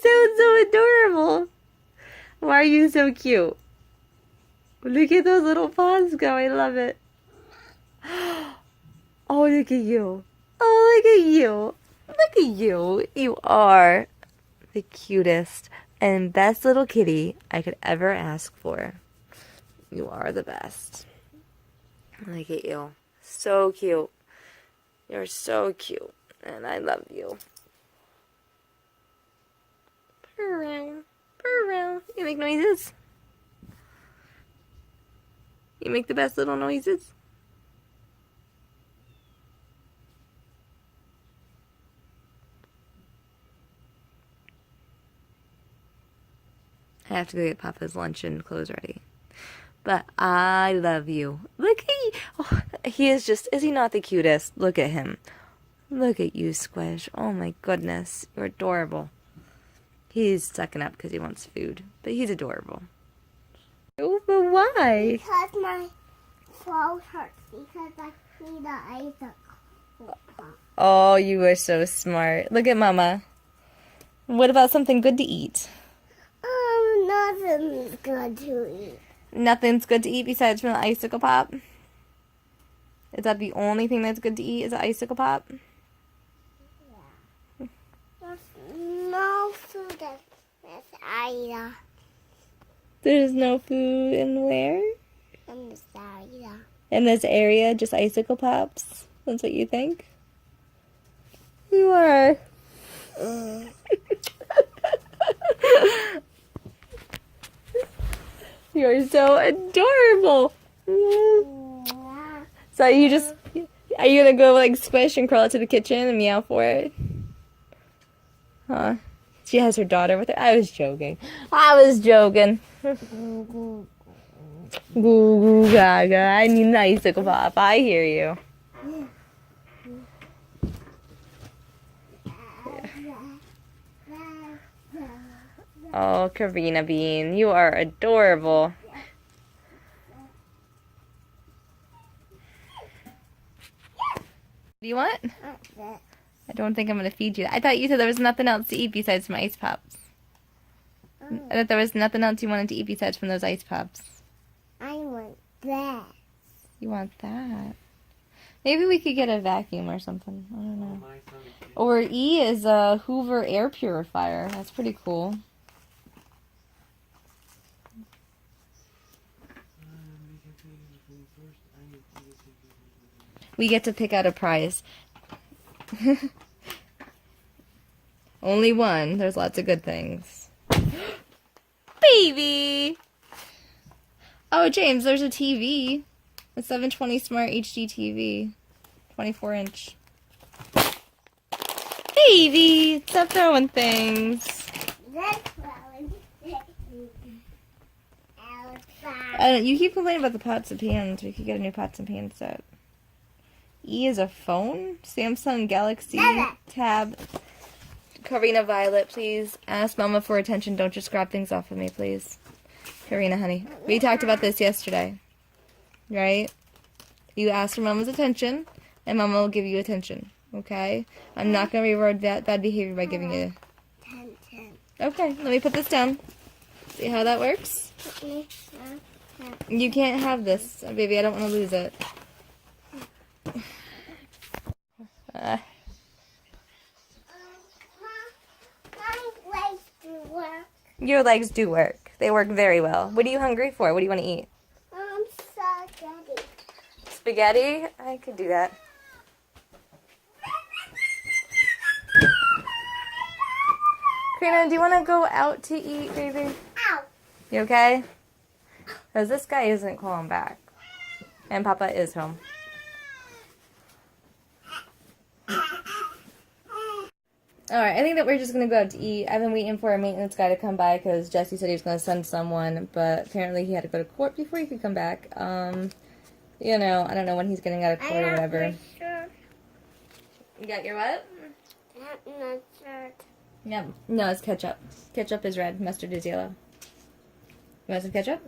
so adorable. Why are you so cute? Look at those little paws go. I love it. Oh, look at you. Oh, look at you. Look at you. You are the cutest and best little kitty I could ever ask for. You are the best. Look at you. So cute. You're so cute. And I love you. Purr around. Purr around. You make noises? You make the best little noises? I have to go get Papa's lunch and clothes ready. But I love you. Look at you. Oh, he is just, is he not the cutest? Look at him. Look at you, Squish. Oh my goodness. You're adorable. He's sucking up because he wants food. But he's adorable. Oh, but why? Because my throat hurts. Because I need the ice. Oh, you are so smart. Look at Mama. What about something good to eat? Nothing's good to eat. Nothing's good to eat besides from the icicle pop? Is that the only thing that's good to eat is the icicle pop? Yeah. There's no food in this area. There's no food in where? In this area. In this area, just icicle pops? That's what you think? You are. You're so adorable. So you just, are you gonna go like Squish and crawl out to the kitchen and meow for it? Huh? She has her daughter with her. I was joking. Goo goo gaga. I need an icicle pop. I hear you. Oh, Karina Bean, you are adorable. What do you want? I don't think I'm going to feed you. I thought you said there was nothing else to eat besides some ice pops. I thought there was nothing else you wanted to eat besides from those ice pops. I want that. You want that? Maybe we could get a vacuum or something. I don't know. Or E is a Hoover air purifier. That's pretty cool. We get to pick out a prize. Only one. There's lots of good things. Baby! Oh, James, there's a TV. A 720 Smart HD TV. 24-inch. Baby! Stop throwing things. You keep complaining about the pots and pans. We could get a new pots and pans set. E is a phone? Samsung Galaxy Tab. Karina Violet, please ask Mama for attention. Don't just grab things off of me, please. Karina, honey. We talked about this yesterday. Right? You ask for Mama's attention, and Mama will give you attention. Okay? I'm not going to reward bad behavior by giving you attention. Okay, let me put this down. See how that works? You can't have this, baby. I don't want to lose it. My legs do work. Your legs do work. They work very well. What are you hungry for? What do you want to eat? Spaghetti. Spaghetti? I could do that. Karina, do you want to go out to eat, baby? Ow. You okay? Because this guy isn't calling back. And Papa is home. Alright, I think that we're just going to go out to eat. I've been waiting for a maintenance guy to come by because Jesse said he was going to send someone, but apparently he had to go to court before he could come back. You know, I don't know when he's getting out of court or whatever. Sure. You got your what? Not sure. Yep. No, it's ketchup. Ketchup is red. Mustard is yellow. You want some ketchup?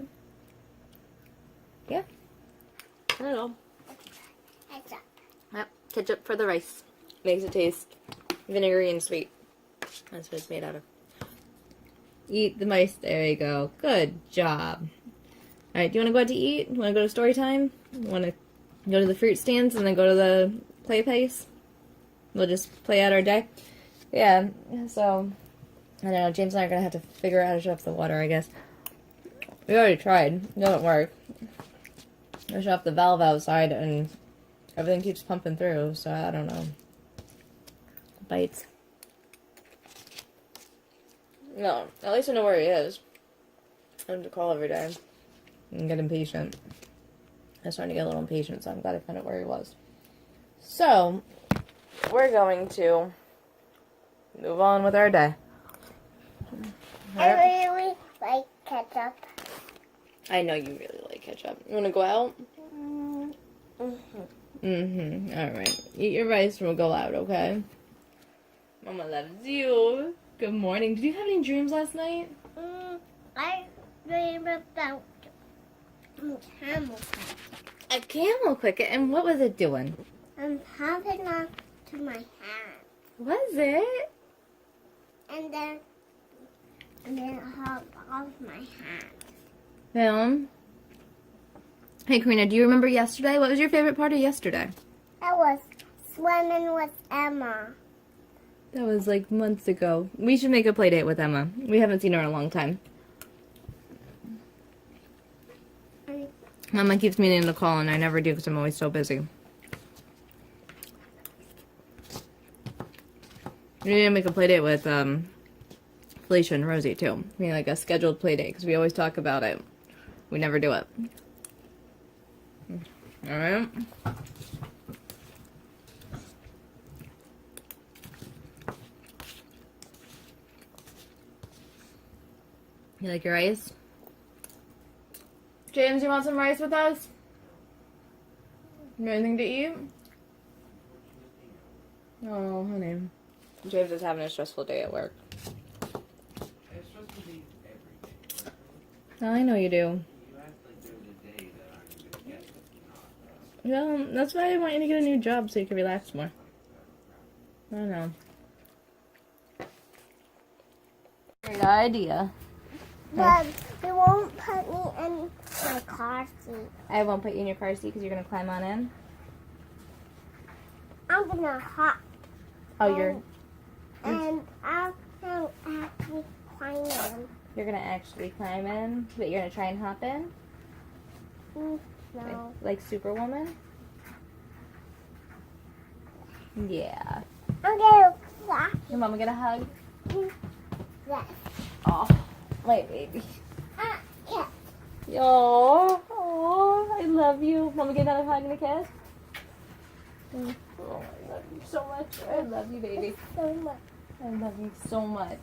Yeah. I don't know. Ketchup. Yep. Ketchup for the rice. Makes it taste vinegary and sweet. That's what it's made out of. Eat the mice. There you go. Good job. Alright, do you want to go out to eat? You want to go to story time? You want to go to the fruit stands and then go to the play place? We'll just play out our day? Yeah, so, I don't know, James and I are going to have to figure out how to shut off the water, I guess. We already tried. It doesn't work. I shut off the valve outside and everything keeps pumping through, so I don't know. Bites. No, at least I know where he is. I have to call every day and get impatient. I was starting to get a little impatient, so I'm glad I found out where he was. So, we're going to move on with our day. I really like ketchup. I know you really like ketchup. You want to go out? Alright. Eat your rice and we'll go out, okay? Mama loves you. Good morning. Did you have any dreams last night? I dreamed about a camel. A camel cricket? And what was it doing? I'm hopping up to my hand. Was it? And then it hopped off my hand. Hey, Karina, do you remember yesterday? What was your favorite part of yesterday? I was swimming with Emma. That was like months ago. We should make a play date with Emma. We haven't seen her in a long time. Mama keeps meaning to call and I never do because I'm always so busy. We need to make a play date with Felicia and Rosie too. I mean, like a scheduled play date because we always talk about it. We never do it. Alright. You like your rice? James, you want some rice with us? You want anything to eat? Oh, honey. James is having a stressful day at work. It's supposed to be every day. Oh, I know you do. You act like there's a day that I'm going to get but not. Well, that's why I want you to get a new job so you can relax more. I don't know. Great idea. But you won't put me in my car seat. I won't put you in your car seat because you're going to climb on in. I'm gonna hop. Oh, you're And I'll actually climb in. going to actually climb in, but you're going to try and hop in? No. Like Superwoman? Yeah. I'm gonna fly. Your mama get a hug? Yes. Oh, my baby. Yeah. Oh, I love you. Mama get another hug and a kiss? Oh, I love you so much. I love you, baby. So much. I love you so much.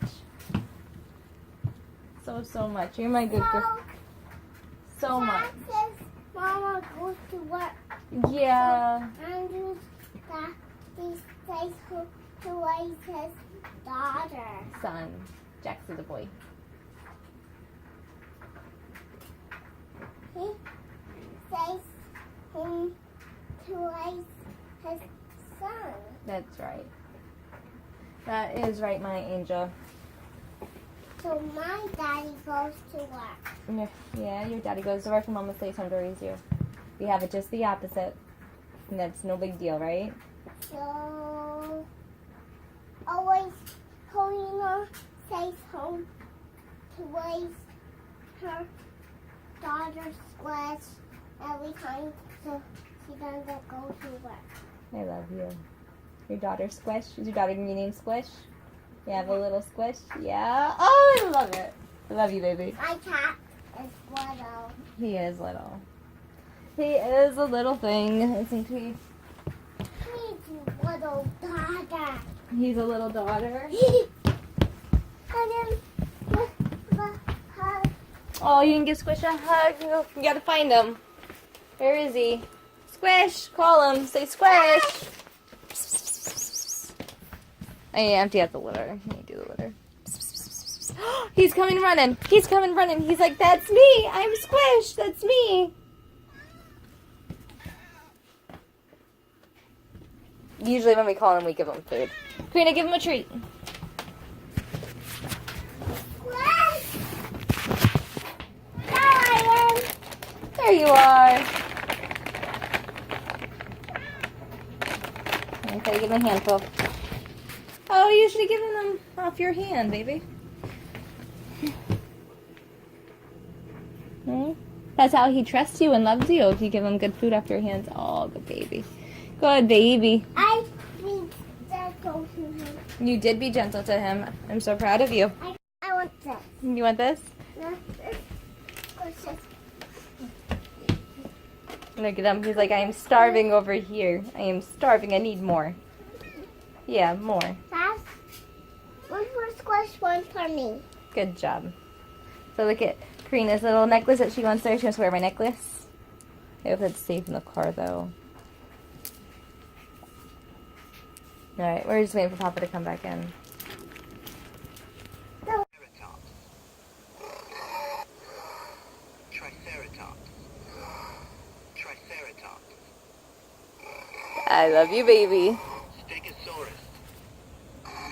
So much. You're my good girl. So much. Says Mama goes to work. Yeah. And you that he says who is his daughter. Son. Jax is a boy. He says who is his son. That's right. That is right, my angel. So my daddy goes to work. Yeah, your daddy goes to work and Mama stays home to raise you. We have it just the opposite. And that's no big deal, right? So always Karina stays home to raise her daughter Squish every time so she doesn't go to work. I love you. Your daughter Squish? Is your daughter gonna be named Squish? You have a little Squish? Yeah? Oh, I love it. I love you, baby. My cat is little. He is little. He is a little thing, isn't he? He's a little daughter. He's a little daughter. Oh, you can give Squish a hug. You gotta find him. Where is he? Squish! Call him. Say Squish! I empty out the litter. Let me do the litter. He's coming running. He's coming running. He's like, that's me. I'm Squish. That's me. Usually when we call him, we give him food. Karina, give him a treat. Squish! There you are. Okay, give him a handful. Oh, you should have given them off your hand, baby. Hmm? That's how he trusts you and loves you. If you give him good food off your hands. Oh, good baby. Good baby. I be gentle to him. You did be gentle to him. I'm so proud of you. I want this. You want this? Not this. What's this? Look at him. He's like, I am starving over here. I am starving. I need more. Yeah, more. That's one for Squish, one for me. Good job. So look at Karina's little necklace that she wants to wear. She wants to wear my necklace. I hope it's safe in the car, though. Alright, we're just waiting for Papa to come back in. I love you, baby.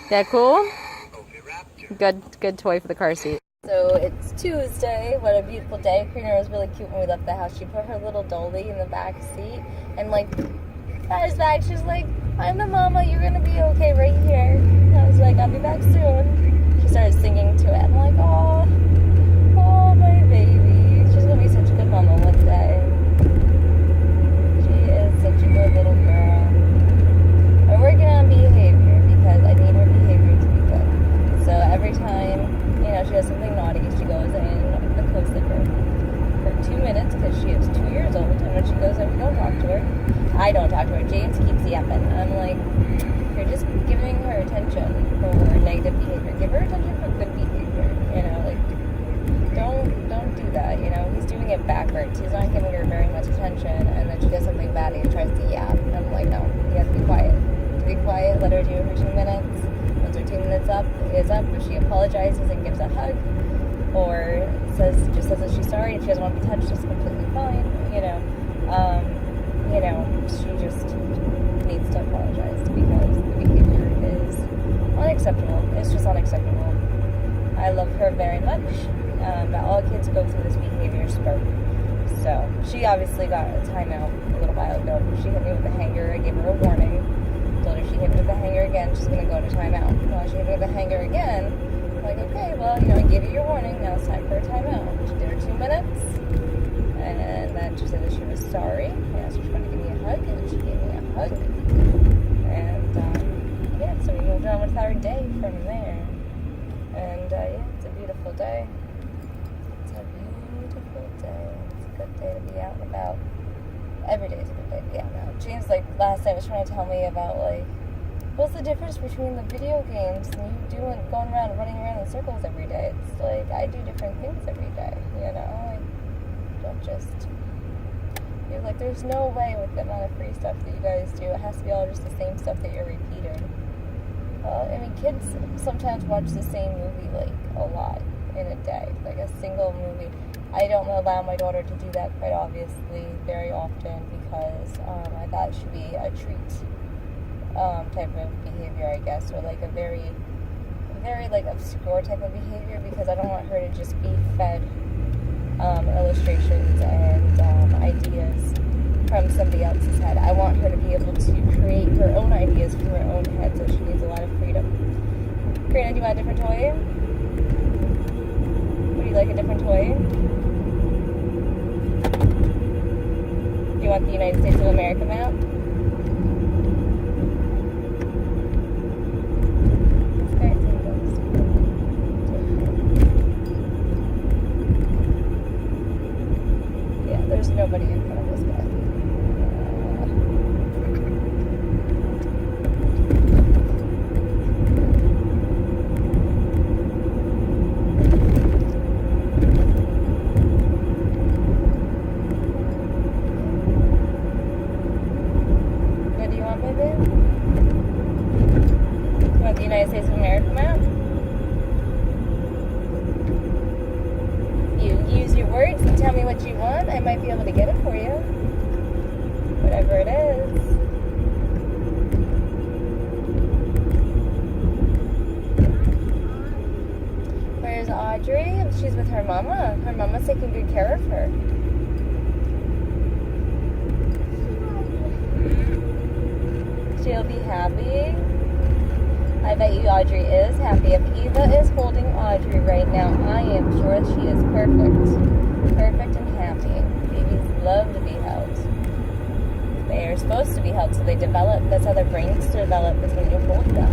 That cool? Good toy for the car seat. So it's Tuesday. What a beautiful day. Karina was really cute when we left the house. She put her little dolly in the back seat and got his bag. She's like, I'm the mama. You're gonna be okay right here. And I was like, I'll be back soon. She started singing to it. I'm like, oh, my baby. She's gonna be such a good mama one day. She is such a good little girl. We're working on behavior because I need her behavior to be good. So every time, she does something naughty, she goes in the co-sleeper for 2 minutes because she is 2 years old. And when she goes in, we don't talk to her. I don't talk to her. James keeps yapping. And I'm like, you're just giving her attention for negative behavior. Give her attention for good behavior. Don't do that. He's doing it backwards. He's not giving her very much attention. And then she does something bad and he tries to yap. And I'm like, no, you have to be quiet. Be quiet, let her do it for 2 minutes. Once her 2 minutes is up, if she apologizes and gives a hug, or just says that she's sorry, if she doesn't want to be touched, it's completely fine. She just needs to apologize because the behavior is unacceptable. It's just unacceptable. I love her very much, but all kids go through this behavior spurt. So she obviously got a timeout a little while ago. She hit me with a hanger. I gave her a warning. Told her if she hit me with the hanger again, she's going to go to timeout. Well, she hit me with the hanger again. I'm like, okay, well, I gave you your warning. Now it's time for a timeout. She did her 2 minutes. And then she said that she was sorry. I asked her if she wanted to give me a hug, and she gave me a hug. And, so we moved on with our day from there. And, it's a beautiful day. It's a beautiful day. It's a good day to be out and about. Every day is a good day to be out and about. James, last night was trying to tell me about, what's the difference between the video games and you going around and running around in circles every day? It's like, I do different things every day, don't just, you're like, there's no way with the amount of free stuff that you guys do. It has to be all just the same stuff that you're repeating. Kids sometimes watch the same movie, a lot in a day, a single movie. I don't allow my daughter to do that, quite obviously, very often, because I thought it should be a treat type of behavior, I guess, or a very, very, obscure type of behavior, because I don't want her to just be fed illustrations and ideas from somebody else's head. I want her to be able to create her own ideas from her own head, so she needs a lot of freedom. Karina, do you want a different toy? Would you like a different toy? Do you want the United States of America map? Yeah, there's nobody in front of this guy. United States of America map. You use your words and tell me what you want. I might be able to get it for you. Whatever it is. Where's Audrey? She's with her mama. Her mama's taking good care of her. she'll be happy. I bet you Audrey is happy. If Eva is holding Audrey right now, I am sure she is perfect. Perfect and happy. Babies love to be held. They are supposed to be held, so they develop. That's how their brains develop, is when you hold them.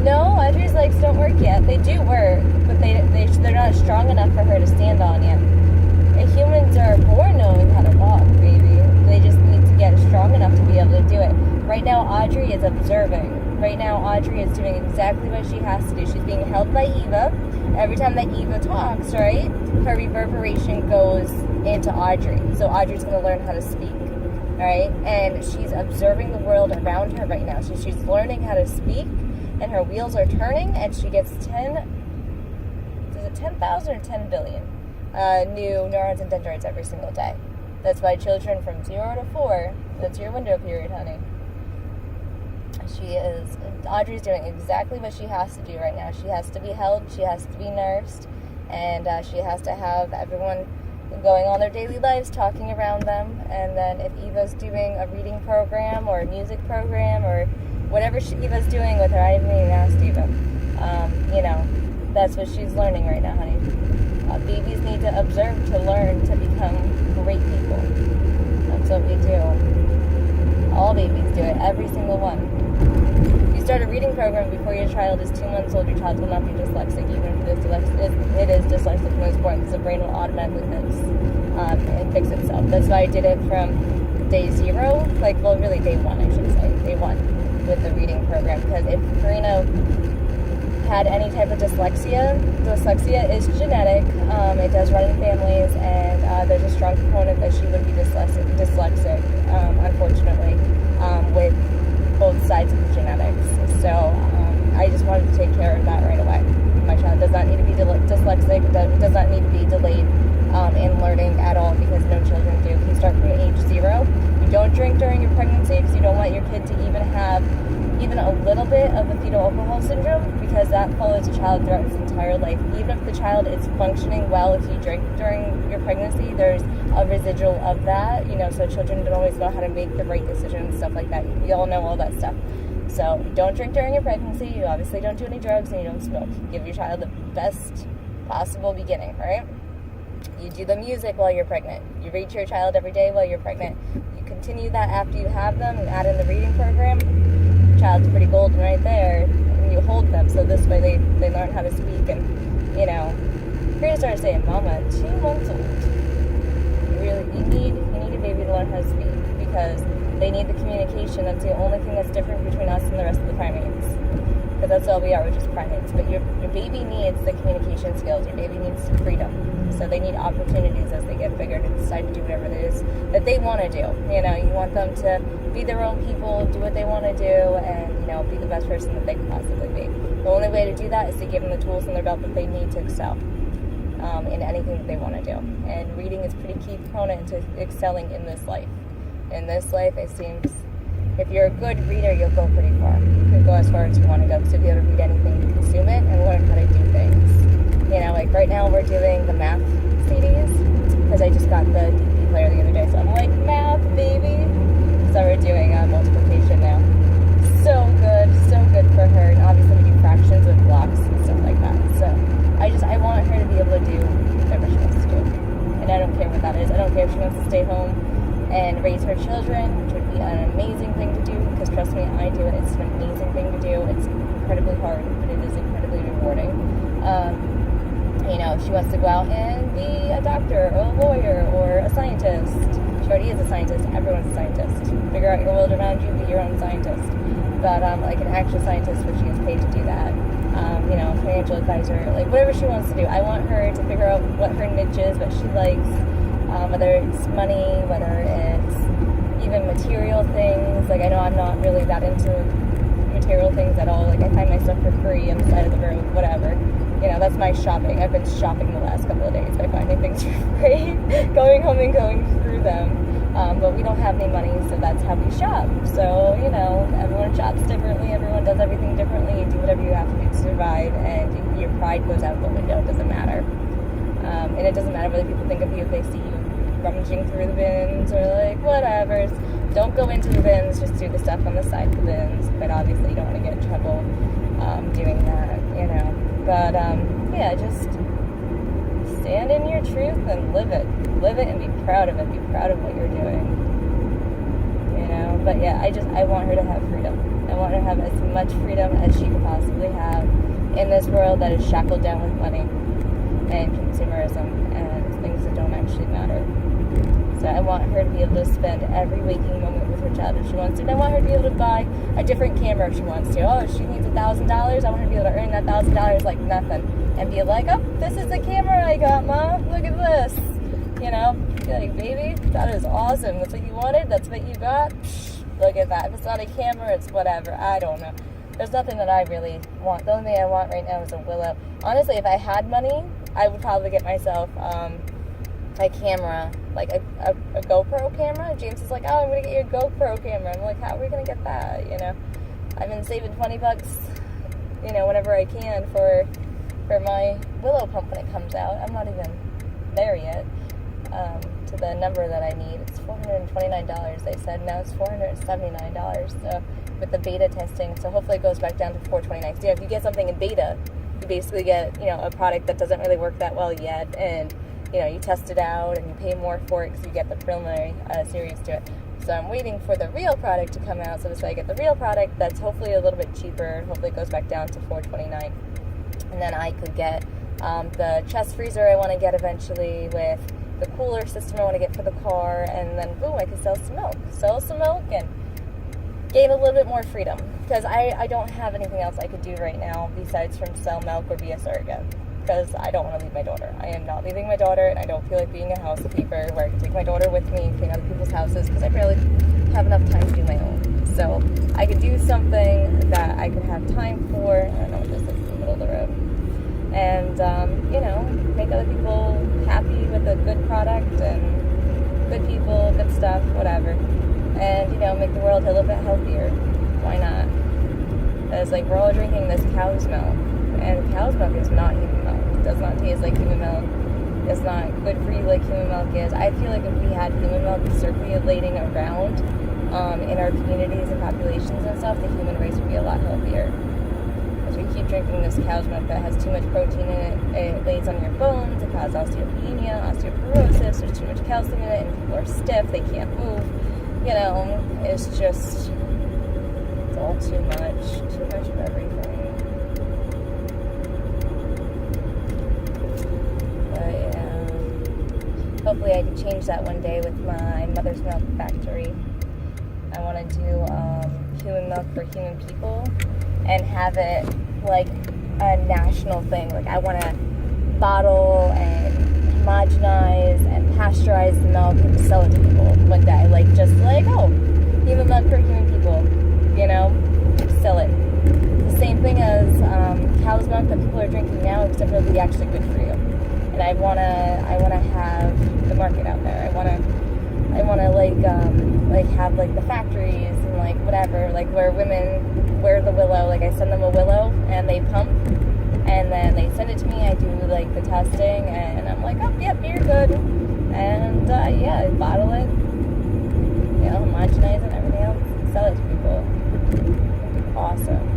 No, Audrey's legs don't work yet. They do work, but they're not strong enough for her to stand on yet. And humans are born knowing how to walk, baby. They just need to get strong enough to be able to do it. Right now, Audrey is observing. Right now, Audrey is doing exactly what she has to do. She's being held by Eva. Every time that Eva talks, right, her reverberation goes into Audrey. So Audrey's going to learn how to speak, right? And she's observing the world around her right now. So she's learning how to speak, and her wheels are turning, and she gets 10,000 or 10 billion new neurons and dendrites every single day. That's why children from 0 to 4, that's your window period, honey. Audrey's doing exactly what she has to do right now. She has to be held, she has to be nursed, and she has to have everyone going on their daily lives, talking around them. And then if Eva's doing a reading program or a music program or whatever Eva's doing with her, I haven't even asked Eva. That's what she's learning right now, honey. Babies need to observe to learn to become great people. That's what we do. All babies do it, every single one. If you start a reading program before your child is 2 months old, your child will not be dyslexic, even if it is dyslexic when it's born, because the brain will automatically fix itself. That's why I did it from day 0, really day 1, I should say, day 1, with the reading program. Because if Karina had any type of dyslexia is genetic. It does run in families, and there's a strong component that she would be dyslexic, unfortunately, with both sides of the genetics. So I just wanted to take care of that right away. My child does not need to be dyslexic, does not need to be delayed in learning at all, because no children do. You start from age 0. You don't drink during your pregnancy, because you don't want your kid to even have a little bit of the fetal alcohol syndrome, because that follows a child throughout its entire life. Even if the child is functioning well, if you drink during your pregnancy, there's a residual of that, so children don't always know how to make the right decisions and stuff like that. We all know all that stuff. So you don't drink during your pregnancy, you obviously don't do any drugs, and you don't smoke. You give your child the best possible beginning, right? You do the music while you're pregnant. You read to your child every day while you're pregnant. You continue that after you have them, and add in the reading program. Child's pretty golden right there, and you hold them, so this way they learn how to speak. And Karina started saying mama at 2 months old. You need a baby to learn how to speak, because they need the communication. That's the only thing that's different between us and the rest of the primates, because that's all we are, we're just primates. But your baby needs the communication skills. Your baby needs freedom, so they need opportunities as they get bigger to decide to do whatever it is that they want to do. You want them to be their own people, do what they want to do, and be the best person that they can possibly be. The only way to do that is to give them the tools in their belt that they need to excel in anything that they want to do. And reading is a pretty key component to excelling in this life. In this life, it seems, if you're a good reader, you'll go pretty far. You can go as far as you want to go, because you'll be able to read anything, consume it, and learn how to do things. Right now we're doing the math CDs, because I just got the DVD player the other day, so I'm like, math, baby. So we're doing multiplication now. So good for her. And obviously we do fractions with blocks and stuff like that. So I want her to be able to do whatever she wants to do. And I don't care what that is. I don't care if she wants to stay home and raise her children, which would be an amazing thing to do, because trust me, I do it. It's an amazing thing to do. It's incredibly hard, but it is incredibly rewarding. If she wants to go out and be a doctor or a lawyer or a scientist, she already is a scientist. Everyone's a scientist. Figure out your world around you, be your own scientist. But like an actual scientist, which she gets paid to do that. Financial advisor, whatever she wants to do. I want her to figure out what her niche is, what she likes, whether it's money, whether it's even material things. I know I'm not really that into material things at all. I find my stuff for free on the side of the road, whatever. That's my shopping. I've been shopping the last couple of days by finding things for free, going home and going through them. But we don't have any money, so that's how we shop. So, everyone shops differently, everyone does everything differently. You do whatever you have to do to survive, and your pride goes out the window. It doesn't matter. And it doesn't matter whether people think of you if they see you rummaging through the bins or like whatever. Don't go into the bins, just do the stuff on the side of the bins. But obviously you don't want to get in trouble doing that, you know. But yeah, just stand in your truth and live it. Live it and be proud of it. Be proud of what you're doing. You know, but yeah, I want her to have freedom. I want her to have as much freedom as she could possibly have in this world that is shackled down with money and consumerism and things that don't actually matter. So I want her to be able to spend every waking moment with her child if she wants to. And I want her to be able to buy a different camera if she wants to. Oh, she needs $1,000. I want her to be able to earn that $1,000 like nothing. And be like, oh, this is the camera I got, Mom. Look at this. You know? Be like, baby, that is awesome. That's what you wanted. That's what you got. Look at that. If it's not a camera, it's whatever. I don't know. There's nothing that I really want. The only thing I want right now is a Willow. Honestly, if I had money, I would probably get myself a camera, like a GoPro camera. James is like, oh, I'm going to get your GoPro camera. I'm like, how are we going to get that, you know? I've been saving $20, you know, whenever I can for my Willow pump when it comes out. I'm not even there yet to the number that I need. It's $429, they said. Now it's $479, so with the beta testing. So hopefully it goes back down to $429. So yeah, if you get something in beta, you basically get, you know, a product that doesn't really work that well yet, and you know, you test it out and you pay more for it because you get the preliminary series to it. So I'm waiting for the real product to come out, so this way I get the real product that's hopefully a little bit cheaper. Hopefully it goes back down to $429. And then I could get the chest freezer I want to get eventually with the cooler system I want to get for the car, and then boom, I could sell some milk and gain a little bit more freedom, because I don't have anything else I could do right now besides from sell milk or be a surrogate, because I don't want to leave my daughter. I am not leaving my daughter, and I don't feel like being a housekeeper where I can take my daughter with me and clean other people's houses, because I barely have enough time to do my own. So I could do something that I could have time for. I don't know what this is in the middle of the road. And, you know, make other people happy with a good product and good people, good stuff, whatever. And, you know, make the world a little bit healthier. Why not? Because, like, we're all drinking this cow's milk. And cow's milk is not human milk. It does not taste like human milk. It's not good for you like human milk is. I feel like if we had human milk circulating around in our communities and populations and stuff, the human race would be a lot healthier. As we keep drinking this cow's milk that has too much protein in it, it lays on your bones, it causes osteopenia, osteoporosis, there's too much calcium in it, and people are stiff, they can't move. You know, it's just, it's all too much of everything. But yeah, hopefully I can change that one day with my mother's milk factory. I want to do human milk for human people and have it like a national thing. Like, I want to bottle and homogenize and pasteurize the milk and sell it to people one day. Like, just like, oh, human milk for human people, you know, sell it. The same thing as cow's milk that people are drinking now, except it'll be actually good for you. And I wanna have the market out there. I wanna like have like the factories and like whatever, like where women wear the willow. Like, I send them a willow and they pump, and then they send it to me. I do like the testing, and I'm like, oh, yep, you're good. And yeah, I bottle it, you know, homogenize it and everything else, and sell it to people. It'd be awesome.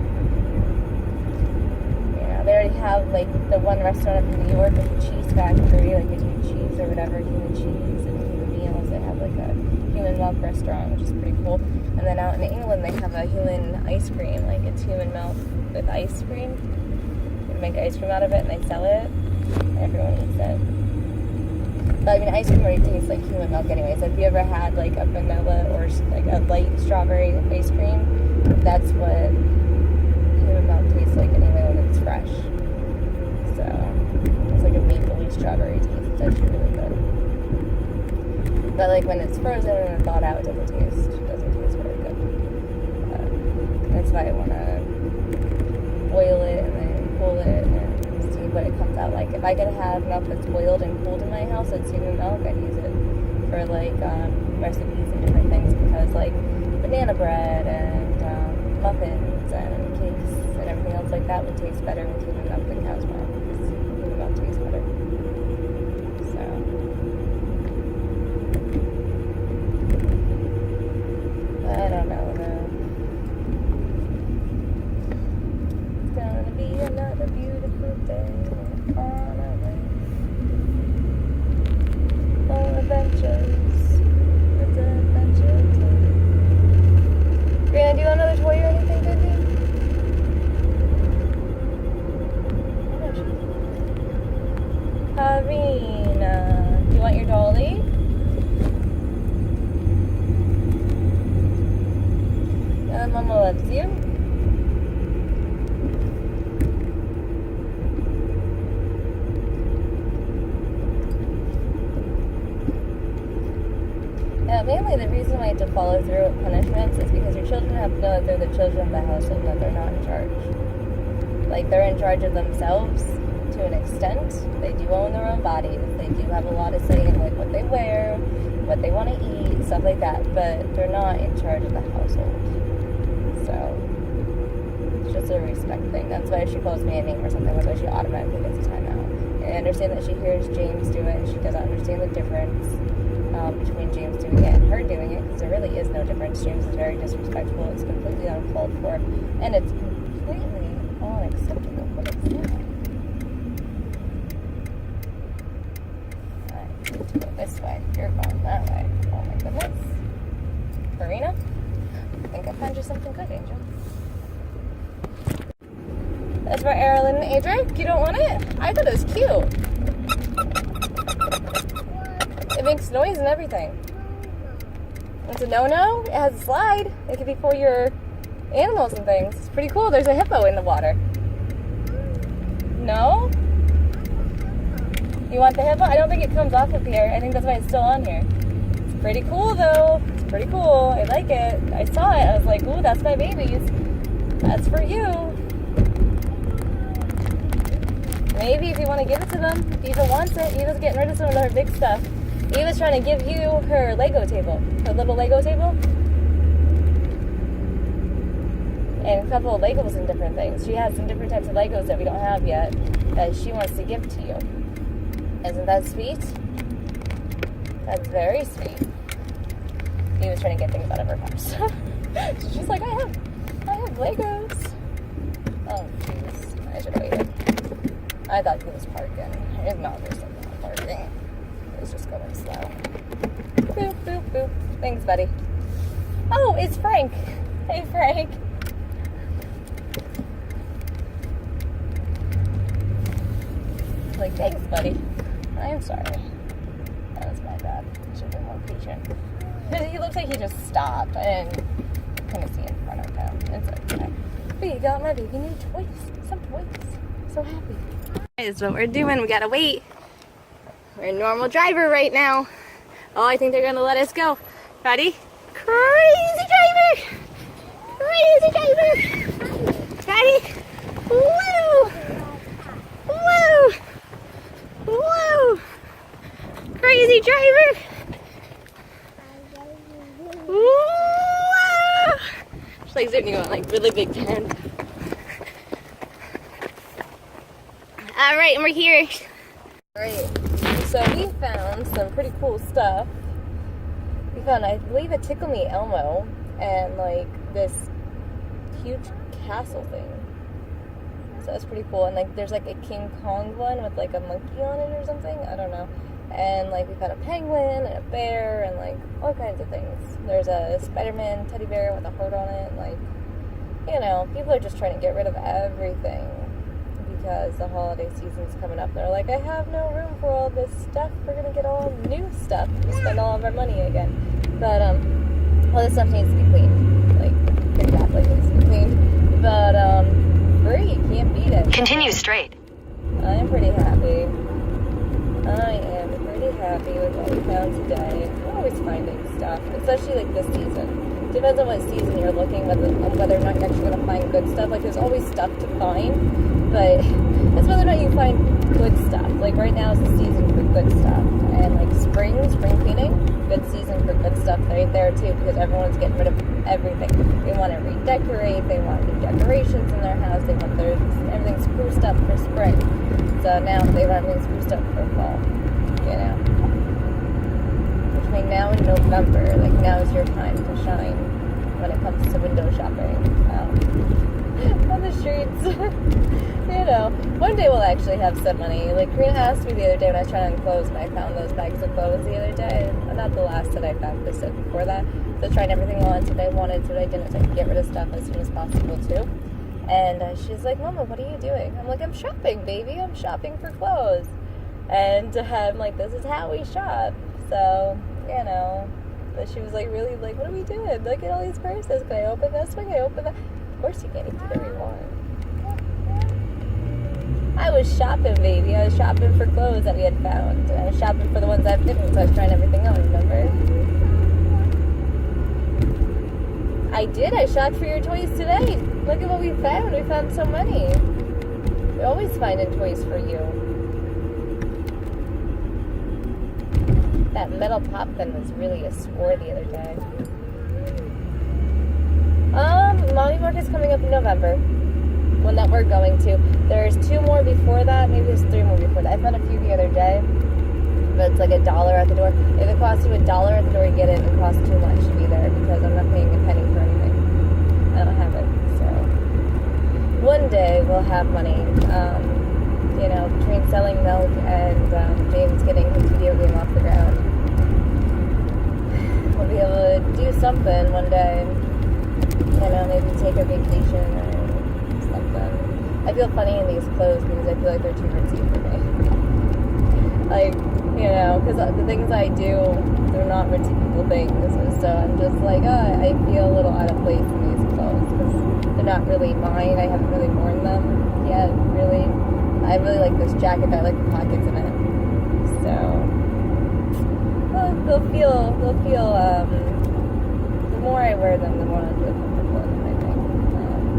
Yeah, they already have like the one restaurant up in New York with the cheese factory, like they do cheese or whatever, human cheese and human meals. They have like a human milk restaurant, which is pretty cool. And then out in England, they have a human ice cream, like it's human milk with ice cream. They make ice cream out of it and they sell it, and everyone eats it. But I mean, ice cream already tastes like human milk anyways. If you ever had like a vanilla or like a light strawberry ice cream, that's what human milk tastes like anyway when it's fresh. So it's like a mapley strawberry taste. It's actually really good. But like when it's frozen and thawed out, it doesn't taste very good. That's why I want to boil it and then cool it and see what it comes out like. If I could have milk that's boiled and cooled in my house, that's human milk, I'd use it for like recipes and different things, because like banana bread and muffins and cakes and everything else like that would taste better with human milk than cow's milk. 'Cause human milk tastes better. So, yeah. Hopefully I can change that one day with my mother's milk factory. I want to do human milk for human people and have it like a national thing. Like, I want to want another toy or anything, baby? Karina, do you want your dolly? Mama loves you. Mainly the reason why you have to follow through with punishments is because your children have to know that they're the children of the household and that they're not in charge. Like, they're in charge of themselves to an extent. They do own their own bodies. They do have a lot of say in, like, what they wear, what they want to eat, stuff like that. But they're not in charge of the household. So, it's just a respect thing. That's why if she calls me a name or something, that's why she automatically gets a timeout. And I understand that she hears James do it, and she doesn't understand the difference between James doing it and her doing it, because there really is no difference. James is very disrespectful. It's completely uncalled for, and it's completely unacceptable, but it's not. Alright, you need to go this way. You're going that way. Oh my goodness. Karina? I think I found you something good, Angel. That's for Erilyn and Adric. You don't want it? I thought it was cute. It makes noise and everything. It's a no-no. It has a slide. It could be for your animals and things. It's pretty cool. There's a hippo in the water. No? You want the hippo? I don't think it comes off of here. I think that's why it's still on here. It's pretty cool, though. It's pretty cool. I like it. I saw it. I was like, ooh, that's my baby's. That's for you. Maybe if you want to give it to them. Eva wants it. Eva's getting rid of some of her big stuff. Eva's trying to give you her Lego table. Her little Lego table. And a couple of Legos and different things. She has some different types of Legos that we don't have yet that she wants to give to you. Isn't that sweet? That's very sweet. Eva's trying to get things out of her house. She's just like, I have Legos. Oh, jeez. I should have waited. I thought he was parking. It's not there's something not parking. It's just going slow. Boop, boop, boop. Thanks, buddy. Oh, it's Frank. Hey, Frank. Like, thanks, buddy. I'm sorry. That was my bad. I should have been more patient. He looks like he just stopped and couldn't see in front of him. It's okay. But you got my baby new toys. Some toys. So happy. Is what we're doing. We gotta wait. We're in normal driver right now. Oh, I think they're gonna let us go. Ready? Crazy driver! Crazy driver! Ready? Woo! Woo! Woo! Crazy driver! Woo! She's like zooming on like really big turn. Alright, and we're here. Alright, so we found some pretty cool stuff. We found, I believe, a Tickle Me Elmo and like this huge castle thing. So that's pretty cool. And like there's like a King Kong one with like a monkey on it or something. I don't know. And like we found a penguin and a bear and like all kinds of things. There's a Spider-Man teddy bear with a heart on it. Like, you know, people are just trying to get rid of everything because the holiday season's coming up. They're like, I have no room for all this stuff. We're gonna get all new stuff to spend all of our money again. But all this stuff needs to be cleaned. Like, pretty badly needs to be cleaned. But free, you can't beat it. Continue straight. I'm pretty happy. I am pretty happy with what we found today. We're always finding stuff, especially like this season. Depends on what season you're looking, whether or not you're actually going to find good stuff. Like, there's always stuff to find, but it's whether or not you find good stuff. Like, right now is the season for good stuff. And, like, spring cleaning, good season for good stuff right there, too, because everyone's getting rid of everything. They want to redecorate, they want new decorations in their house, they want everything spruced up for spring. So now they want everything spruced up for fall, you know? Between now and November, like, now is your time to shine when it comes to window shopping on the streets. You know, one day we'll actually have some money. Like, Karina asked me the other day when I was trying on clothes, and I found those bags of clothes the other day. Not the last that I found, but before that. So trying everything on, what I wanted, what I didn't, so I could get rid of stuff as soon as possible too. And she's like, Mama, what are you doing? I'm like, I'm shopping, baby. I'm shopping for clothes. And I'm like, this is how we shop. So, you know. But she was like, really, like, what are we doing? Look at all these purses. Can I open this one? Can I open that? Of course you can. You can do whatever you want. I was shopping, baby. I was shopping for clothes that we had found. And I was shopping for the ones that didn't, so I was trying everything on, remember? I did. I shopped for your toys today. Look at what we found. We found so many. We're always finding toys for you. That metal pop gun was really a score the other day. Mommy Market's coming up in November. One that we're going to. There's 2 more before that. Maybe there's 3 more before that. I found a few the other day. But it's like $1 at the door. If it costs you $1 at the door to get in, it costs too much to be there because I'm not paying a penny for anything. I don't have it. So one day we'll have money. You know, between selling milk and James getting his video game off the ground, we'll be able to do something one day. You know, maybe take a vacation or something. I feel funny in these clothes because I feel like they're too ritzy for me. Like, you know, because the things I do, they're not ritzy people things. So I'm just like, oh, I feel a little out of place in these clothes because they're not really mine. I haven't really worn them yet, really. I really like this jacket. I like the pockets in it. So, well, they'll feel, the more I wear them, the more I'll feel comfortable in them, I think.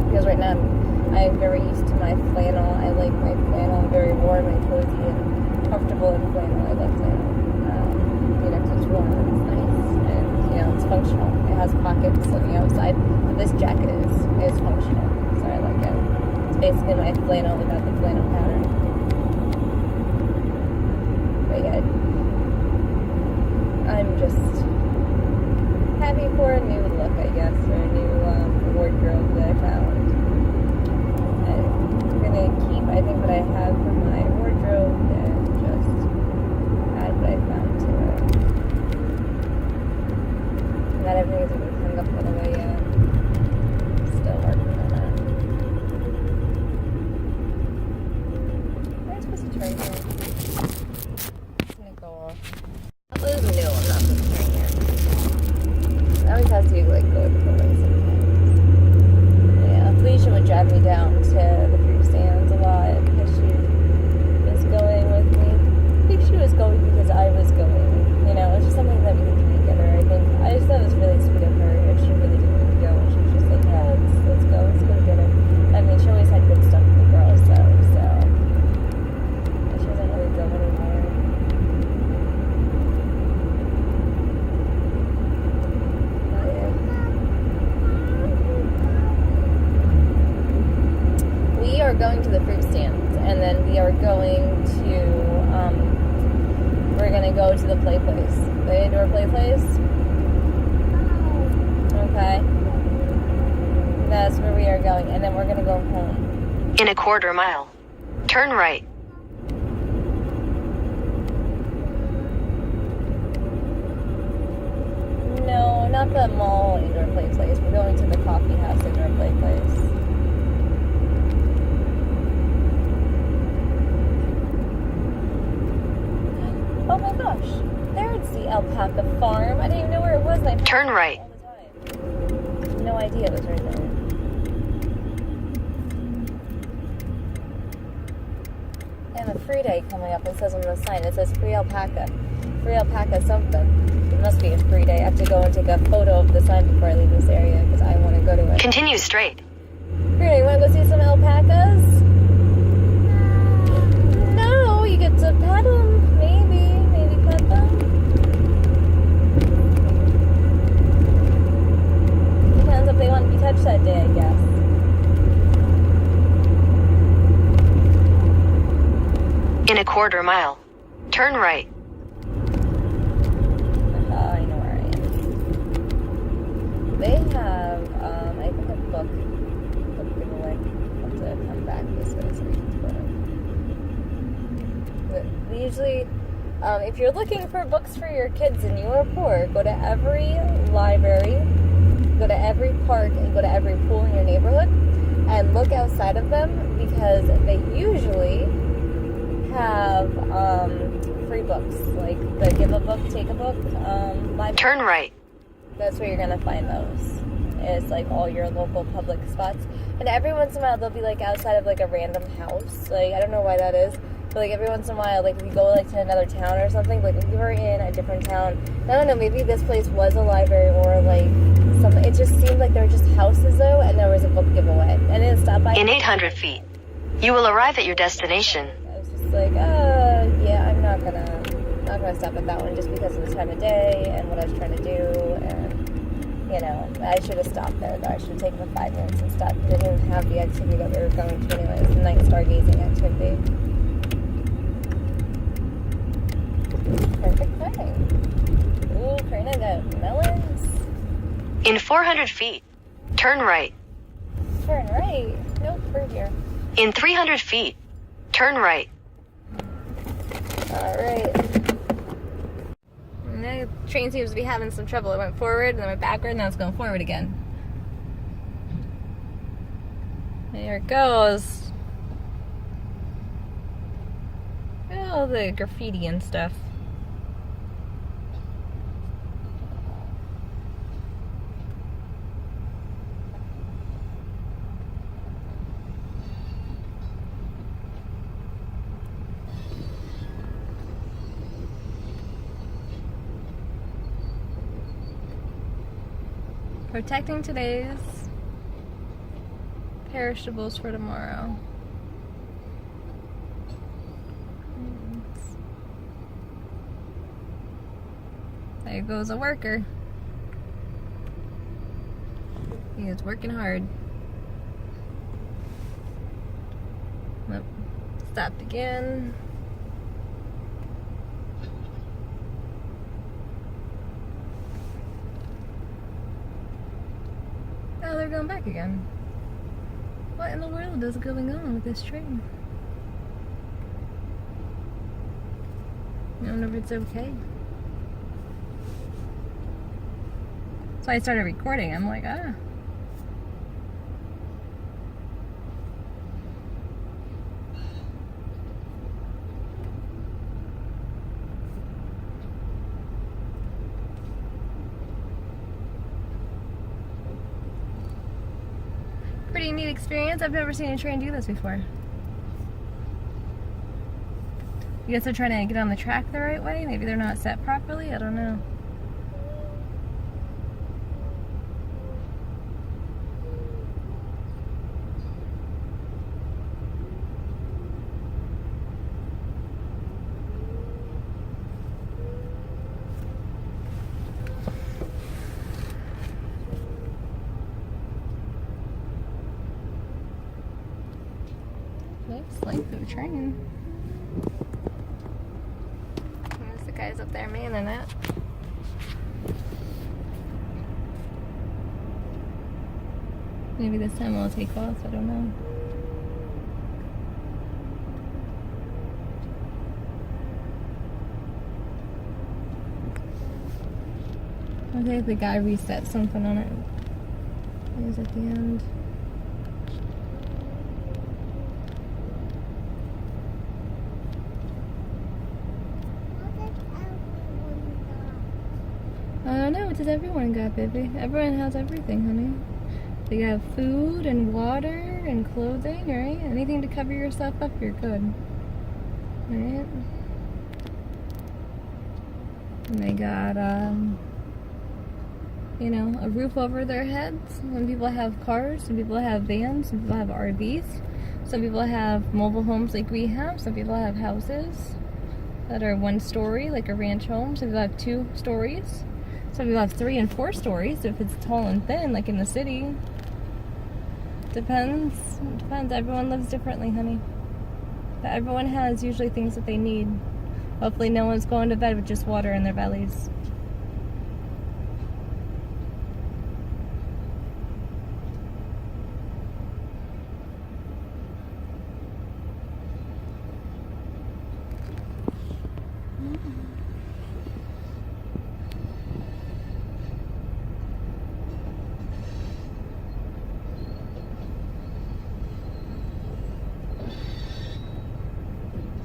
Because right now, I'm very used to my flannel. I like my flannel very warm and cozy and comfortable in flannel. I like to, you know, 'cause it's warm and it's nice. And, you know, it's functional. It has pockets on the outside. But this jacket is functional. So I like it. Basically my flannel without the flannel pattern. But yeah, I'm just happy for a new look, I guess, or a new wardrobe that I found. I'm gonna keep, I think, what I have for my wardrobe and just add what I found to it. Not everything is even hung up all the way yet. Still working on that. Turn here. It's gonna go off. This is new, I'm not supposed to turn here. It always has to be like go the way sometimes. Yeah, Felicia would drive me down to the fruit stands a lot because she was going with me. I think she was going because I was going. You know, it's just something that we could do together. I just thought it was really sweet of her if she really didn't want to go. And she was just like, yeah, let's go together. I mean, she always had good stuff for the girls, so. She doesn't really go anymore. We are going to the fruit stands, and then we are going to, we're going to go to the play place. The indoor play place? Okay. That's where we are going, and then we're going to go home. In a quarter mile, turn right. No, not the mall indoor play place. We're going to the coffee house indoor play place. Oh my gosh, there's the alpaca farm. I didn't even know where it was. And I Turn right. all the time. No idea it was right there. And a free day coming up. It says on the sign. It says free alpaca. Free alpaca something. It must be a free day. I have to go and take a photo of the sign before I leave this area because I want to go to it. Continue straight. Karina, you want to go see some alpacas? No, you get to pet them. Maybe pet them. Depends if they want to be touched that day, I guess. In a quarter mile, turn right. I know where I am. They have, I think a book giveaway. I'll have to come back this way so we can put it. But we usually If you're looking for books for your kids and you are poor, go to every library, go to every park, and go to every pool in your neighborhood and look outside of them, because they usually have free books, like the give a book, take a book library. Turn right. That's where you're going to find those. It's like all your local public spots. And every once in a while, they'll be like outside of like a random house. Like, I don't know why that is. But like every once in a while, like if you go like to another town or something, like if you were in a different town, I don't know, maybe this place was a library or like something. It just seemed like there were just houses though, and there was a book giveaway. And then stop by. In 800 feet, you will arrive at your destination. I was just like, yeah, I'm not gonna stop at that one just because of the time of day and what I was trying to do. And you know, I should have stopped there though. I should have taken the 5 minutes and stopped. They didn't have the activity that we were going to anyway. It was the night stargazing activity. Perfect timing. Ooh, Karina got melons. In 400 feet, turn right. Turn right. Nope, we're here. In 300 feet, turn right. Alright. The train seems to be having some trouble. It went forward and then went backward, and now it's going forward again. There it goes. Look at all the graffiti and stuff. Protecting today's perishables for tomorrow. There goes a worker. He is working hard. Nope. Stopped again. Oh, they're going back again. What in the world is going on with this train? I don't know if it's okay. So I started recording. I'm like, Pretty neat experience. I've never seen a train do this before. I guess they're trying to get on the track the right way. Maybe they're not set properly. I don't know. Looks like the train. There's the guys up there manning it. Maybe this time I'll take off, I don't know. I think the guy reset something on it. It was at the end. I don't know, what does everyone got, baby? Everyone has everything, honey. They got food and water and clothing, right? Anything to cover yourself up, you're good. Right? And they got, you know, a roof over their heads. Some people have cars, some people have vans, some people have RVs. Some people have mobile homes like we have. Some people have houses that are 1 story, like a ranch home. Some people have 2 stories. Some people have 3 and 4 stories if it's tall and thin, like in the city. Depends. Depends. Everyone lives differently, honey. But everyone has usually things that they need. Hopefully no one's going to bed with just water in their bellies.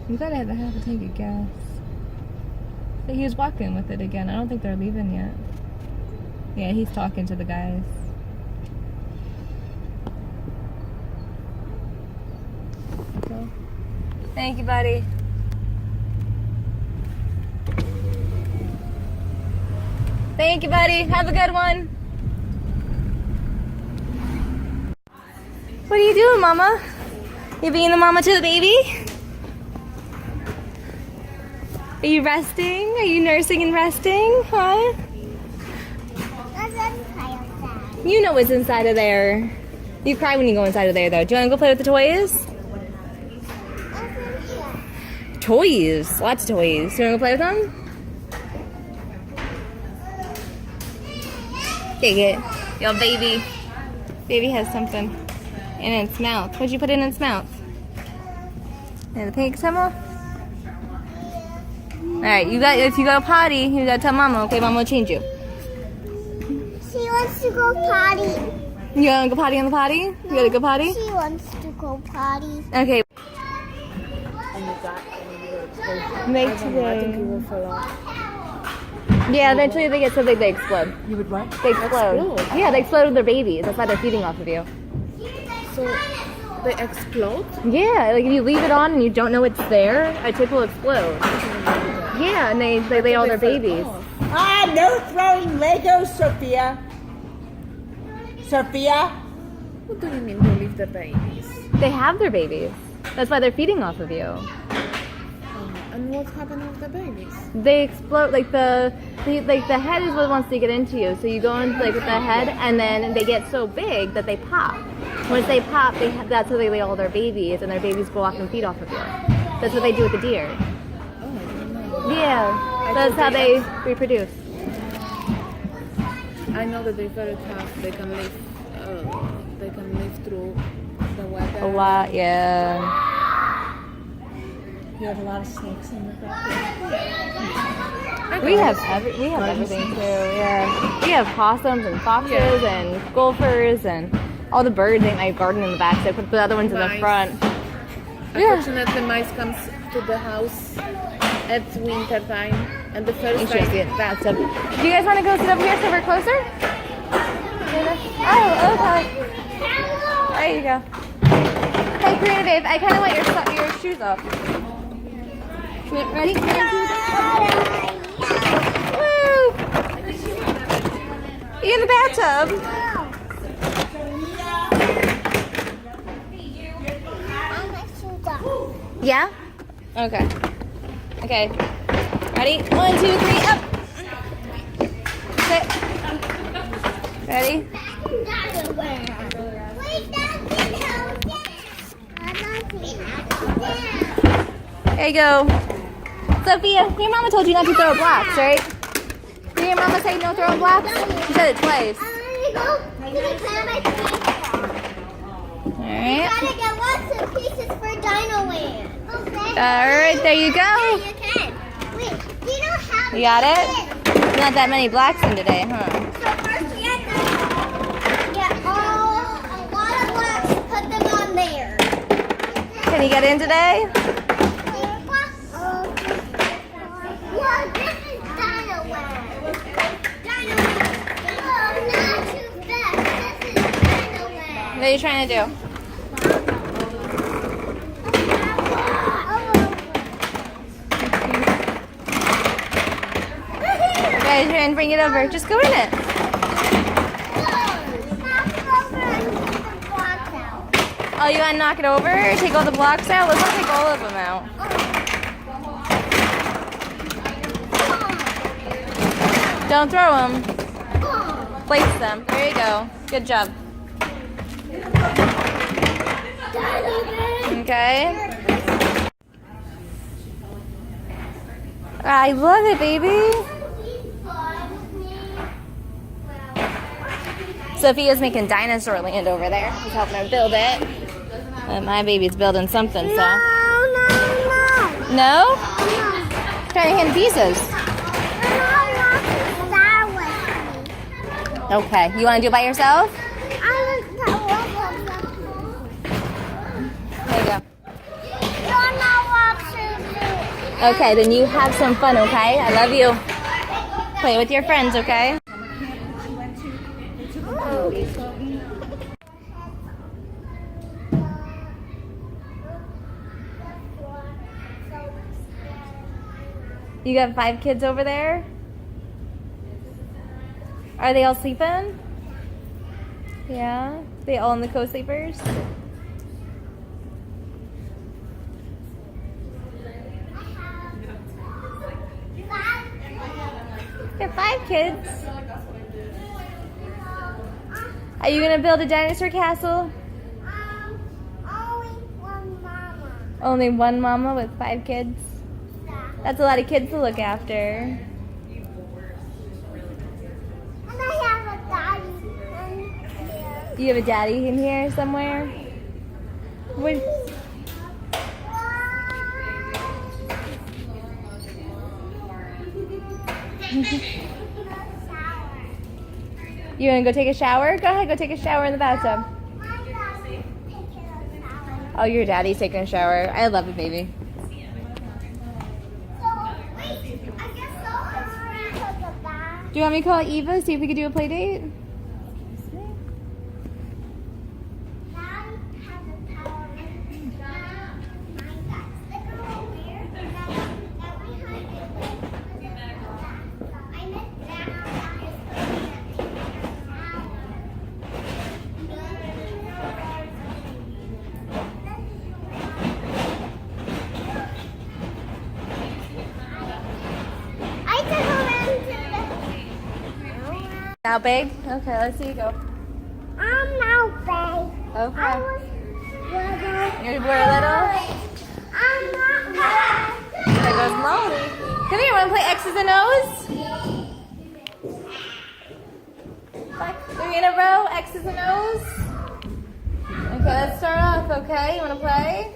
You thought I had to have a tank of gas. But he was walking with it again. I don't think they're leaving yet. Yeah, he's talking to the guys. Okay. Thank you, buddy. Thank you, buddy. Have a good one. What are you doing, Mama? You being the mama to the baby? Are you resting? Are you nursing and resting? Huh? You know what's inside of there. You cry when you go inside of there, though. Do you want to go play with the toys? Toys. Lots of toys. You want to go play with them? Take it. Your baby. Baby has something in its mouth. What'd you put in its mouth? And the pink symbol? Alright, if you go potty, you gotta tell Mama, okay? Mama will change you. She wants to go potty. You wanna go potty on the potty? You gotta go potty? She wants to go potty. Okay. And you got Make I think you will fall off. Yeah, eventually they get so big they explode. You would what? They explode. Explode? Yeah, they explode with their babies. That's why they're feeding off of you. So they explode? Yeah, like if you leave it on and you don't know it's there, a tip will explode. Yeah, and they lay all their babies. Ah, no throwing Legos, Sophia. Sophia? What do you mean to leave the babies? They have their babies. That's why they're feeding off of you. And what happened with the babies? They explode, like the head is what wants to get into you. So you go in like with the head, and then they get so big that they pop. Once they pop, that's how they lay all their babies, and their babies go off and feed off of you. That's what they do with the deer. Oh, I didn't know. Yeah, that's how they reproduce. I know that they're very tough. They can live through the weather. A lot, yeah. You have a lot of snakes in your property. We have everything too. Yeah, we have possums and foxes and gophers and all the birds in my garden in the back. So I put the other ones in the Mice. front. Unfortunately, mice comes to the house at winter time, and the first You should see time. it. That's up. Do you guys want to go sit over here so we're closer? Oh, okay. There you go. Hey, Karina, babe, I kind of want your shoes off. Ready? Woo! You in the bathtub? Yeah? Okay. Okay. Ready? 1, 2, 3, up! Sit. Ready? There you go. Sophia, your mama told you not to throw blocks, right? Did your mama say no throwing blocks? She said it twice. Alright. Gotta get lots of pieces for Dino Land. Okay. Alright, there you go. Yeah, you can. Wait, you know how to You got it? do Not that many blocks in today, huh? So first we have to get a lot of blocks, put them on there. Can you get in today? Yeah, this is Dino Land. Dino Land. Oh, not too fast. This is Dino Land. What are you trying to do? Guys, trying to bring it over. Just go in it. Oh, you want to knock it over? Take all the blocks out? Let's not take all of them out. Don't throw them. Place them. There you go. Good job. Okay. I love it, baby. Sophia's making dinosaur land over there. She's helping her build it. And my baby's building something, so. No. No? Trying to hand pizzas. Okay. You want to do it by yourself? There you go. Okay, then you have some fun, okay? I love you. Play with your friends, okay? You got 5 kids over there? Are they all sleeping? Yeah? They all in the co-sleepers? You got 5 kids. Are you gonna build a dinosaur castle? Only one mama. Only one mama with 5 kids? That's a lot of kids to look after. And I have a daddy in here. You have a daddy in here somewhere? What? You wanna go take a shower? Go ahead, go take a shower in the bathtub. My daddy's taking a shower. Oh, your daddy's taking a shower. I love it, baby. So, wait, I guess so. I'm going to the bath. Do you want me to call Eva, see if we could do a play date? Daddy has a towel. My dad's like over here. Now behind it. I meant now that is I can go into Now big? Okay, let's see you go. I'm now big. Okay. I was little. You were little? I'm not big. There goes Molly. Come here, wanna play X's and O's? 3 in a row, X's and O's? Okay, let's start off, okay? You wanna play?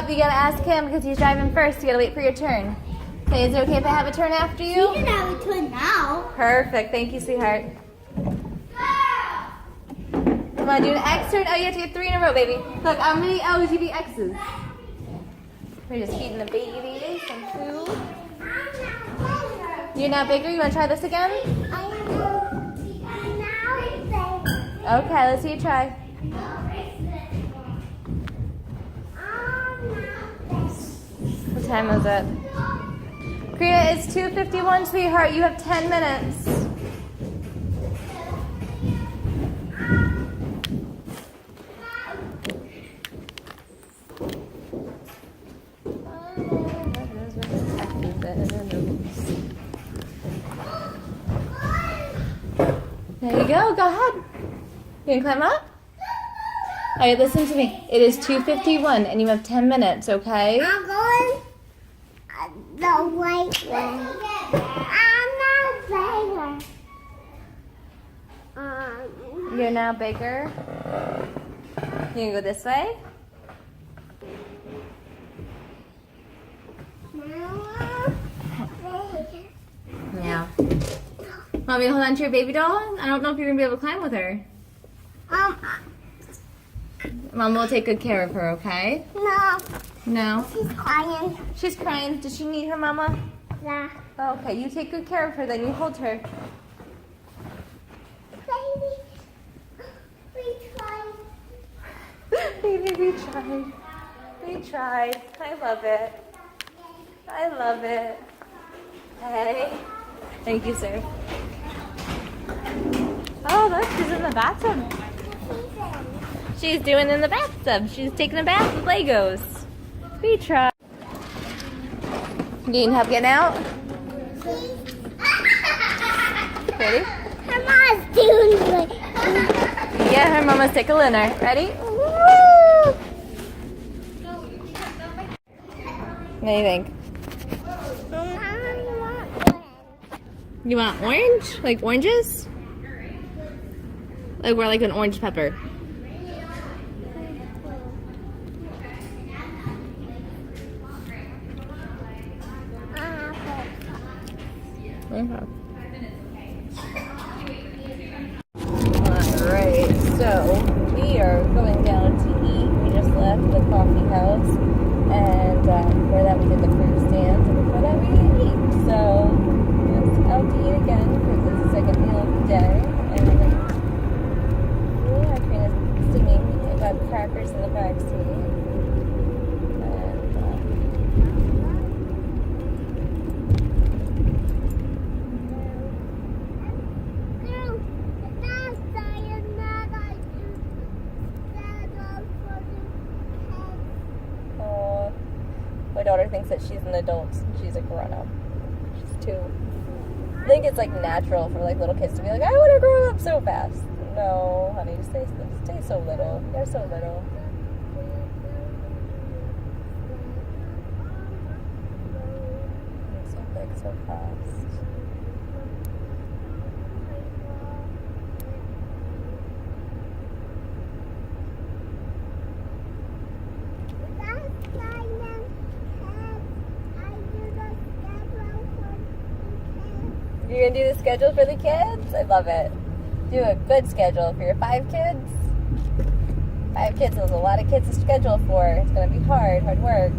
You gotta ask him because he's driving first. You gotta wait for your turn. Okay, is it okay if I have a turn after you? You can have a twin now. Perfect, thank you, sweetheart. You wanna do an X turn? Oh, you have to get 3 in a row, baby. Look, how many O's, you be X's. We're just feeding the baby some food. You're now bigger? You wanna try this again? Okay, let's see you try. What time is it? Karina, it's 2:51, sweetheart. You have 10 minutes. There you go. Go ahead. You can climb up? All right, listen to me. It is 2:51, and you have 10 minutes, okay? I'm going the right way. I'm not bigger. You're now bigger. You can go this way. Yeah. Want me to hold on to your baby doll? I don't know if you're gonna be able to climb with her. Mom will take good care of her, okay? No, No? she's crying. She's crying. Does she need her mama? Yeah. Oh, okay, you take good care of her then. You hold her. Baby, we tried. Baby, we tried. We tried. I love it. I love it. Hey. Thank you, sir. Oh, look, she's in the bathtub. She's doing in the bathtub. She's taking a bath with Legos. We tried. You need help getting out? Ready? Her mom's doing good. Yeah, her mama's tickling her. Ready? Woo! What do you think? You want orange? Like oranges? Like we're like an orange pepper. Okay. Alright, so we are going down to eat. We just left the coffee house and before that we did the fruit got crackers in the back seat. And, oh, my daughter thinks that she's an adult. She's a grown-up. She's 2. I think it's like natural for like little kids to be like, I want to grow up so fast. No, honey, stay so little. They're so little. It's so big, so fast. You're gonna do the schedule for the kids? I love it. Do a good schedule for your 5 kids. 5 kids is a lot of kids to schedule for. It's gonna be hard work.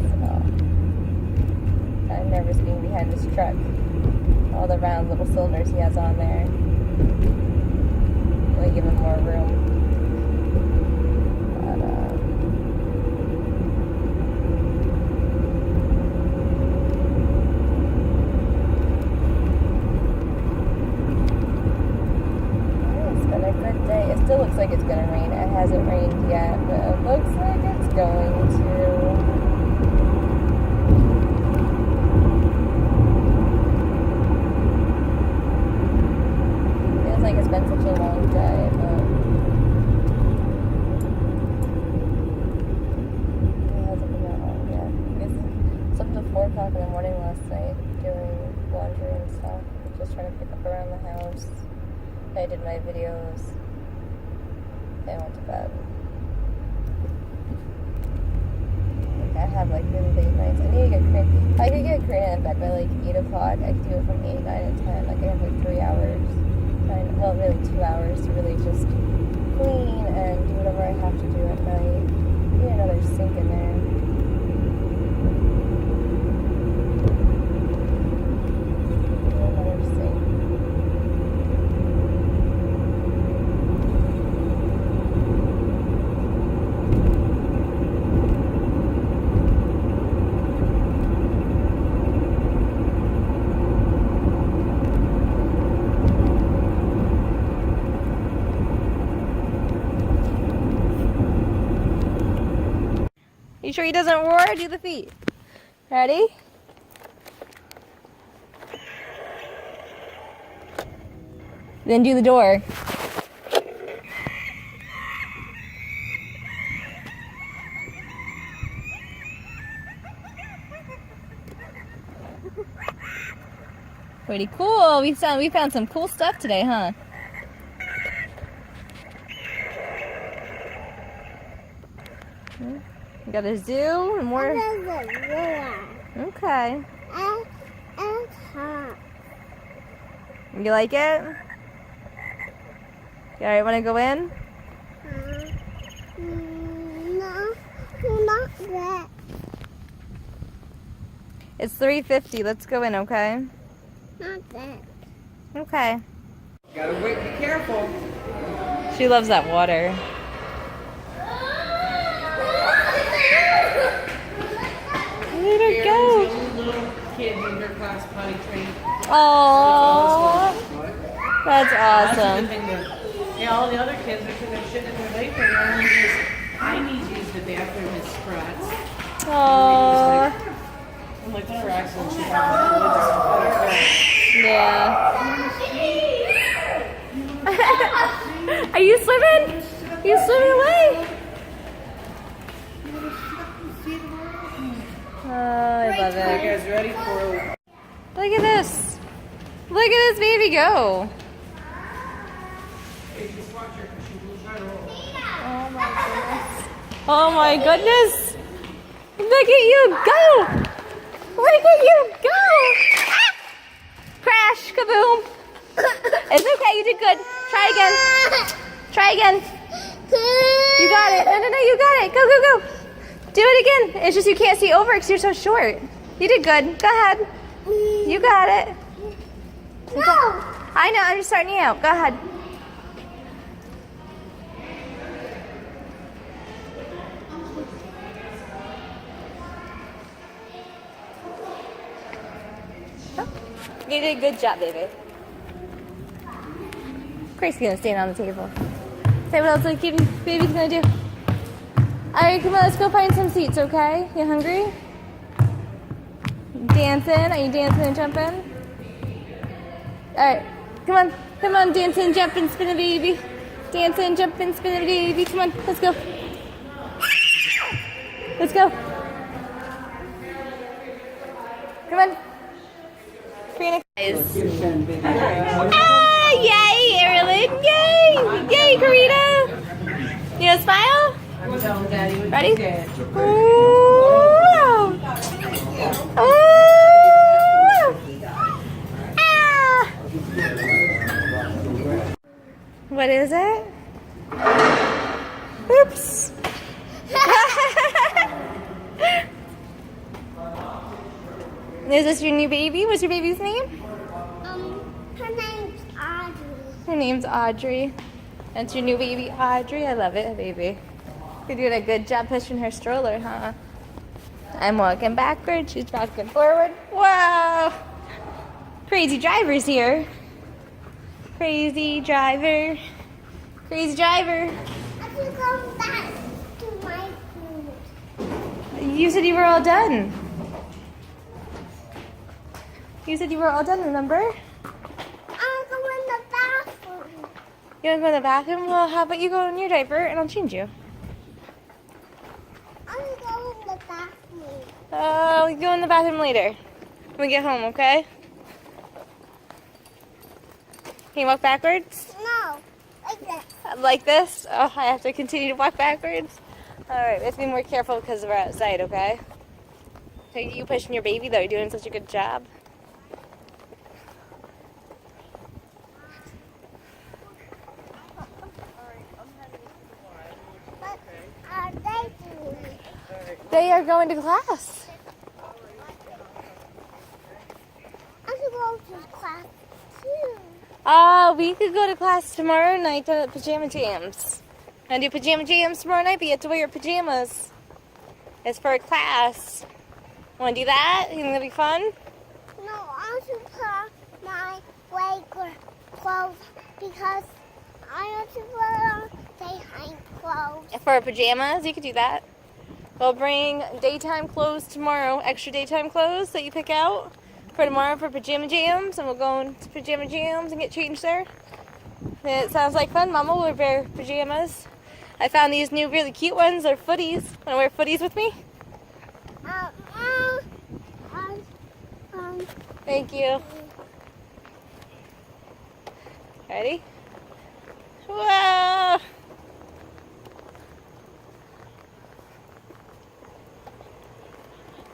So, I'm nervous being behind this truck. All the round little cylinders he has on there. Really give him more room. It still looks like it's gonna rain. It hasn't rained yet, but it looks like it's going to. Feels like it's been such a long day, but it hasn't been that long yet. I slept till 4 o'clock in the morning last night doing laundry and stuff. Just trying to pick up around the house. I did my videos. I went to bed. Like, I have like really late nights. I need to get Karina. If I could get Karina in bed by like 8 o'clock, I could do it from 8, 9, and 10. Like I have like 3 hours. Well, really 2 hours to really just clean and do whatever I have to do at night. Need another sink in there. Another sink. You sure he doesn't roar? Do the feet. Ready? Then do the door. Pretty cool. We found some cool stuff today, huh? We got a zoo and more. Okay. You like it? You alright, want to go in? No, not that. It's $3.50. Let's go in, okay? Not that. Okay. Gotta wait, be careful. She loves that water. Let her go. The only little kid in her class potty trained. Aww. That's That's a awesome. good thing to, yeah, all the other kids are sitting there shitting in their diaper and all just, I need to use the bathroom and sprats. Aww. I'm like, whatever accident she had, whatever. Yeah. Are you swimming? Are you swimming away? Oh, I love Are you it. guys ready for Look at this. Look at this baby go. Oh my goodness. Look at you go. Look at you go. Ah! Crash, kaboom. It's okay, you did good. Try again. Try again. You got it. No, you got it. Go, go, go. Do it again. It's just you can't see over because you're so short. You did good. Go ahead. You got it. No! I know, I'm just starting you out. Go ahead. You did a good job, baby. Grace's gonna stand on the table. Say what else like baby's gonna do. Alright, come on, let's go find some seats, okay? You hungry? Dancing? Are you dancing and jumping? Alright, come on, dancing, jumping, spin a baby. Dancing, jumping, spin a baby. Come on, let's go. Let's go. Come on. Karina. Ah, yay, Erilyn. Yay. Yay, Karina. You gonna smile? Ready? Ooh. Ooh. Ah. What is it? Oops. Is this your new baby? What's your baby's name? Her name's Audrey. Her name's Audrey. That's your new baby, Audrey. I love it, baby. You're doing a good job pushing her stroller, huh? I'm walking backwards. She's walking forward. Wow! Crazy driver's here. Crazy driver. Crazy driver. I can go back to my room. You said you were all done. You said you were all done, remember? I want to go in the bathroom. You want to go in the bathroom? Well, how about you go in your diaper and I'll change you. I want to go in the bathroom. We can go in the bathroom later when we get home, okay? Can you walk backwards? No, like this. Like this? Oh, I have to continue to walk backwards? Alright, we have to be more careful because we're outside, okay? Are you pushing your baby, though? You're doing such a good job. What are they doing? They are going to class. I should go to class too. We could go to class tomorrow night to pajama jams. And do pajama jams tomorrow night, but you have to wear your pajamas. It's for a class. Want to do that? You think that'll be fun? No, I should put my regular clothes because I want to put on daytime clothes. For pajamas, you could do that. We'll bring daytime clothes tomorrow, extra daytime clothes that you pick out for tomorrow for pajama jams, and we'll go into pajama jams and get changed there. It sounds like fun. Mama will wear pajamas. I found these new really cute ones. They're footies. Want to wear footies with me? Thank you. Ready? Whoa!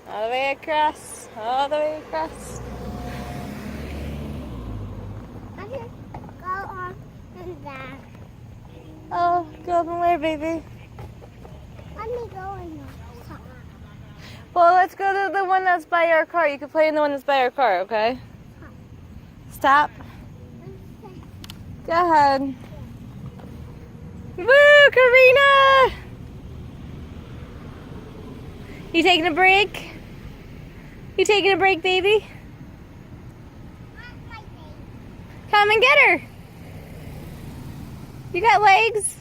All the way across. All the way across. I can go on and back. Oh, go up and where, baby? Let me go in the car. Well, let's go to the one that's by our car. You can play in the one that's by our car, okay? Stop. Go ahead. Woo, Karina! You taking a break? You taking a break, baby? Come and get her. You got legs?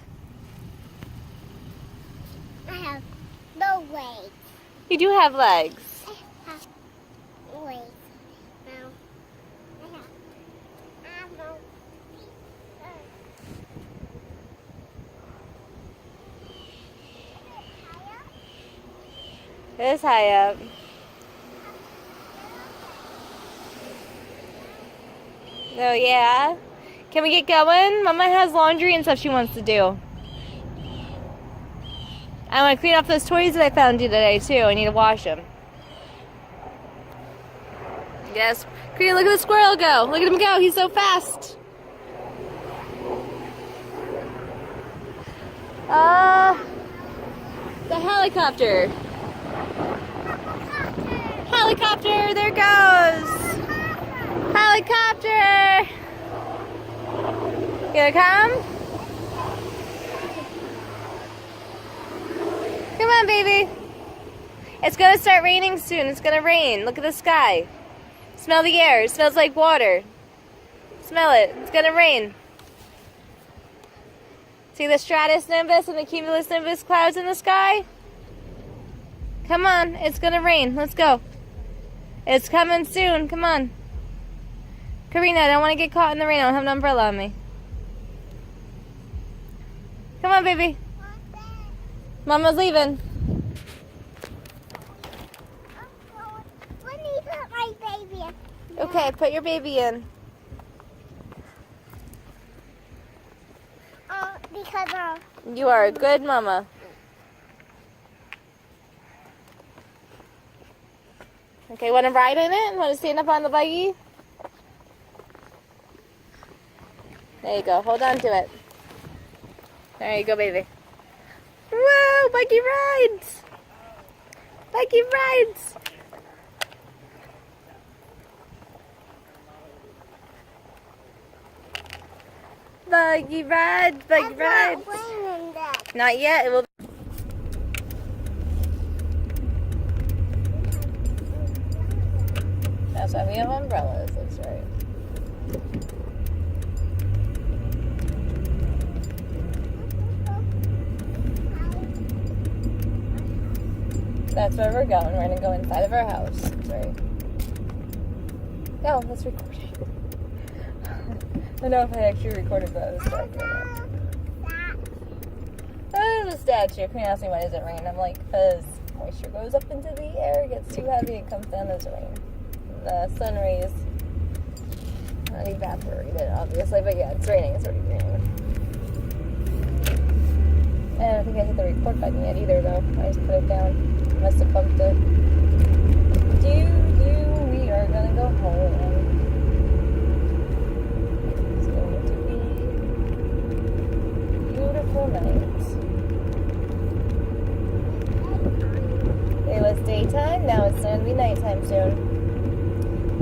I have no legs. You do have legs. I have legs. No. I have no feet. It's high up. Oh, yeah? Can we get going? Mama has laundry and stuff she wants to do. I want to clean off those toys that I found you today, too. I need to wash them. Yes. Karina, look at the squirrel go. Look at him go. He's so fast. The helicopter. Helicopter, there it goes. Helicopter. Gonna come? Come on, baby. It's gonna start raining soon. It's gonna rain. Look at the sky. Smell the air. It smells like water. Smell it. It's gonna rain. See the stratus nimbus and the cumulus nimbus clouds in the sky? Come on. It's gonna rain. Let's go. It's coming soon. Come on. Karina, I don't want to get caught in the rain. I don't have an umbrella on me. Come on, baby. Mama's leaving. Let me put my baby in. Okay, put your baby in. Because You are a good mama. Okay, want to ride in it? Want to stand up on the buggy? There you go. Hold on to it. There you go, baby. Whoa, buggy rides! Buggy rides! Buggy rides, buggy rides. Not yet. It will. That's why we have umbrellas. That's right. That's where we're going. We're gonna go inside of our house. That's right. No, that's recording. I don't know if I actually recorded those back there. Oh, the statue. Queen asked me why does it rain. I'm like, because moisture goes up into the air, gets too heavy, and comes down as rain. The sun rays evaporate it, obviously, but yeah, it's raining. It's already raining. And I don't think I hit the record button yet either, though. I just put it down. Must have bumped it. We are gonna go home. It's going to be a beautiful night. It was daytime, now it's going to be nighttime soon.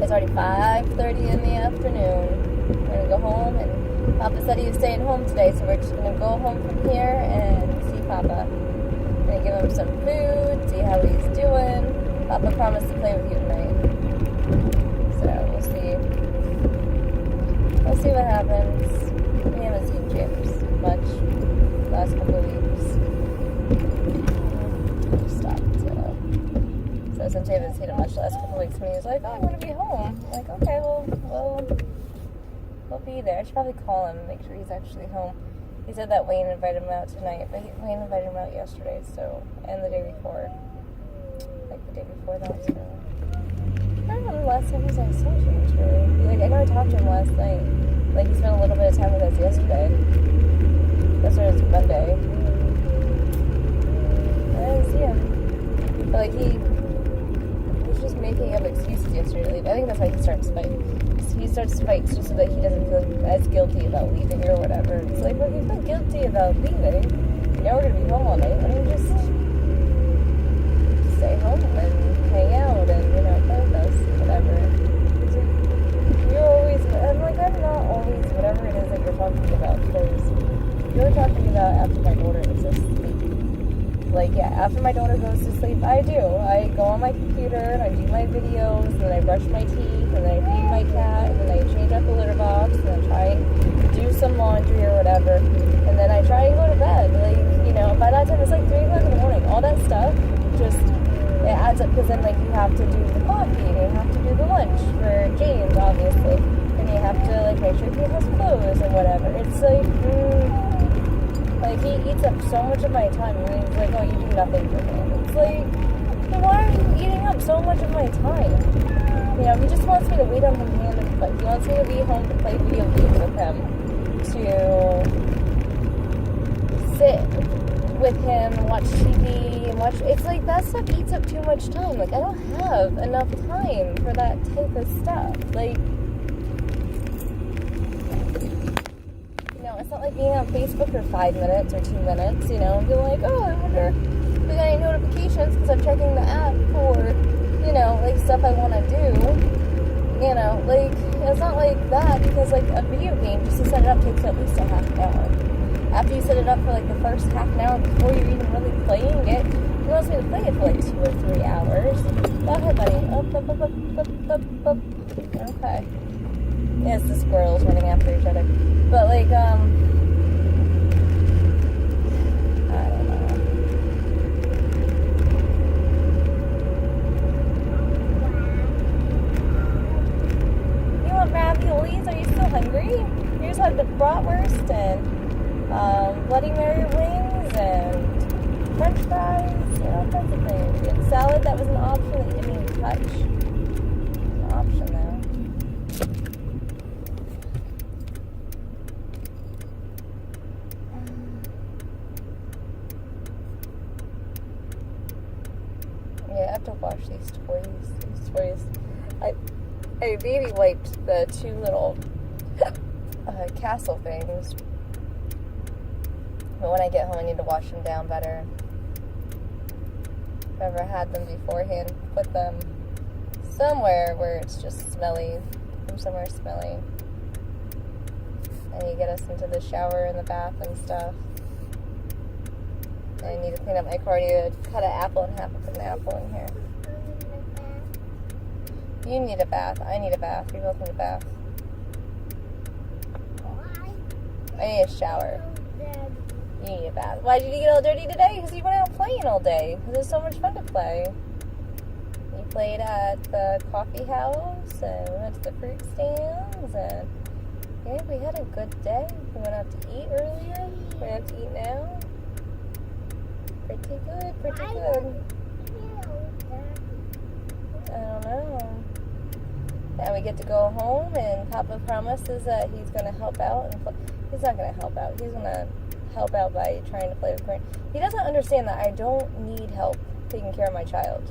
It's already 5:30 in the afternoon. We're going to go home, and Papa said he was staying home today, so we're just going to go home from here and see Papa. We're going to give him some food, see how he's doing. Papa promised to play with you tonight. So we'll see. We'll see what happens. We haven't seen James much the last couple of weeks. Stop. So since I haven't seen him much the last couple of weeks, when he was like, "Oh, I'm gonna be home," I'm like, "Okay, well, we'll be there." I should probably call him and make sure he's actually home. He said that Wayne invited him out tonight, but Wayne invited him out yesterday, so, and the day before. Like the day before that, so. I don't know the last time he was on social media, really. Like, I know I talked to him last night. Like, he spent a little bit of time with us yesterday. That's when it was Monday. I didn't see him. But, like, he was just making up excuses yesterday to leave. I think that's why he starts fights. He starts fights just so that he doesn't feel as guilty about leaving or whatever. It's like, well, if you feel guilty about leaving, you know we're going to be home all night. Why don't you just stay home and hang out and, you know, play with us, whatever. You're always, I'm like, I'm not always whatever it is that you're talking about, because you're talking about after my daughter goes to sleep. Like, yeah, after my daughter goes to sleep, I do. I go on my computer and I do my videos, and then I brush my teeth, and then I feed my cat, and then I change out the litter box, and then try and do some laundry or whatever, and then I try and go to bed. Like, you know, by that time it's like 3 o'clock in the morning. All that stuff just, it adds up, because then, like, you have to do the coffee, and you have to do the lunch for James, obviously, and you have to, like, make sure he has clothes or whatever. It's like, like, he eats up so much of my time, and he's like, "Oh, you do nothing for me." It's like, then why are you eating up so much of my time? You know, he just wants me to wait on him hand and foot. He wants me to be home to play video games with him, to sit with him and watch TV and watch. It's like, that stuff eats up too much time. Like, I don't have enough time for that type of stuff. Like, it's not like being on Facebook for 5 minutes or 2 minutes, you know, and being like, "Oh, I wonder if we got any notifications," because I'm checking the app for, you know, like, stuff I want to do. You know, like, it's not like that, because, like, a video game, just to set it up, takes at least a half an hour. After you set it up for, like, the first half an hour before you're even really playing it, he wants me to play it for, like, 2 or 3 hours. Go ahead, buddy. Up. Okay. Yeah, it's the squirrels running after each other. But, like, I don't know. You want raviolis? Are you still hungry? Here's like the bratwurst and Bloody Mary wings and French fries and all kinds of things. We had salad that was an option that you didn't even touch. An option though. Yeah, I have to wash these toys. I baby wiped the 2 little castle things. But when I get home, I need to wash them down better. If I ever had them beforehand, put them somewhere where it's just smelly. Somewhere smelly. And you get us into the shower and the bath and stuff. I need to clean up my car. I need to cut an apple in half and put an apple in here. You need a bath. I need a bath. We both need a bath. I need a shower. You need a bath. Why did you get all dirty today? Because you went out playing all day. It was so much fun to play. You played at the coffee house and we went to the fruit stands and yeah, we had a good day. We went out to eat earlier. We're out to eat now. Pretty good. I don't know. Now we get to go home and Papa promises that he's going to help out. And he's not going to help out. He's going to help out by trying to play with Karina. He doesn't understand that I don't need help taking care of my child.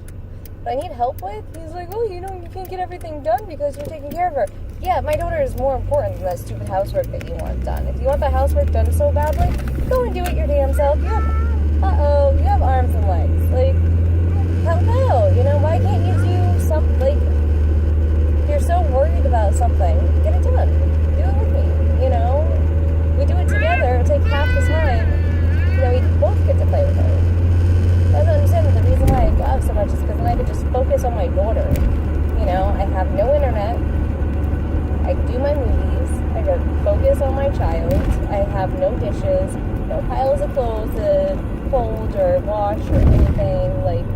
What I need help with, he's like, oh, you know, you can't get everything done because you're taking care of her. Yeah, my daughter is more important than that stupid housework that you want done. If you want the housework done so badly, go and do it your damn self. You have arms and legs. Like, help out. You know, why can't you do something, like, if you're so worried about something, get it done. Do it with me, you know? We do it together, it'll take half the time, you know, we both get to play with her. I don't understand that the reason why I go out so much is because then I could just focus on my daughter. You know, I have no internet, I do my movies, I can focus on my child, I have no dishes, no piles of clothes to fold or wash or anything, like,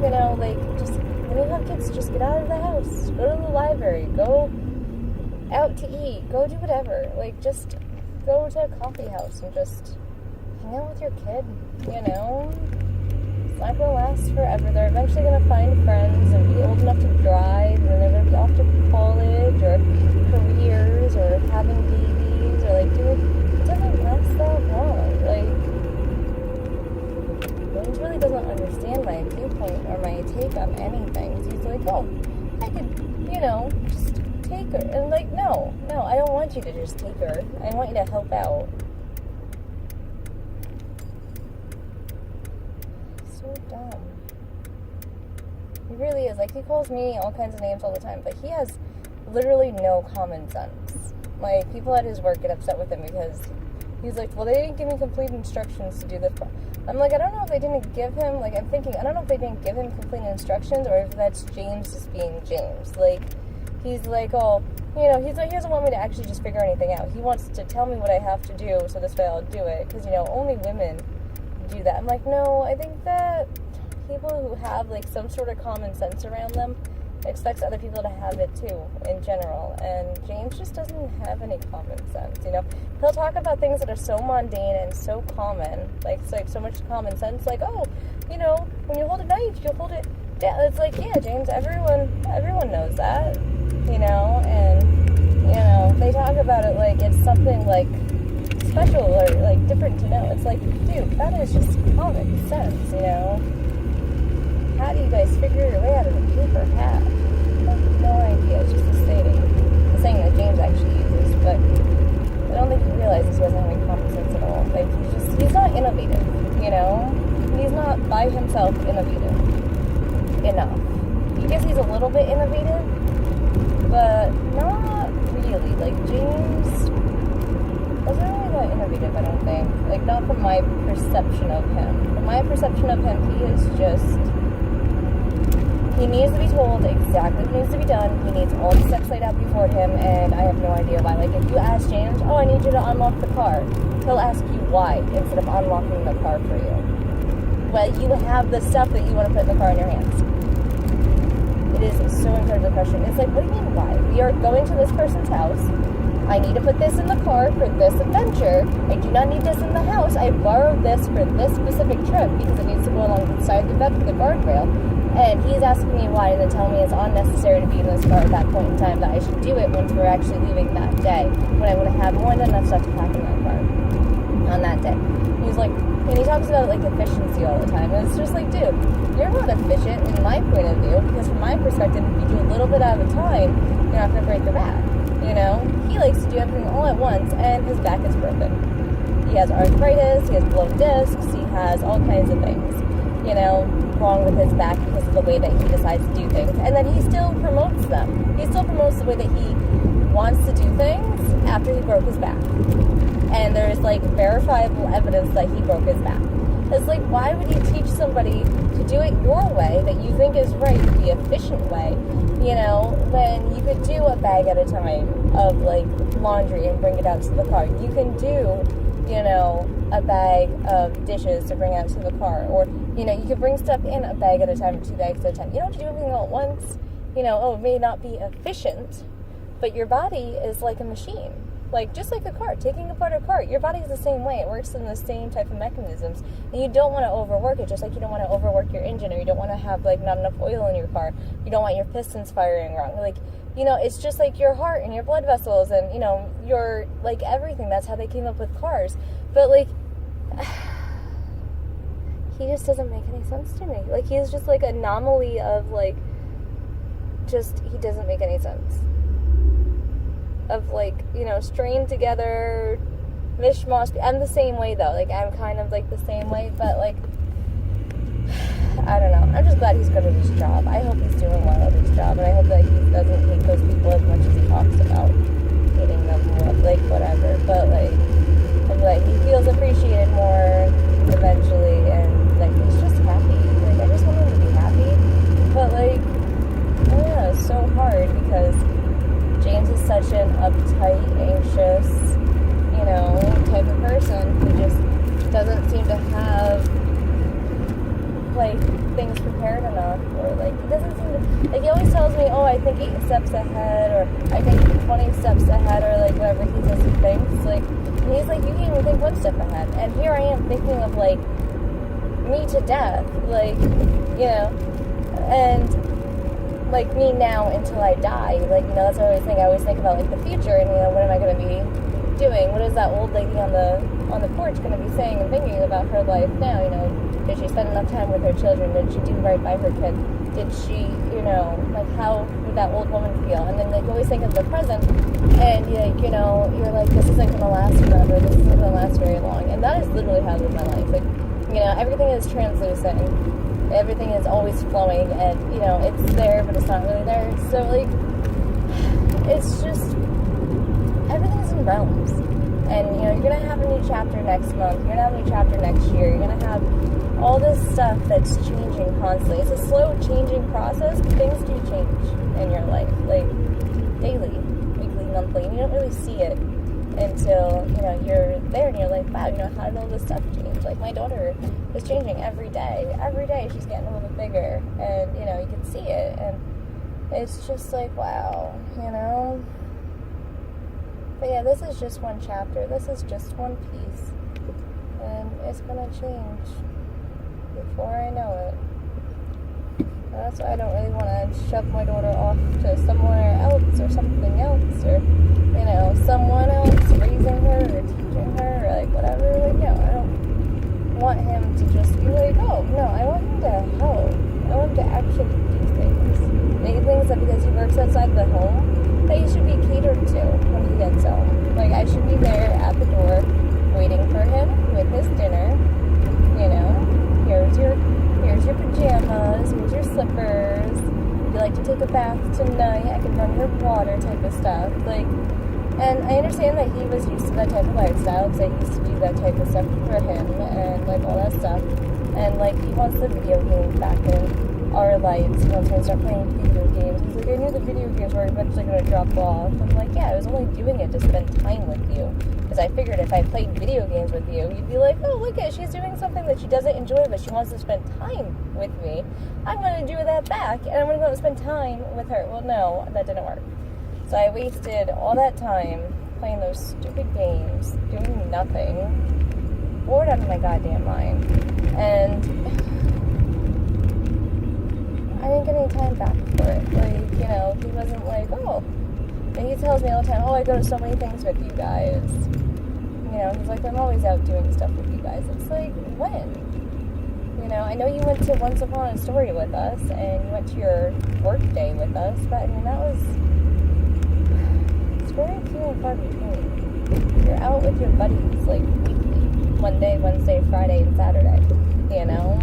you know, like, just, when you have kids, just get out of the house, go to the library, go out to eat, go do whatever, like, just go to a coffee house and just hang out with your kid, you know? It's not going to last forever. They're eventually going to find friends and be old enough to drive, and then they're going to be off to college or careers or having babies or, like, doing... It doesn't last that long. Like, James really doesn't understand my viewpoint or my take on anything. So he's like, oh, I could, you know, just take her. And, like, no, I don't want you to just take her. I want you to help out. So dumb. He really is. Like, he calls me all kinds of names all the time, but he has literally no common sense. Like, people at his work get upset with him because he's like, well, they didn't give me complete instructions to do this. I'm like, I don't know if they didn't give him, like, I'm thinking, I don't know if they didn't give him complete instructions or if that's James just being James. Like, he's like, oh, you know, he's like, he doesn't want me to actually just figure anything out. He wants to tell me what I have to do so this way I'll do it. Because, you know, only women do that. I'm like, no, I think that people who have, like, some sort of common sense around them expects other people to have it too, in general. And James just doesn't have any common sense, you know? He'll talk about things that are so mundane and so common, like, it's like so much common sense, like, oh, you know, when you hold a knife, you'll hold it down. It's like, yeah, James, everyone knows that, you know? And, you know, they talk about it like it's something, like, special or, like, different to know. It's like, dude, that is just common sense, you know? How do you guys figure your way out of a paper hat? I have no idea. It's just a saying that James actually uses, but I don't think he realizes he doesn't have any common sense at all. Like, he's not innovative, you know? He's not by himself innovative enough. I guess he's a little bit innovative, but not really. Like, James wasn't really that innovative, I don't think. Like, not from my perception of him. From my perception of him, he is just... He needs to be told exactly what needs to be done. He needs all the steps laid out before him, and I have no idea why. Like, if you ask James, oh, I need you to unlock the car, he'll ask you why instead of unlocking the car for you. Well, you have the stuff that you want to put in the car in your hands. It is so incredibly frustrating. It's like, what do you mean why? We are going to this person's house. I need to put this in the car for this adventure. I do not need this in the house. I borrowed this for this specific trip because it needs to go along the side of the bed with the guardrail. And he's asking me why and then telling me it's unnecessary to be in this car at that point in time, that I should do it once we're actually leaving that day, when I would have had more than enough stuff to pack in that car on that day. He's like, and he talks about like efficiency all the time, and it's just like, dude, you're not efficient in my point of view, because from my perspective, if you do a little bit at a time, you're not going to break your back, you know? He likes to do everything all at once, and his back is broken. He has arthritis, he has blown discs, he has all kinds of things, you know, wrong with his back because of the way that he decides to do things. And then he still promotes them. He still promotes the way that he wants to do things after he broke his back. And there's like verifiable evidence that he broke his back. It's like, why would you teach somebody to do it your way that you think is right, the efficient way, you know, when you could do a bag at a time of like laundry and bring it out to the car. You can do, you know, a bag of dishes to bring out to the car, or, you know, you can bring stuff in a bag at a time, 2 bags at a time. You don't have to do everything all at once. You know, oh, it may not be efficient, but your body is like a machine. Like, just like a car, taking apart a car, your body's the same way. It works in the same type of mechanisms. And you don't want to overwork it, just like you don't want to overwork your engine, or you don't want to have, like, not enough oil in your car. You don't want your pistons firing wrong. Like, you know, it's just like your heart and your blood vessels and, you know, your, like, everything. That's how they came up with cars. But, like, he just doesn't make any sense to me. Like, he's just, like, an anomaly of, like, just, he doesn't make any sense. Of, like, you know, strained together, mishmash. I'm the same way, though. Like, I'm kind of, like, the same way, but, like, I don't know. I'm just glad he's good at his job. I hope he's doing well at his job, and I hope that he doesn't hate those people as much as he talks about hating them, like, whatever. But, like, I'm like, he feels appreciated more eventually, and, like, he's just happy. Like, I just want him to be happy. But, like, I don't know, it's so hard because James is such an uptight, anxious, you know, type of person who just doesn't seem to have, like, things prepared enough, or, like, he doesn't seem to, like, he always tells me, oh, I think 8 steps ahead, or I think 20 steps ahead, or, like, whatever he says he thinks, like, and he's like, you can't even think 1 step ahead, and here I am thinking of, like, me to death, like, you know, and, like, me now until I die, like, you know, that's what I always think. I always think about, like, the future, and, you know, what am I going to be doing? What is that old lady on the porch going to be saying and thinking about her life now, you know? Did she spend enough time with her children? Did she do right by her kids? Did she, you know, like, how would that old woman feel? And then, like, you always think of the present, and, like, you know, you're like, this isn't going to last forever, this isn't going to last very long, and that is literally how I live my life. Like, you know, everything is translucent, everything is always flowing, and, you know, it's there, but it's not really there. So, like, it's just, everything's in realms. And, you know, you're going to have a new chapter next month. You're going to have a new chapter next year. You're going to have all this stuff that's changing constantly. It's a slow changing process, but things do change in your life, like, daily, weekly, monthly. And you don't really see it until, you know, you're there and you're like, wow, you know, how did all this stuff change? Like, my daughter is changing every day. Every day she's getting a little bit bigger, and, you know, you can see it, and it's just like, wow, you know? But yeah, this is just one chapter. This is just one piece, and it's gonna change before I know it. And that's why I don't really want to shove my daughter off to somewhere else or something else, or, you know, someone else raising her or teaching her or, like, whatever. Like, no, I don't want him to just be like, oh, no, I want him to help. I want him to actually do things. Make things that because he works outside the home, that he should be catered to when he gets home. Like, I should be there at the door waiting for him with his dinner. You know, here's your pajamas, here's your slippers. If you like to take a bath tonight. I can run your water type of stuff. Like, and I understand that he was used to that type of lifestyle because I used to do that type of stuff for him and like all that stuff. And like he wants the video games back in our lives. He wants me to start playing video games. He's like, I knew the video games were eventually going to drop off. I'm like, yeah, I was only doing it to spend time with you. Because I figured if I played video games with you, you'd be like, oh, look at, she's doing something that she doesn't enjoy, but she wants to spend time with me. I'm going to do that back, and I'm going to go and spend time with her. Well, no, that didn't work. So I wasted all that time playing those stupid games, doing nothing, bored out of my goddamn mind, and I didn't get any time back for it. Like, you know, he wasn't like, oh, and he tells me all the time, oh, I go to so many things with you guys. You know, he's like, I'm always out doing stuff with you guys. It's like, when? You know, I know you went to Once Upon a Story with us, and you went to your work day with us, but I mean, that was, it's very few and far between. You're out with your buddies, like, weekly. Monday, Wednesday, Friday, and Saturday. You know?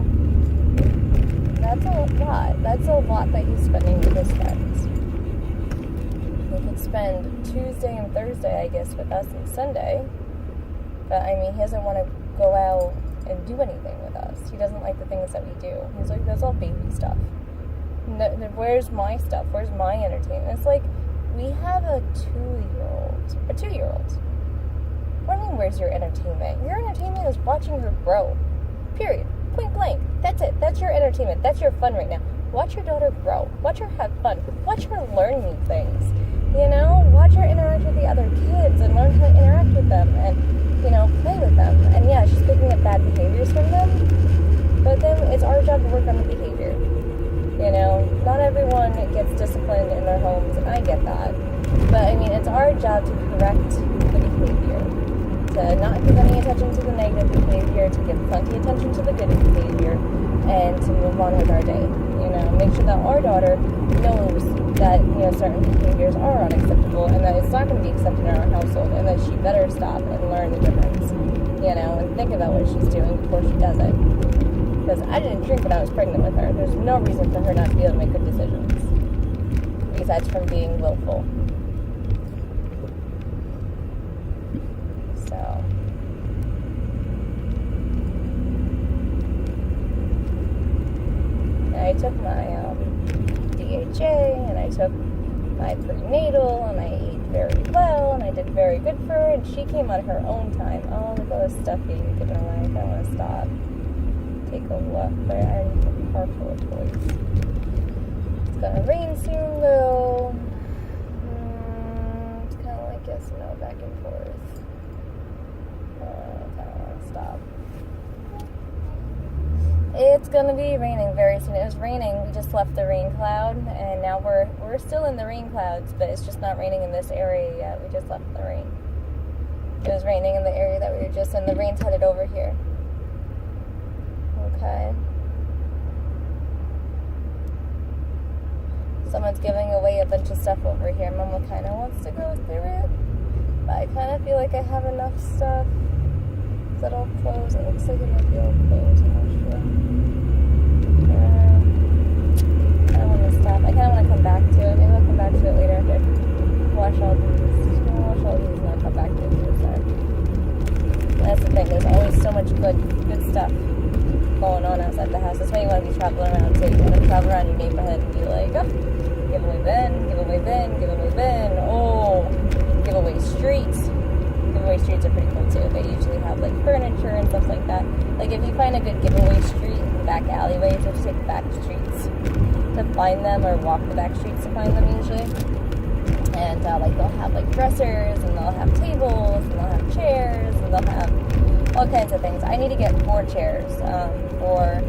That's a lot. That's a lot that he's spending with his friends. He could spend Tuesday and Thursday, I guess, with us and Sunday. But, I mean, he doesn't want to go out and do anything with us. He doesn't like the things that we do. He's like, that's all baby stuff. No, where's my stuff? Where's my entertainment? It's like, we have a 2-year-old. A 2-year-old. What do you mean, where's your entertainment? Your entertainment is watching her grow. Period. Point blank. That's it. That's your entertainment. That's your fun right now. Watch your daughter grow. Watch her have fun. Watch her learn new things. You know? Watch her interact with the other kids and learn how to interact with them and, you know, play with them. And yeah, she's picking up bad behaviors from them, but then it's our job to work on the behavior. You know? Not everyone gets disciplined in their homes, and I get that. But, I mean, it's our job to correct the behavior. To not give any attention to the negative behavior, to give plenty of attention to the good behavior, and to move on with our day. You know, make sure that our daughter knows that, you know, certain behaviors are unacceptable and that it's not going to be accepted in our household, and that she better stop and learn the difference. You know, and think about what she's doing before she does it. Because I didn't drink when I was pregnant with her. There's no reason for her not to be able to make good decisions. Besides from being willful. So. And I took my DHA, and I took my prenatal, and I ate very well, and I did very good for her, and she came on her own time. Oh, look at all this stuff being given away. I don't want to stop. Take a look. But I already have a car full of toys. It's gonna rain soon, though. It's kind of like yes and no, back and forth. I kind of want to stop. It's gonna be raining very soon. It was raining. We just left the rain cloud, and now we're still in the rain clouds, but it's just not raining in this area yet. We just left the rain. It was raining in the area that we were just in. The rain's headed over here. Okay. Someone's giving away a bunch of stuff over here. Mama kind of wants to go through it, but I kind of feel like I have enough stuff. Is that all closed? It looks like it might be all closed. I'm not sure. I don't want to stop. I kind of want to come back to it. Maybe I'll come back to it later after I wash all these. I'll wash all these and I'll come back to it for a sec. That's the thing. There's always so much good stuff going on outside the house. That's why you want to be traveling around too. You want to travel around your neighborhood and be like, oh, giveaway bin, giveaway bin, giveaway bin. Oh, giveaway streets. Giveaway streets are pretty cool too. They usually have like furniture and stuff like that. Like if you find a good giveaway street in the back alleyways, you have to take the back streets to find them, or walk the back streets to find them usually. And like they'll have like dressers, and they'll have tables, and they'll have chairs, and they'll have all kinds of things. I need to get 4 chairs for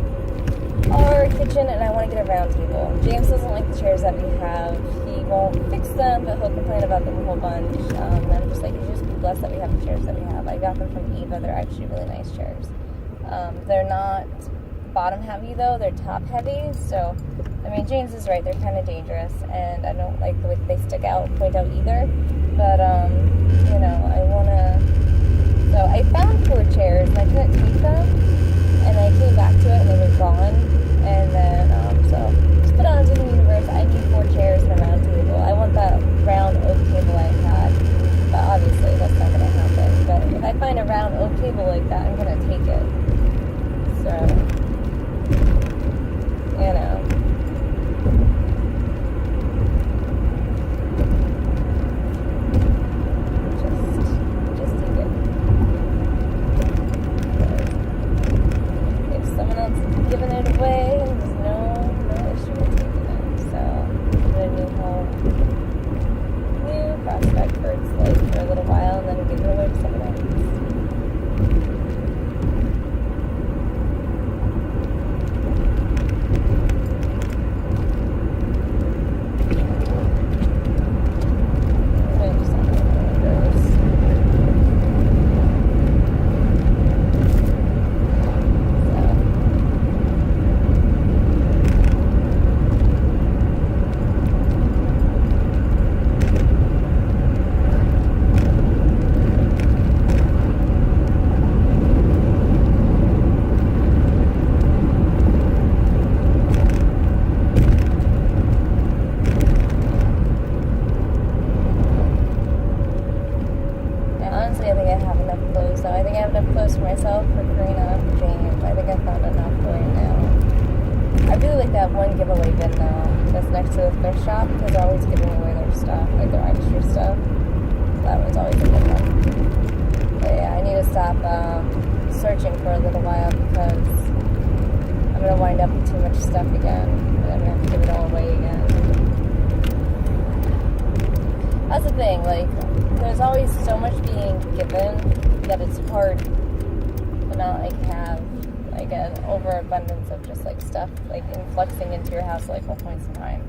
our kitchen, and I want to get a round table. James doesn't like the chairs that we have. He won't fix them, but he'll complain about them a whole bunch. And I'm just like, you just be blessed that we have the chairs that we have. I got them from Eva. They're actually really nice chairs. They're not bottom heavy though, they're top heavy. So, I mean, James is right. They're kind of dangerous, and I don't like the way they stick out and point out either. But, you know, I want to... So I found 4 chairs, and I couldn't take them, and I came back to it, and they were gone. And then, so just put it out into the universe. I need 4 chairs a cable like that, I'm gonna take it. So, you know. Just take it. If someone else is giving it away, there's no issue with taking it. So, get a new home, new prospect for its life for a little while, and then give it away to someone else. Honestly, I think I have enough clothes, though. I think I have enough clothes for myself, for Karina, for James. I think I found enough for right now. I really like that one giveaway bin, though, that's next to the thrift shop, because they're always giving away their stuff, like their extra stuff. So that one's always a good one. But yeah, I need to stop searching for a little while, because I'm going to wind up with too much stuff again, and I'm going to have to give it all away again. That's the thing, like, there's always so much being given that it's hard to not, like, have, like, an overabundance of just, like, stuff, like, influxing into your house at, like, all points in time.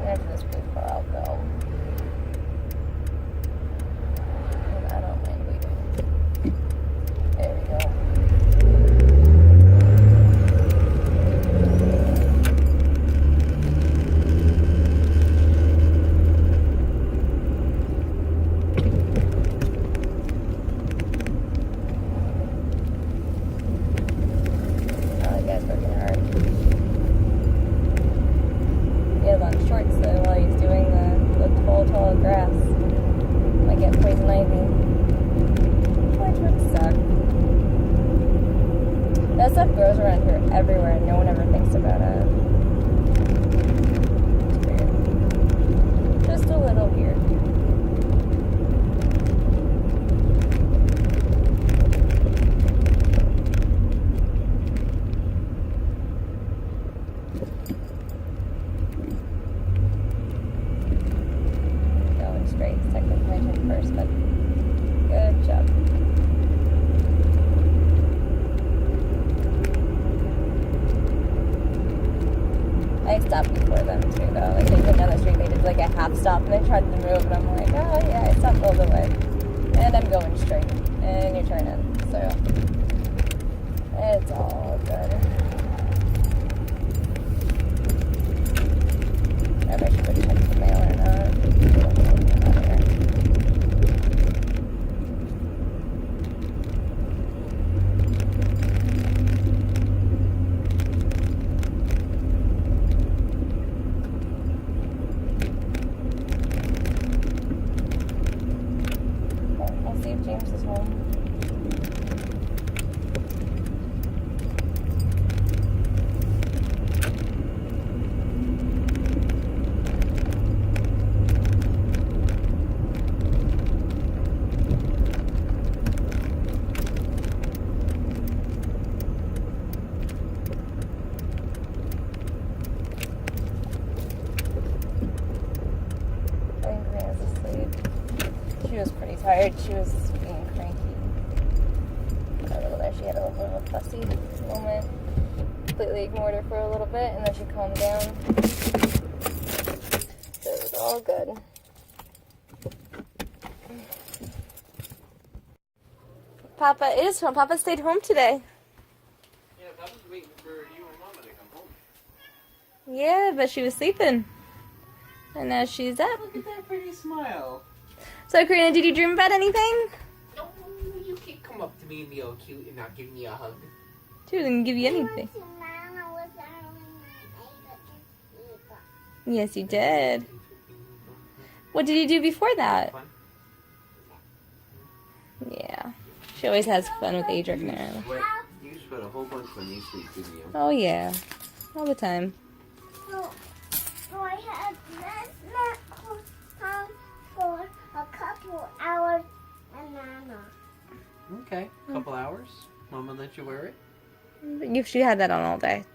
After this pretty far, I'll go. And I don't mind waiting. There we go. Shorts though while he's doing the tall grass. Might get poison ivy. Which would suck. That stuff grows around here everywhere and no one ever thinks about it. It's weird. Just a little weird. Straight. Second mention first, but good job. I stopped before them too, though. Like, they went down the street, they did like a half stop, and they tried to move, and I'm like, oh yeah, I stopped all the way. And I'm going straight. And you're turning, so it's all good. I wish I could check the mail or not. I'll see if James is home. She was pretty tired. She was being cranky. A little bit. She had a little bit of a fussy moment. Completely ignored her for a little bit, and then she calmed down. So it was all good. Papa is home. Papa stayed home today. Yeah, I was waiting for you and Mama to come home. Yeah, but she was sleeping. And now she's up. Look at that pretty smile. So, Karina, did you dream about anything? No, you can't come up to me and be all cute and not give me a hug. She wasn't give you anything. Yes, you did. What did you do before that? Fun. Yeah. She always has fun with Adric now. You sweat a whole bunch when you sleep, didn't you? Oh, yeah. All the time. So I had this necklace on for a couple hours and Mama. Okay, couple hours. Mama let you wear it? She had that on all day.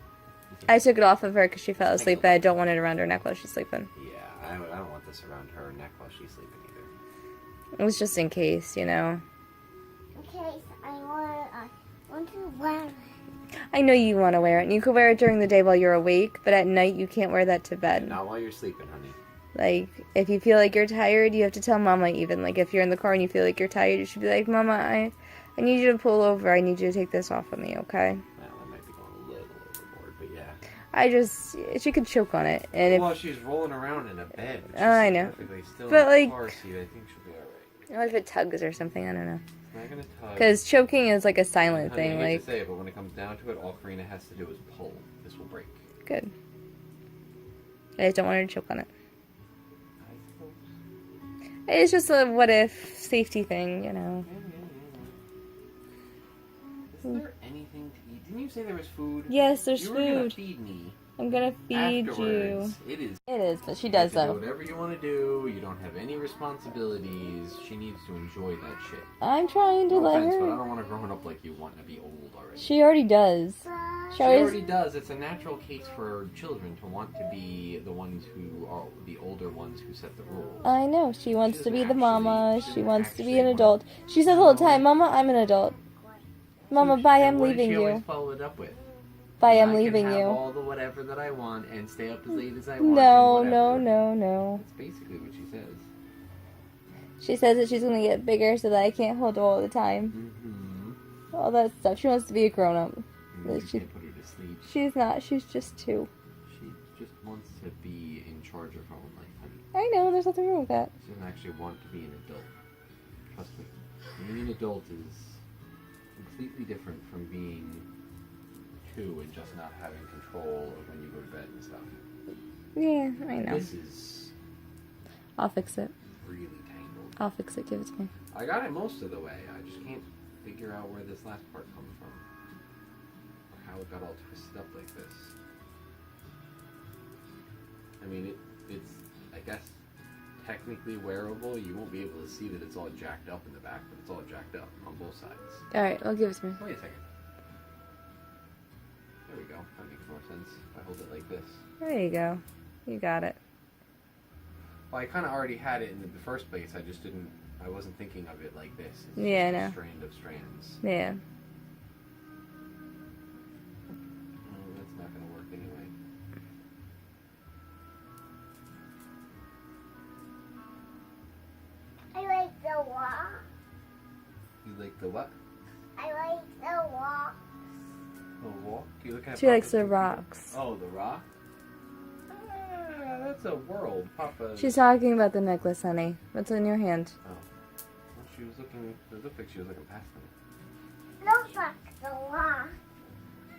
I took it off of her because she fell asleep, but I don't want it around her neck while she's sleeping. Yeah, I don't want this around her neck while she's sleeping either. It was just in case, you know. In case I want to wear it. I know you want to wear it, and you could wear it during the day while you're awake, but at night you can't wear that to bed. Not while you're sleeping, honey. Like, if you feel like you're tired, you have to tell Mama even. Like, if you're in the car and you feel like you're tired, you should be like, Mama, I need you to pull over. I need you to take this off of me, okay? Well, that might be going a little overboard, but yeah. She could choke on it. And Well, she's rolling around in a bed. Which I is know. perfectly still But, in like- the car seat. I think she'll be alright. what if it tugs or something? I don't know. It's not gonna tug. Because choking is like a silent Honey, I thing. hate Like, to say it, but when it comes down to it, all Karina has to do is pull. This will break. good. I just don't want her to choke on it. I suppose. It's just a what if safety thing, you know. Is there anything to eat? Didn't you say there was food? Yes, there's You were gonna food. feed me. I'm gonna feed you. Afterwards. It is. It is, but she You does can do though. whatever you want to do. You don't have any responsibilities. She needs to enjoy that shit. I'm trying to No let offense, but I her. don't want her growing up like you want to be old already. She already does. She already does. It's a natural case for children to want to be the ones who are the older ones who set the rules. I know. She wants She to be doesn't the mama. actually- She wants to be actually an want- adult. She says all the time, Mama, I'm an adult. Mama, bye, I'm And what did leaving she always you. follow it up with? Bye, I'm I leaving can have you. all the whatever that I want and stay up as late as I want. No, and no, whatever. no, no. That's basically what she says. She says that she's gonna get bigger so that I can't hold her all the time. Mm-hmm. All that stuff. She wants to be a grown up. You She- can't put her to sleep. She's not. She's just 2. She just wants to be in charge of her own life, honey. I know. There's nothing wrong with that. She doesn't actually want to be an adult. Trust me. Being an adult is completely different from being 2 and just not having control of when you go to bed and stuff. Yeah, I know. This is I'll fix it. really tangled. I'll fix it. Give it to me. I got it most of the way. I just can't figure out where this last part comes from. Or how it got all twisted up like this. I mean, it's, I guess, technically wearable. You won't be able to see that it's all jacked up in the back, but it's all jacked up on both sides. All right. I'll give it to me. Wait a second. There we go. That makes more sense if I hold it like this. There you go. You got it. Well, I kind of already had it in the first place. I just didn't. I wasn't thinking of it like this. It's Yeah, I just know. a strand of strands. Yeah. Oh, that's not going to work anyway. I like the walk. You like the what? I like the walk. The walk? You look at She likes Papa's the rocks. Oh, the rock? Ah, that's a world. Papa. She's talking about the necklace, honey. What's in your hand? Oh. Well, she was looking. It looked like she was looking past them. Looks like the walk.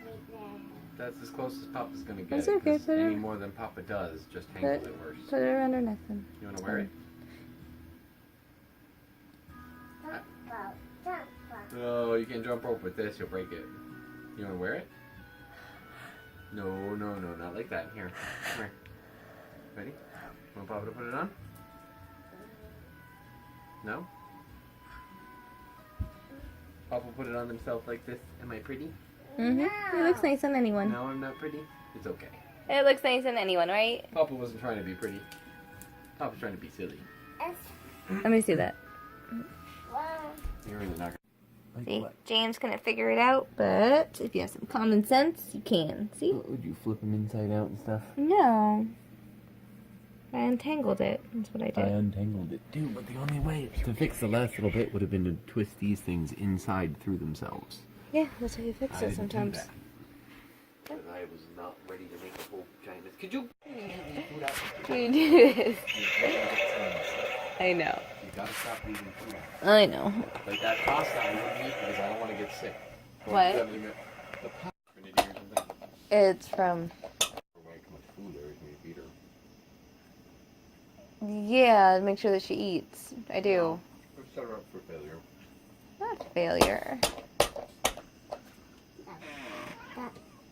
Right there. That's as close as Papa's gonna get. That's okay, 'cause put her- any more than Papa does just tangles it worse. Put it around her neck then. You wanna wear it? Jump out, jump out. No, you can't jump rope with this. You'll break it. You wanna wear it? No, no, no, not like that. Here, come here. Ready? Want Papa to put it on? No? Papa put it on himself like this. Am I pretty? Mm-hmm. It looks nice on anyone. No, I'm not pretty. It's okay. It looks nice on anyone, right? Papa wasn't trying to be pretty. Papa's trying to be silly. Let me see that. Wow. You're really not gonna. See, James couldn't figure it out, but if you have some common sense, you can. See? Would you flip him inside out and stuff? No. I untangled it. That's what I I did. untangled it too, but the only way to fix the last little bit would have been to twist these things inside through themselves. Yeah, that's how you fix I it didn't sometimes. do that. Because I was not ready to make a whole giant mess. Could you? You do this. I know. You gotta stop leaving food out. I know. Like that pasta I wouldn't eat because I don't want to get sick. What? The pasta. Or something. It's from... Way too much food there is me to feed her. Yeah, make sure that she eats. I do. Let's set her up for failure. Not failure.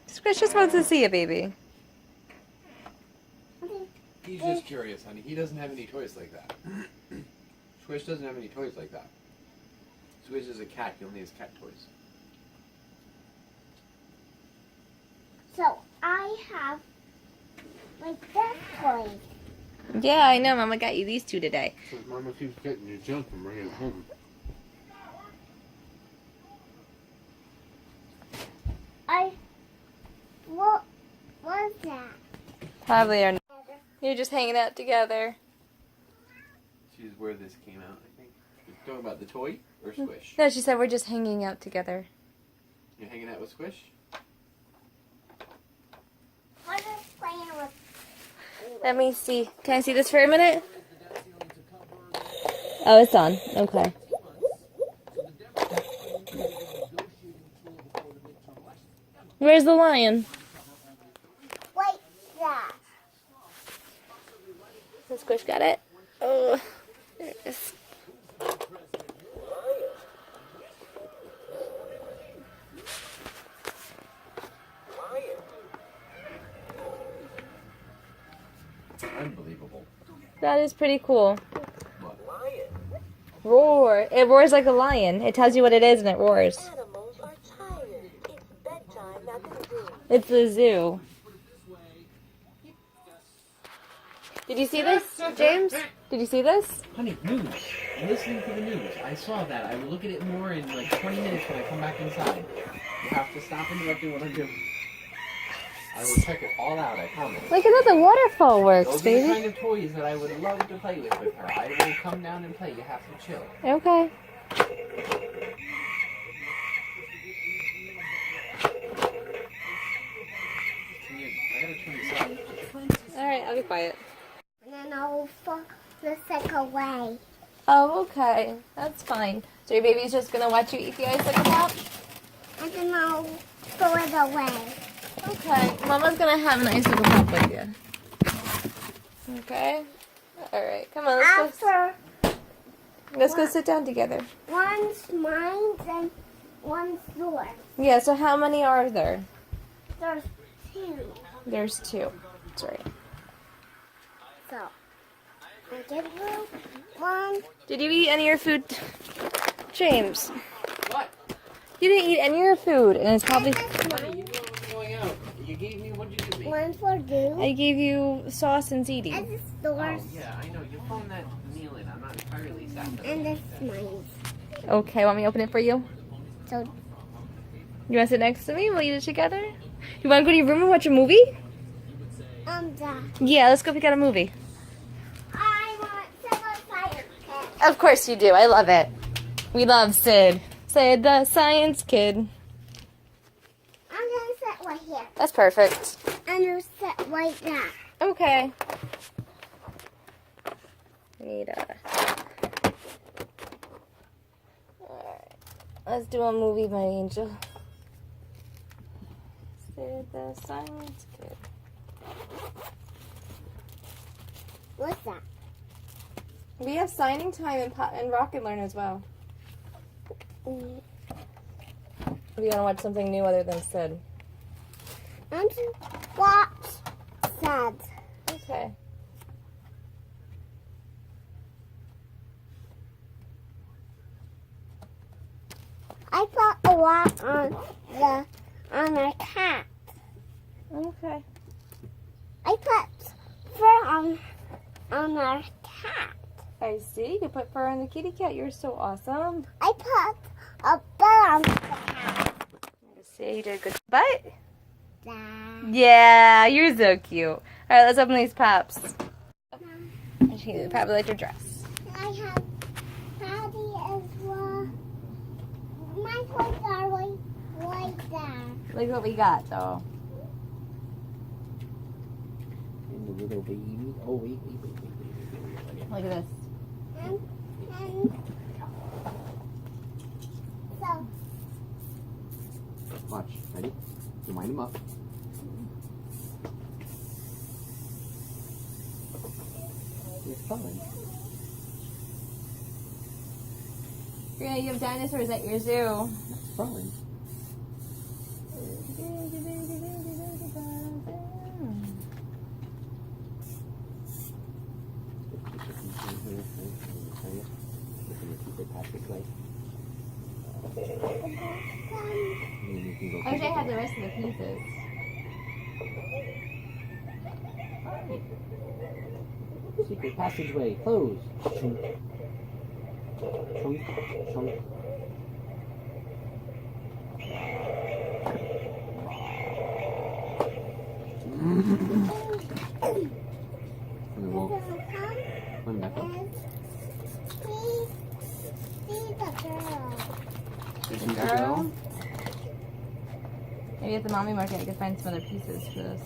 Squish just wants to see a baby. He's just curious, honey. He doesn't have any toys like that. Squish doesn't have any toys like that. Squish is a cat. He only has cat toys. So I have like that toy. Yeah, I know. Mama got you these two today. So Mama keeps getting your junk and bringing it home. What was that? Probably are. You're just hanging out together. She's where this came out, I think. You're talking about the toy or Squish? No, she said we're just hanging out together. You're hanging out with Squish? We're just playing with. Let me see. Can I see this for a minute? Oh, it's on. Okay. Where's the lion? Wait, that. The Squish got it. Oh, there it is. Unbelievable. That is pretty cool. What? Roar. It roars like a lion. It tells you what it is and it roars. Animals are tired. It's bedtime at the zoo. It's the zoo. Did you see this, James? Did you see this? Honey, news. I'm listening to the news. I saw that. I will look at it more in like 20 minutes when I come back inside. You have to stop interrupting what I'm doing. I will check it all out, I promise. Look at how the waterfall works, Those are the baby. kind of toys that I would love to play with her. I will come down and play. You have to chill. Okay. I gotta turn this off. Alright, I'll be quiet. And then I'll throw the stick away. Oh, okay. That's fine. So your baby's just gonna watch you eat the ice like a pop? And then I'll throw it away. Okay. Mama's gonna have an icicle pop with you. Okay. Alright, come on, After let's go sit down together. one's mine and one's yours. Yeah, so how many are there? There's two. There's two. That's right. So I give you one. Did you eat any of your food? James, What? you didn't eat any of your food, and it's probably... Honey, you know what's going out. You gave me, what did you give me? One for you. I gave you sauce and ziti. And this Oh, yours. yeah, I know. You're phone that kneeling. I'm not entirely satisfied. And this mine. Okay, want me to open it for you? So You want to sit next to me? We'll eat it together? You want to go to your room and watch a movie? that. Yeah, let's go pick out a movie. I want Silver Science Kit. Of course you do. I love it. We love Sid. Sid the Science Kid. I'm gonna sit right here. That's perfect. I'm gonna sit right there. Okay. Need a... Alright. Let's do a movie, my angel. Sid the Science Kid. What's that? We have signing time in Rock and Learn as well. Mm, If you want to watch something new other than Sid. I'm to watch sad. Okay. I put a lot on our cat. Okay. I put fur on our cat. I see. You can put fur on the kitty cat. You're so awesome. I put a bird on the cat. I see. You did a good butt. Dad. Yeah, you're so cute. All right, let's open these pops. And she probably liked your dress. I have Daddy as well. My toys are right there. Look what we got, though. And the little baby. Oh, wait. Look at this. And so Watch. Ready? You wind him up. Fun. Karina, you have dinosaurs at your zoo. Fun. I wish I had the rest of the pieces. Secret passageway closed. Chunk. Chunk. Chunk. One back up. See the girl. The girl. Maybe at the mommy market I could find some other pieces for this.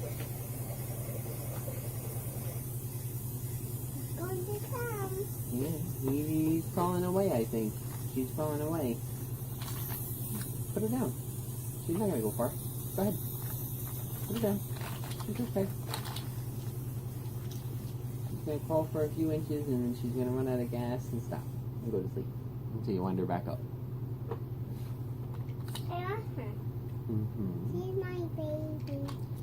Going to come. Yeah, he's crawling away, I think. She's crawling away. Put her down. She's not gonna go far. Go ahead. Put her down. It's okay. She's gonna crawl for a few inches and then she's gonna run out of gas and stop. And go to sleep. Until you wind her back up. I lost her. Mm-hmm. She's my baby.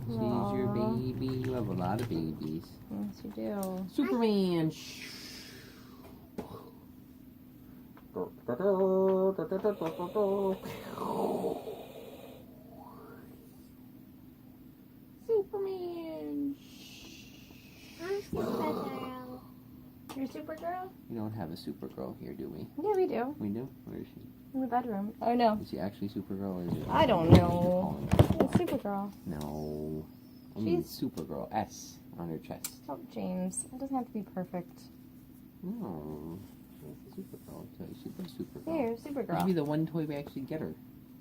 She's your baby. You have a lot of babies. Yes, you do. Superman! Superman! I'm Supergirl. You're Supergirl? We don't have a Supergirl here, do we? Yeah, we do. We do? Where is she? In the bedroom. Oh, no. Is she actually Supergirl or is it? I don't know. It's Supergirll. No. I mean Supergirl. S on her chest. Oh, James. It doesn't have to be perfect. No. She's a Supergirl. She's a Supergirl. Here, This should Supergirl. be the one toy we actually get her.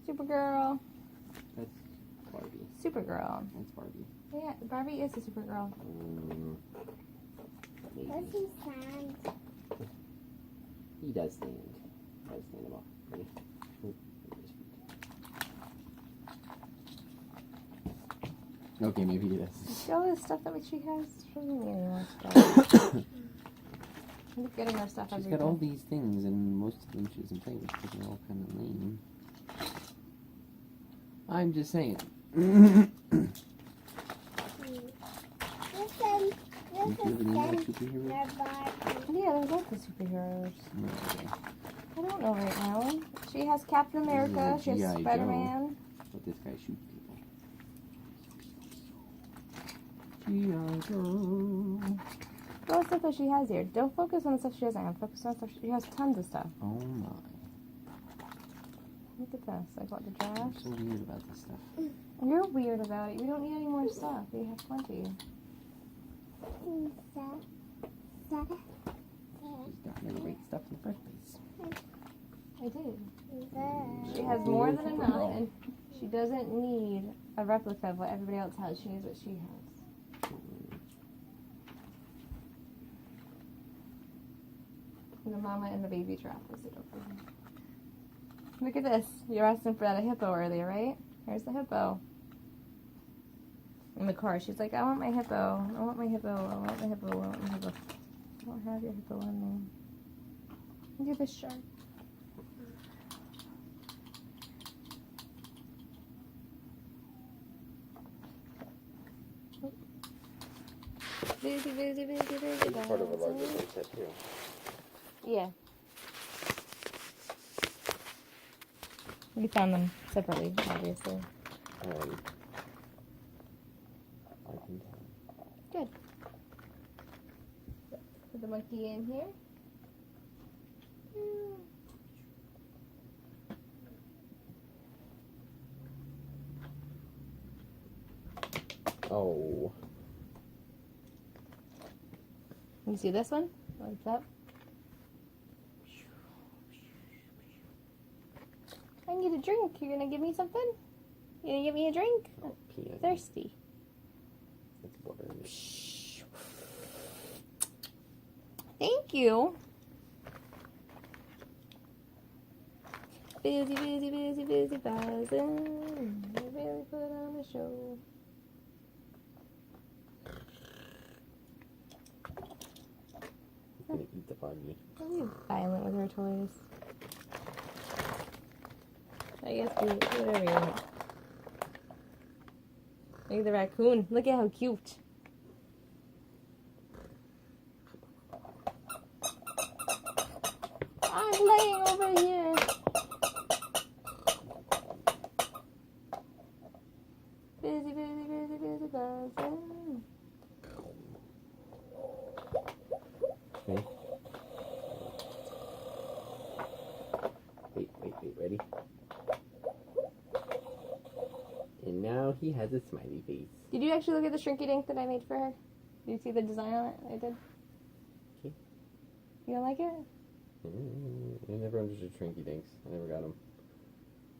Supergirl. That's Barbie. Supergirl. That's Barbie. Yeah, Barbie is a Supergirl. Does he stand? He does stand. Does stand him up. Ready? Okay, maybe he does. See all this stuff that she has? She doesn't need any more stuff. I'm getting her stuff She's every got all day. these things, and most of them she doesn't play with because they're all kind of lame. I'm just saying. Listen, Do you have any more superheroes? their Barbie. Yeah, there's lots of superheroes. No, okay. I don't know right now. She has Captain America. She has G.I. Joe. Spider-Man. But this guy shoots people. G.I. Joe. All the stuff that she has here. Don't focus on the stuff she doesn't have. Focus on the stuff she has. Tons of stuff. Oh my. Look at this. I got the I'm trash. so weird about this stuff. You're weird about it. We don't need any more stuff. We have plenty. She's got rid of the right stuff in the first place. I did. She has more than enough, and she doesn't need a replica of what everybody else has. She needs what she has. And the mama and the baby trap is it over. Look at this. You're asking for that hippo earlier, right? Here's the hippo. In the car, she's like, I want my hippo. I want my hippo. I want my hippo. I want my hippo. I don't have your hippo on me. Look at this shark. Busy, busy, busy, busy. Part of a larger set too. Yeah. We found them separately, obviously. I can tell. Good. Put the monkey in here. Oh. You see this one? Lights up. I need a drink. You're gonna give me something? You gonna give me a drink? Oh, peanut. Thirsty. That's boring. Thank you. Busy, busy, busy, busy, buzzing. You really put on a show. Foggy. She's violent with her toys. I guess do whatever you want. Look at the raccoon. Look at how cute. I'm laying over here. Busy, busy, busy, busy, buzzing. Okay. Wait, ready? And now he has a smiley face. Did you actually look at the shrinky dink that I made for her? Did you see the design on it? I did. Okay. You don't like it? I never understood shrinky dinks. I never got them.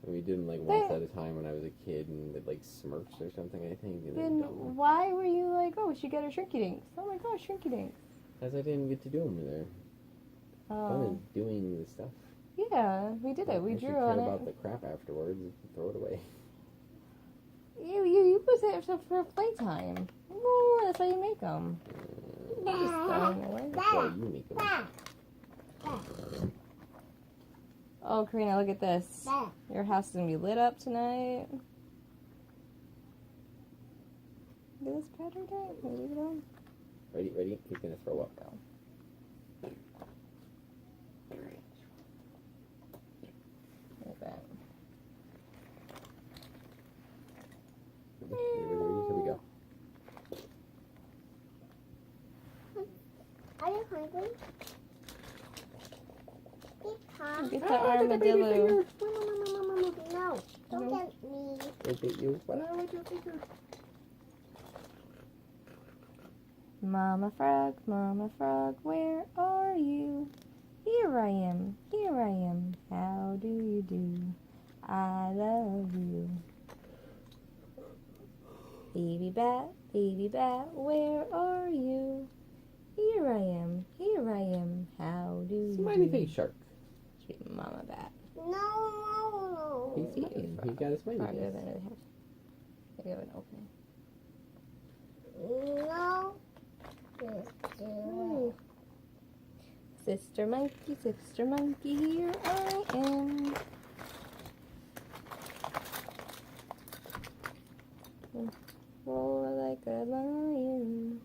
We did them like once at a time when I was a kid, and they'd like Smurfs or something, I think. And Then why were you like, oh, we should get her shrinky dinks? Oh my gosh, shrinky dinks. Because I didn't get to do them there. Fun is doing the stuff. Yeah, we did it. We I should drew care on about it. the crap afterwards and throw it away. You put it for playtime. Ooh, that's how you make them. Just throw 'em away. That's why you make them. Oh, Karina, look at this. Your house is going to be lit up tonight. Look at this pattern day. Can we leave it on? Ready? He's going to throw up. Go. Like that. Ready? Here we go. Are you hungry? Get the armadillo. No, don't get me. They bit you. What I want your finger. Mama frog, where are you? Here I am, how do you do? I love you. Baby bat, where are you? Here I am, how do you Smiley do? face shark. Should be Mama bat. No. He's smiling. He's got a smiley Frog face. doesn't really have. They have an opening. No. Just do Sister monkey, here I am. Roar like a lion.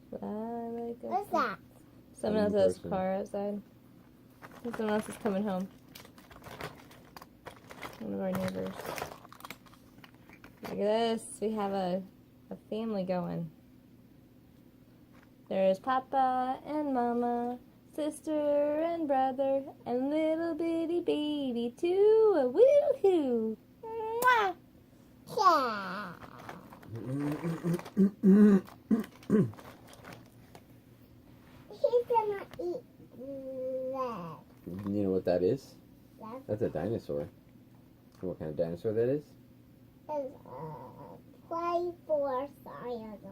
Fly like a... What's that? Someone else has a car outside. Someone else is coming home. One of our neighbors. Look at this. We have a family going. There's Papa and Mama, sister and brother, and little bitty baby too. A woohoo! Mwah! Yeah. He's gonna eat that. You know what that is? That's That's a dinosaur. You know what kind of dinosaur that is? play for science.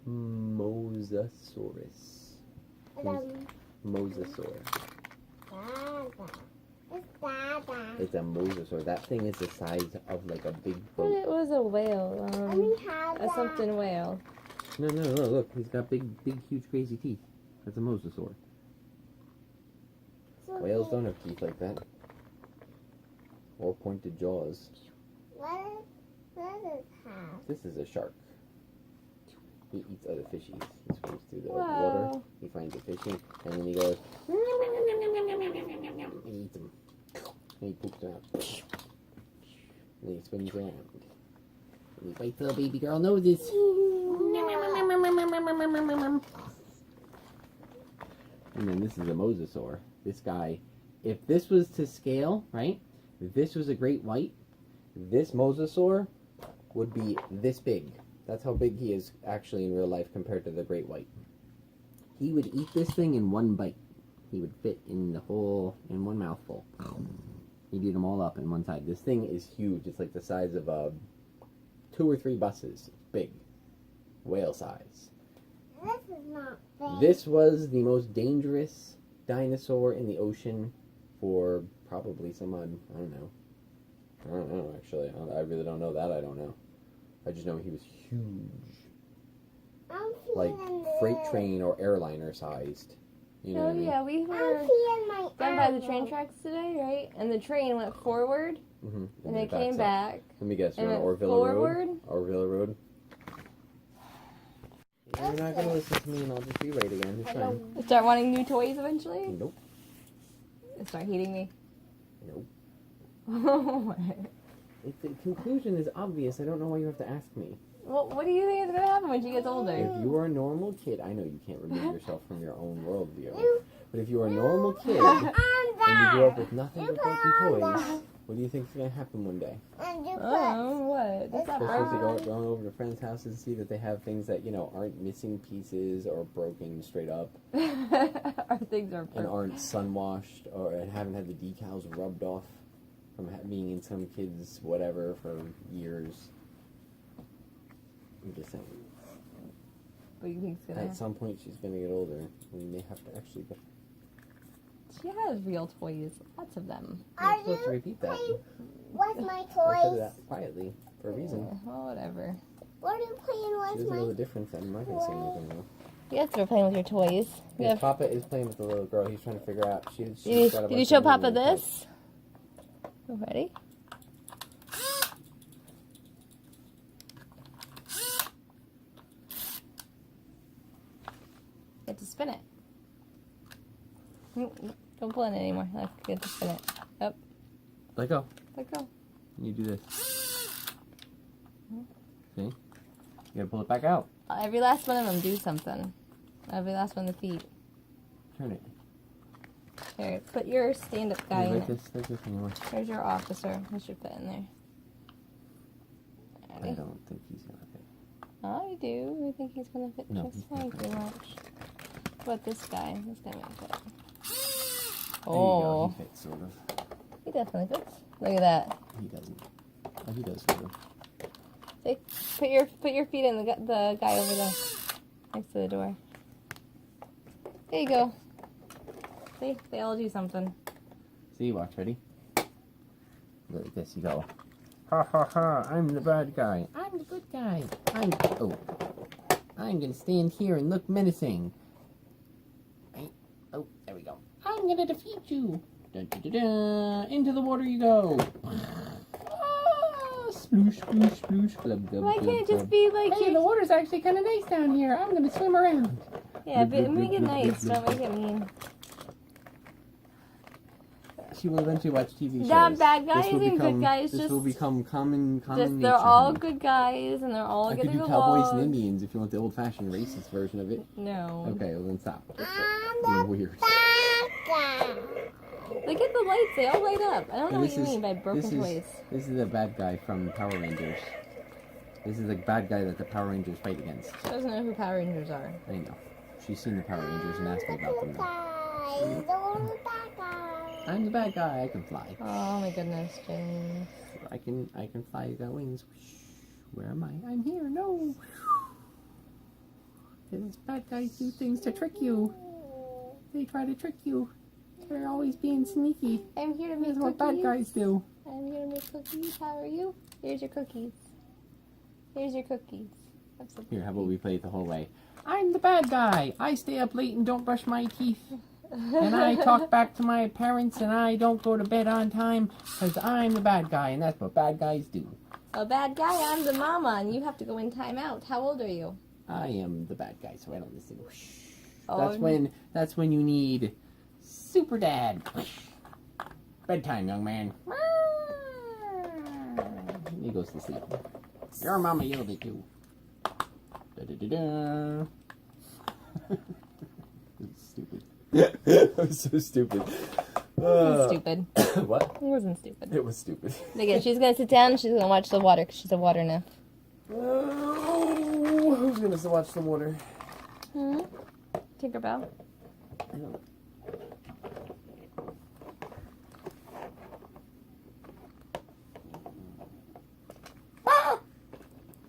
Mosasaurus. Mosasaur. It's Dada. It's a mosasaur. That thing is the size of like a big But boat. it was a whale. We have A something whale. No, look. He's got big, huge, crazy teeth. That's a mosasaur. Whales don't have teeth like that. Or pointed jaws. What does it have? This is a shark. He eats other fishies. He swims through the Wow. water. He finds a fishy, and then he goes and eats them. And he poops them out. And then he swims around. And he bites little baby girl noses. And then this is a mosasaur. This guy, if this was to scale, right? If this was a great white, this mosasaur would be this big. That's how big he is actually in real life compared to the great white. He would eat this thing in one bite. He would fit in one mouthful. He'd eat them all up in one side. This thing is huge. It's like the size of 2 or 3 buses. It's big. Whale size. This is not big. This was the most dangerous dinosaur in the ocean for probably some odd, I don't know actually. I really don't know that. I don't know. I just know he was huge. I'm Like feeling freight this. train or airliner sized. You know what I mean? yeah, we I'm were seeing my down by the eyes. train tracks today, right? And the train went forward, Mm-hmm. and it came back. Let me guess, and you're on went Orville forward. Road? Orville Road? You're not going to listen to me and I'll just be right again. It's fine. Start wanting new toys eventually? Nope. Start hating me? Nope. The conclusion is obvious. I don't know why you have to ask me. Well, what do you think is going to happen when she gets older? If you are a normal kid, I know you can't remove yourself from your own worldview, but if you're a normal kid and you grew up with nothing but broken toys, what do you think is going to happen one day? Oh, what? That's not You're supposed to broken. go going over to friends' houses and see that they have things that, you know, aren't missing pieces or broken straight up Our things are and perfect. aren't sun-washed or and haven't had the decals rubbed off from being in some kids' whatever for years. I'm just saying. What do you think's going to At happen? some point, she's going to get older and you may have to actually go. She has real toys. Lots of them. You're supposed to repeat that. What's my I said toys? that quietly for a reason. Well, whatever. What are you She playing doesn't with know the my difference. I'm not going to say anything though. Yes, we're playing with your toys. We Yeah, have- Papa is playing with the little girl. He's trying to figure out. She's Did you, got a did bunch you show of Papa moving parts. this? You ready? Get to spin it. Don't pull it anymore. Let's get to spin it. Up. Let go. Let go. And you do this. See? You gotta pull it back out. Every last one of them do something. Every last one of the feet. Turn it. Here, put your stand-up guy in like it. this. Like this anymore. There's your officer. He should fit in there. I Ready? don't think he's gonna fit. I do. I think he's gonna fit No, just he's not fine. gonna Pretty much. What this guy? This guy might fit. There Oh, you go. He fits, sort of. he definitely fits. Look at that. He doesn't. Oh, he does, sort of. See, put your feet in the guy over there, next to the door. There you go. See, they all do something. See, watch, ready? Look at this, you go. Ha ha ha, I'm the bad guy. I'm the good guy. I'm gonna stand here and look menacing. Right? Oh, there we go. I'm gonna defeat you. Dun, dun, dun, dun. Into the water you go. Ah, sploosh, sploosh, sploosh, glub, glub, Why glub, can't it glub. just be like Hey, the water's actually kind of nice down here. I'm gonna swim around. Yeah, but make it nice. Don't make it mean. She will eventually watch TV shows. Not bad guys This will and good become- guys, This just- will become common Just nature. they're all honey. good guys and they're all I could getting do cowboys and along. Indians if you want the old-fashioned racist version of it. No. Okay, well then stop. I'm Being weird. bad guy. Look at the lights. They all light up. I don't know And what you mean by broken this toys. This is the bad guy from Power Rangers. This is the bad guy that the Power Rangers fight against. She doesn't know who Power Rangers are. I know. She's seen the Power Rangers and asked me about them. Though. Guys, the little bad guy. I'm the bad guy. I can fly. Oh my goodness, James. I can fly. I got wings. Where am I? I'm here. No. These bad guys do things to trick you. They try to trick you. They're always being sneaky. I'm here to make That's what cookies. bad guys do. I'm here to make cookies. How are you? Here's your cookies. Here's your cookies. Have some Here, how about cookies. we play it the whole way? I'm the bad guy. I stay up late and don't brush my teeth. And I talk back to my parents and I don't go to bed on time because I'm the bad guy and that's what bad guys do. A bad guy, I'm the mama, and you have to go in timeout. How old are you? I am the bad guy, so I don't listen. Oh, That's when you need super dad. Bedtime, young man. And he goes to sleep. Your mama yelled at you. Da-da-da-da. It's stupid. That was so stupid. It wasn't stupid. What? It wasn't stupid. It was stupid. Again, she's gonna sit down and she's gonna watch the water because she's a water nymph. Oh, who's gonna watch the water? Tinkerbell. I don't.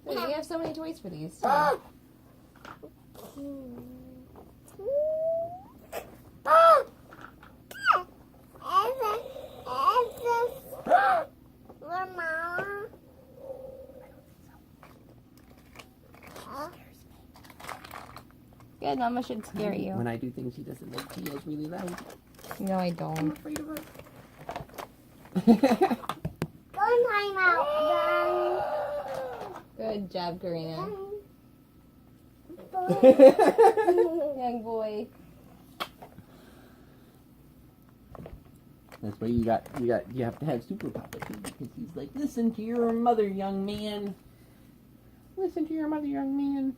Wait, we have so many toys for these. Good, Mama should scare you. When I do things she doesn't like, she yells really loud. No, I don't. Afraid of her. Go time out. Good job, Karina. Done. Young boy. That's why you have to have Super Papa too, because he's like, listen to your mother, young man. Listen to your mother, young man.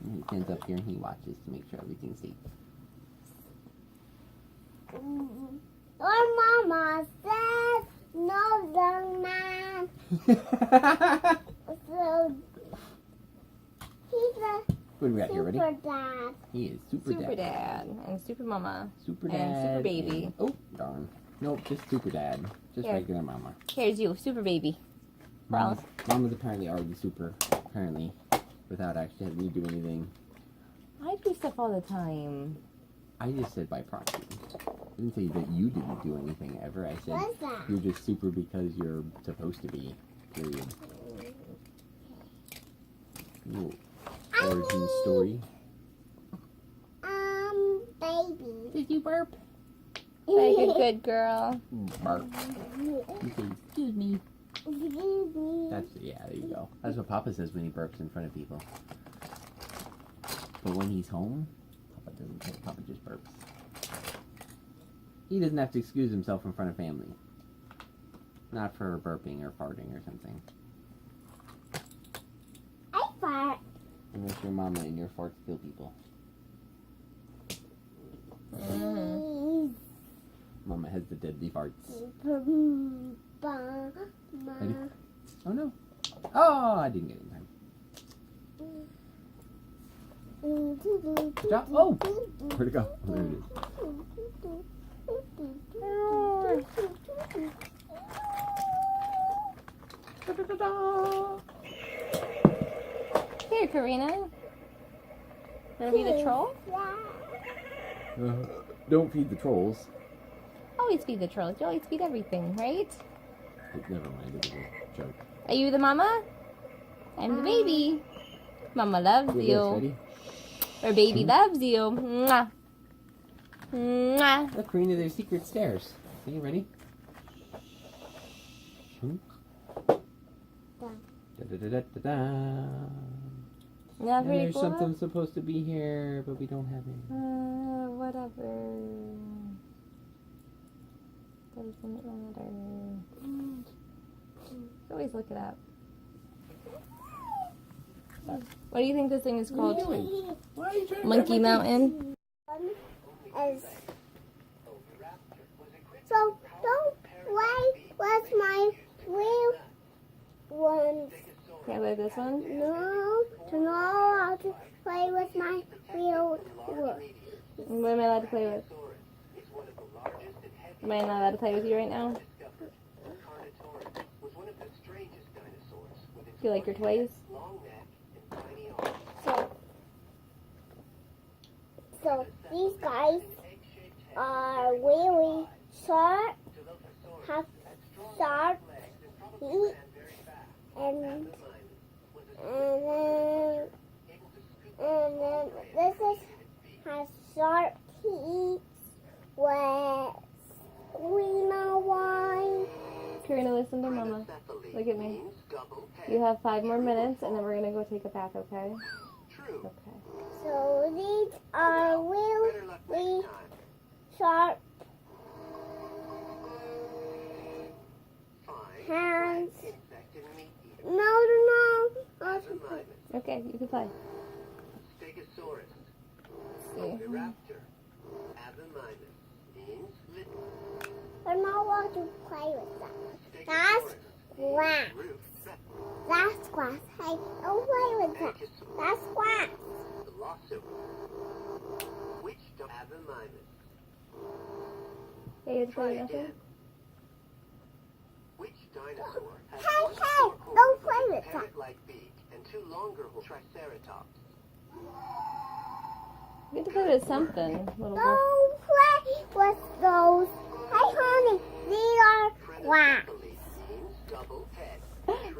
And he stands up here and he watches to make sure everything's safe. Your mama says no, young man. So he's a What do we got here, ready? super dad. He is Super Super Dad. Dad and Super Mama. Super And Dad. Super Baby. and- oh, darn. Nope, just Super Dad. Just Here. regular Mama. Here's you, Super Baby. Mama's apparently already super, apparently, without actually having to do anything. I do stuff all the time. I just said by proxy. I didn't say that you didn't do anything ever. I said What's that? you're just super because you're supposed to be. Period. Ooh. Origin story. Baby. Did you burp? Like a good girl. Bark. You say, excuse me. That's, yeah, there you go. That's what Papa says when he burps in front of people. But when he's home, Papa doesn't. Papa just burps. He doesn't have to excuse himself in front of family. Not for burping or farting or something. I fart. Unless your mama and your farts kill people. Mama has the deadly farts. Ready? Oh no. Oh, I didn't get it in time. Stop. Oh! Where'd it go? Oh, there it is. Here, Karina. Wanna be the troll? Don't feed the trolls. Always feed the trolls. You always feed everything, right? Never mind, it was a joke. Are you the mama? I'm the baby. Mama loves Here it is, you. ready? Or baby loves you. Mwah. Mwah. Look, Karina, there's secret stairs. See, ready? Da-da-da-da-da-da. Not And very there's cool. something supposed to be here, but we don't have it. Whatever. Doesn't matter. Always look it up. What do you think this thing is called? Why are you trying to Monkey Mountain? As so don't play with my real ones. Can't play this one? No, to know how to play with my real ones. What am I allowed to play with? Am I not allowed to play with you right now? Do you like your toys? So these guys are really short, have sharp teeth, and then this has sharp teeth with squealer one. Karina, listen to Mama. Look at me. You have 5 more minutes, and then we're gonna go take a bath, okay? Okay. So these are really sharp hands. No. Okay, you can play. See. I don't want to play with that. That's grass. That's grass. Hey, don't play with that. That's grass. Hey, you have to play with nothing? Hey, don't play with that. You have to play with something, little girl. Don't play with those. Hey, honey, these are glass.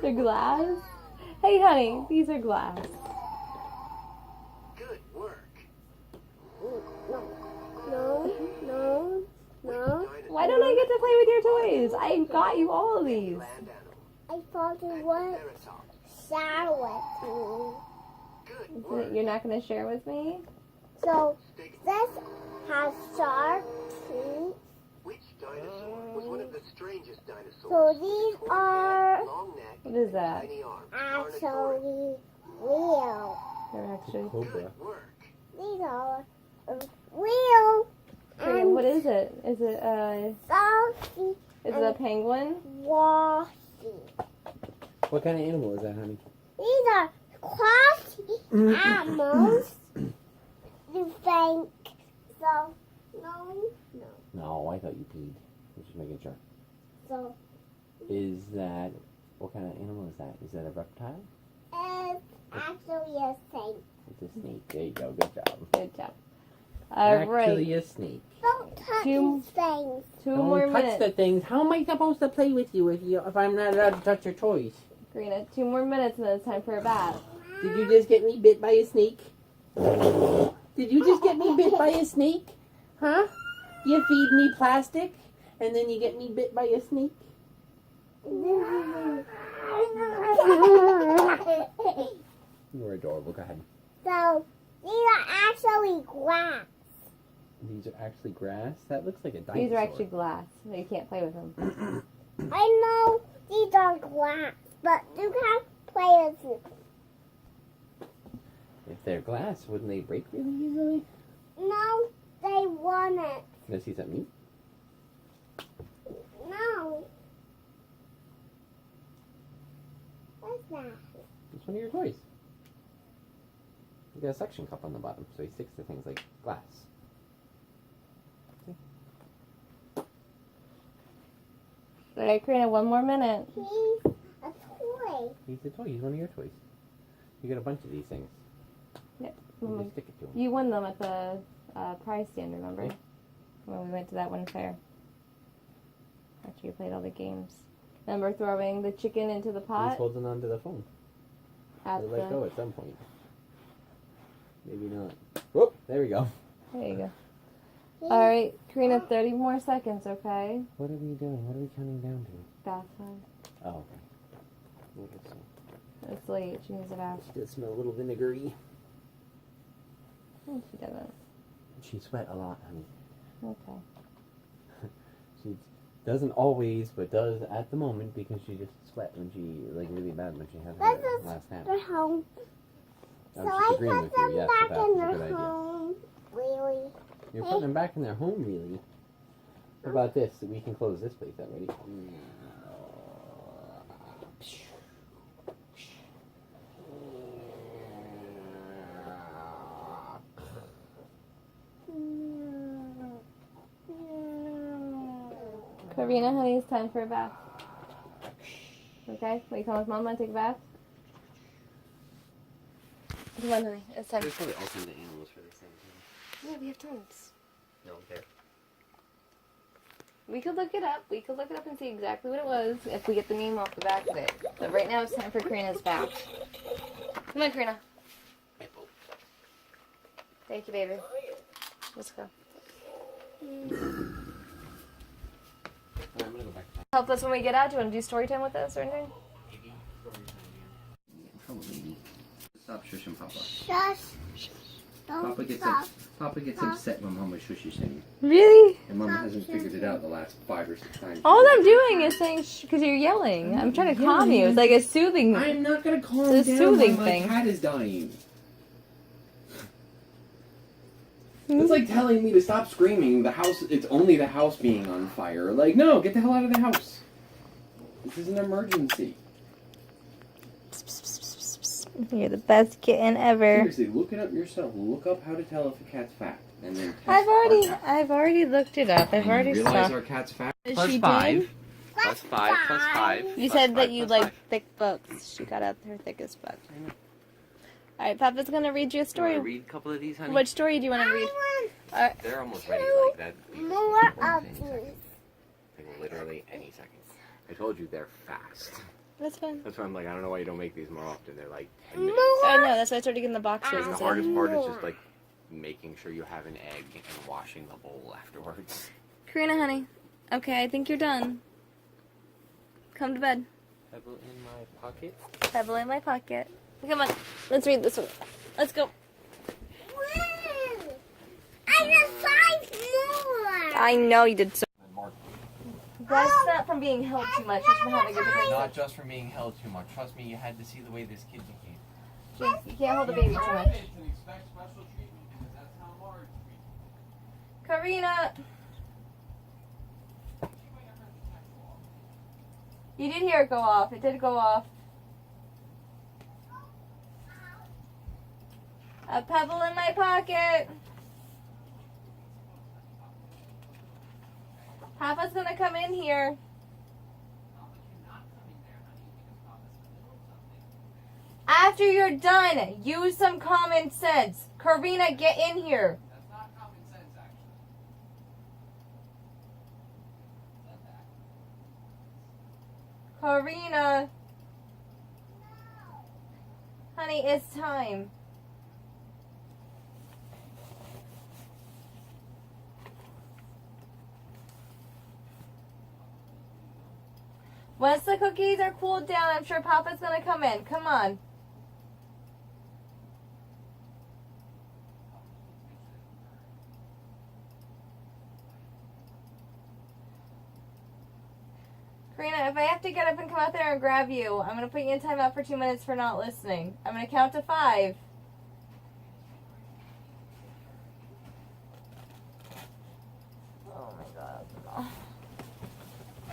They're glass? Hey, honey, these are glass. Why don't I get to play with your toys? I got you all of these. I thought it was share with me. You're not going to share with me? So this has sharp teeth. Which dinosaur was one of the strangest dinosaurs? So these are Long neck, What is that? tiny arms. actually real. They're actually... Cobra. Work. These are real. Wait, what is it? Is it Salty is it a penguin? washy. What kind of animal is that, honey? These are quality animals. You think so? No. No, I thought you peed. I'm just making sure. So Is that, what kind of animal is that? Is that a reptile? it's actually a snake. It's a snake. There you go. Good job. Good job. All right. Actually a snake. Don't touch Two- these things. Two Don't more touch minutes. the things. How am I supposed to play with you if I'm not allowed to touch your toys? Karina, 2 more minutes and then it's time for a bath. Did you just get me bit by a snake? Did you just get me bit by a snake? Huh? You feed me plastic and then you get me bit by a snake? You're adorable. Go ahead. So these are actually glass. These are actually grass? That looks like a dinosaur. These are actually glass, so you can't play with them. I know these are glass, but you can't play with them. If they're glass, wouldn't they break really easily? No, they want it. Can I see something? No. What's that? It's one of your toys. You got a suction cup on the bottom, so he sticks to things like glass. All right, Karina, 1 more minute. He's a toy. He's a toy. He's one of your toys. You got a bunch of these things. Yep. You just stick it to him. You won them at the prize stand, remember? Yeah. When we went to that one fair. After you played all the games. Remember throwing the chicken into the He's pot? holding on to the phone. At He'll let the... go at some point. Maybe not. Whoop! There we go. There you go. All right, Karina, 30 more seconds, okay? What are we doing? What are we counting down to? Bath time. Oh, okay. What is it? It's late. She needs a bath. Does it smell a little vinegary? She doesn't. She sweat a lot, honey. Okay. She doesn't always, but does at the moment because she just sweat when she, like, really bad when she had her This is last nap. their home. I'm So just I agreeing put with you. them Yes, back that's in a their good idea. home. Really? You're putting them back in their home, really? How about this? We can close this place out, ready? Karina, honey, it's time for a bath. Okay? Will you come with Mama and take a bath? Come on, honey. It's time. There's probably all kinds of animals for this thing. Yeah, we have tons. No, there. We could look it up. We could look it up and see exactly what it was if we get the name off the back of it. But right now it's time for Karina's bath. Come on, Karina. Thank you, baby. Let's go. I'm gonna go back. Help us when we get out. Do you want to do story time with us or anything? Trouble, baby. Stop shushing Papa. Shush. Don't stop. Papa gets upset when Mama shushes him. Really? And Mama hasn't figured it out the last 5 or 6 times. All I'm doing is saying because you're yelling. I'm trying to calm you. It's like a soothing. I'm not gonna calm It's a down soothing when my thing. cat is dying. It's like telling me to stop screaming. It's only the house being on fire. Like, no, get the hell out of the house. This is an emergency. You're the best kitten ever. Seriously, look it up yourself. Look up how to tell if a cat's fat, and then test our cat. I've already looked it up. I've already Realize saw. our cat's fat. She Plus did? 5. Plus 5. Plus 5. You plus said that 5, you plus like thick books. She got out her thickest book. All right, Papa's gonna read you a story. Read a couple of these, honey. Which story do you want to read? They're almost ready. Like that. More of Any these. second. Like literally any second. I told you they're fast. That's fine. That's why I'm like, I don't know why you don't make these more often. They're like 10 minutes. Oh no, that's why I started getting the boxes. The hardest part is just like making sure you have an egg and washing the bowl afterwards. Karina, honey, Okay, I think you're done. Come to bed. Pebble in my pocket. Pebble in my pocket. Come on, let's read this one. Let's go. Woo! I got 5 more. I know you did so. That's not from being held too much, just from having a good Not just from being held too much. Trust me, you had to see the way this kid became. James, you can't hold a baby too much. Karina! You did hear it go off. It did go off. A pebble in my pocket. Papa's gonna come in here. After you're done, use some common sense. Karina, get in here. That's not common sense, actually. Karina. Honey, it's time. Once the cookies are cooled down, I'm sure Papa's gonna come in. Come on. Karina, if I have to get up and come out there and grab you, I'm gonna put you in timeout for 2 minutes for not listening. I'm gonna count to 5. Oh my god. No.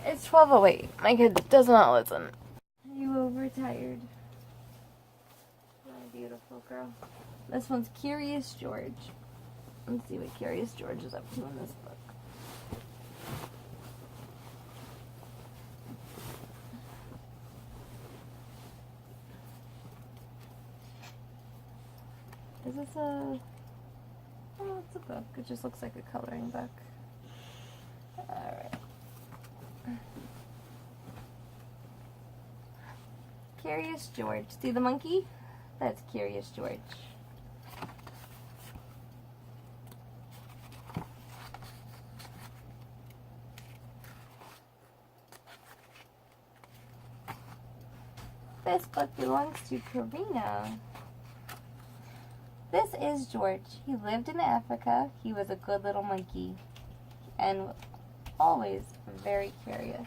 It's 12:08. My kid does not listen. Are you overtired? My beautiful girl. This one's Curious George. Let's see what Curious George is up to in this book. Is this a... Oh, it's a book. It just looks like a coloring book. Alright. Curious George. See the monkey? That's Curious George. This book belongs to Karina. This is George. He lived in Africa. He was a good little monkey and always very curious.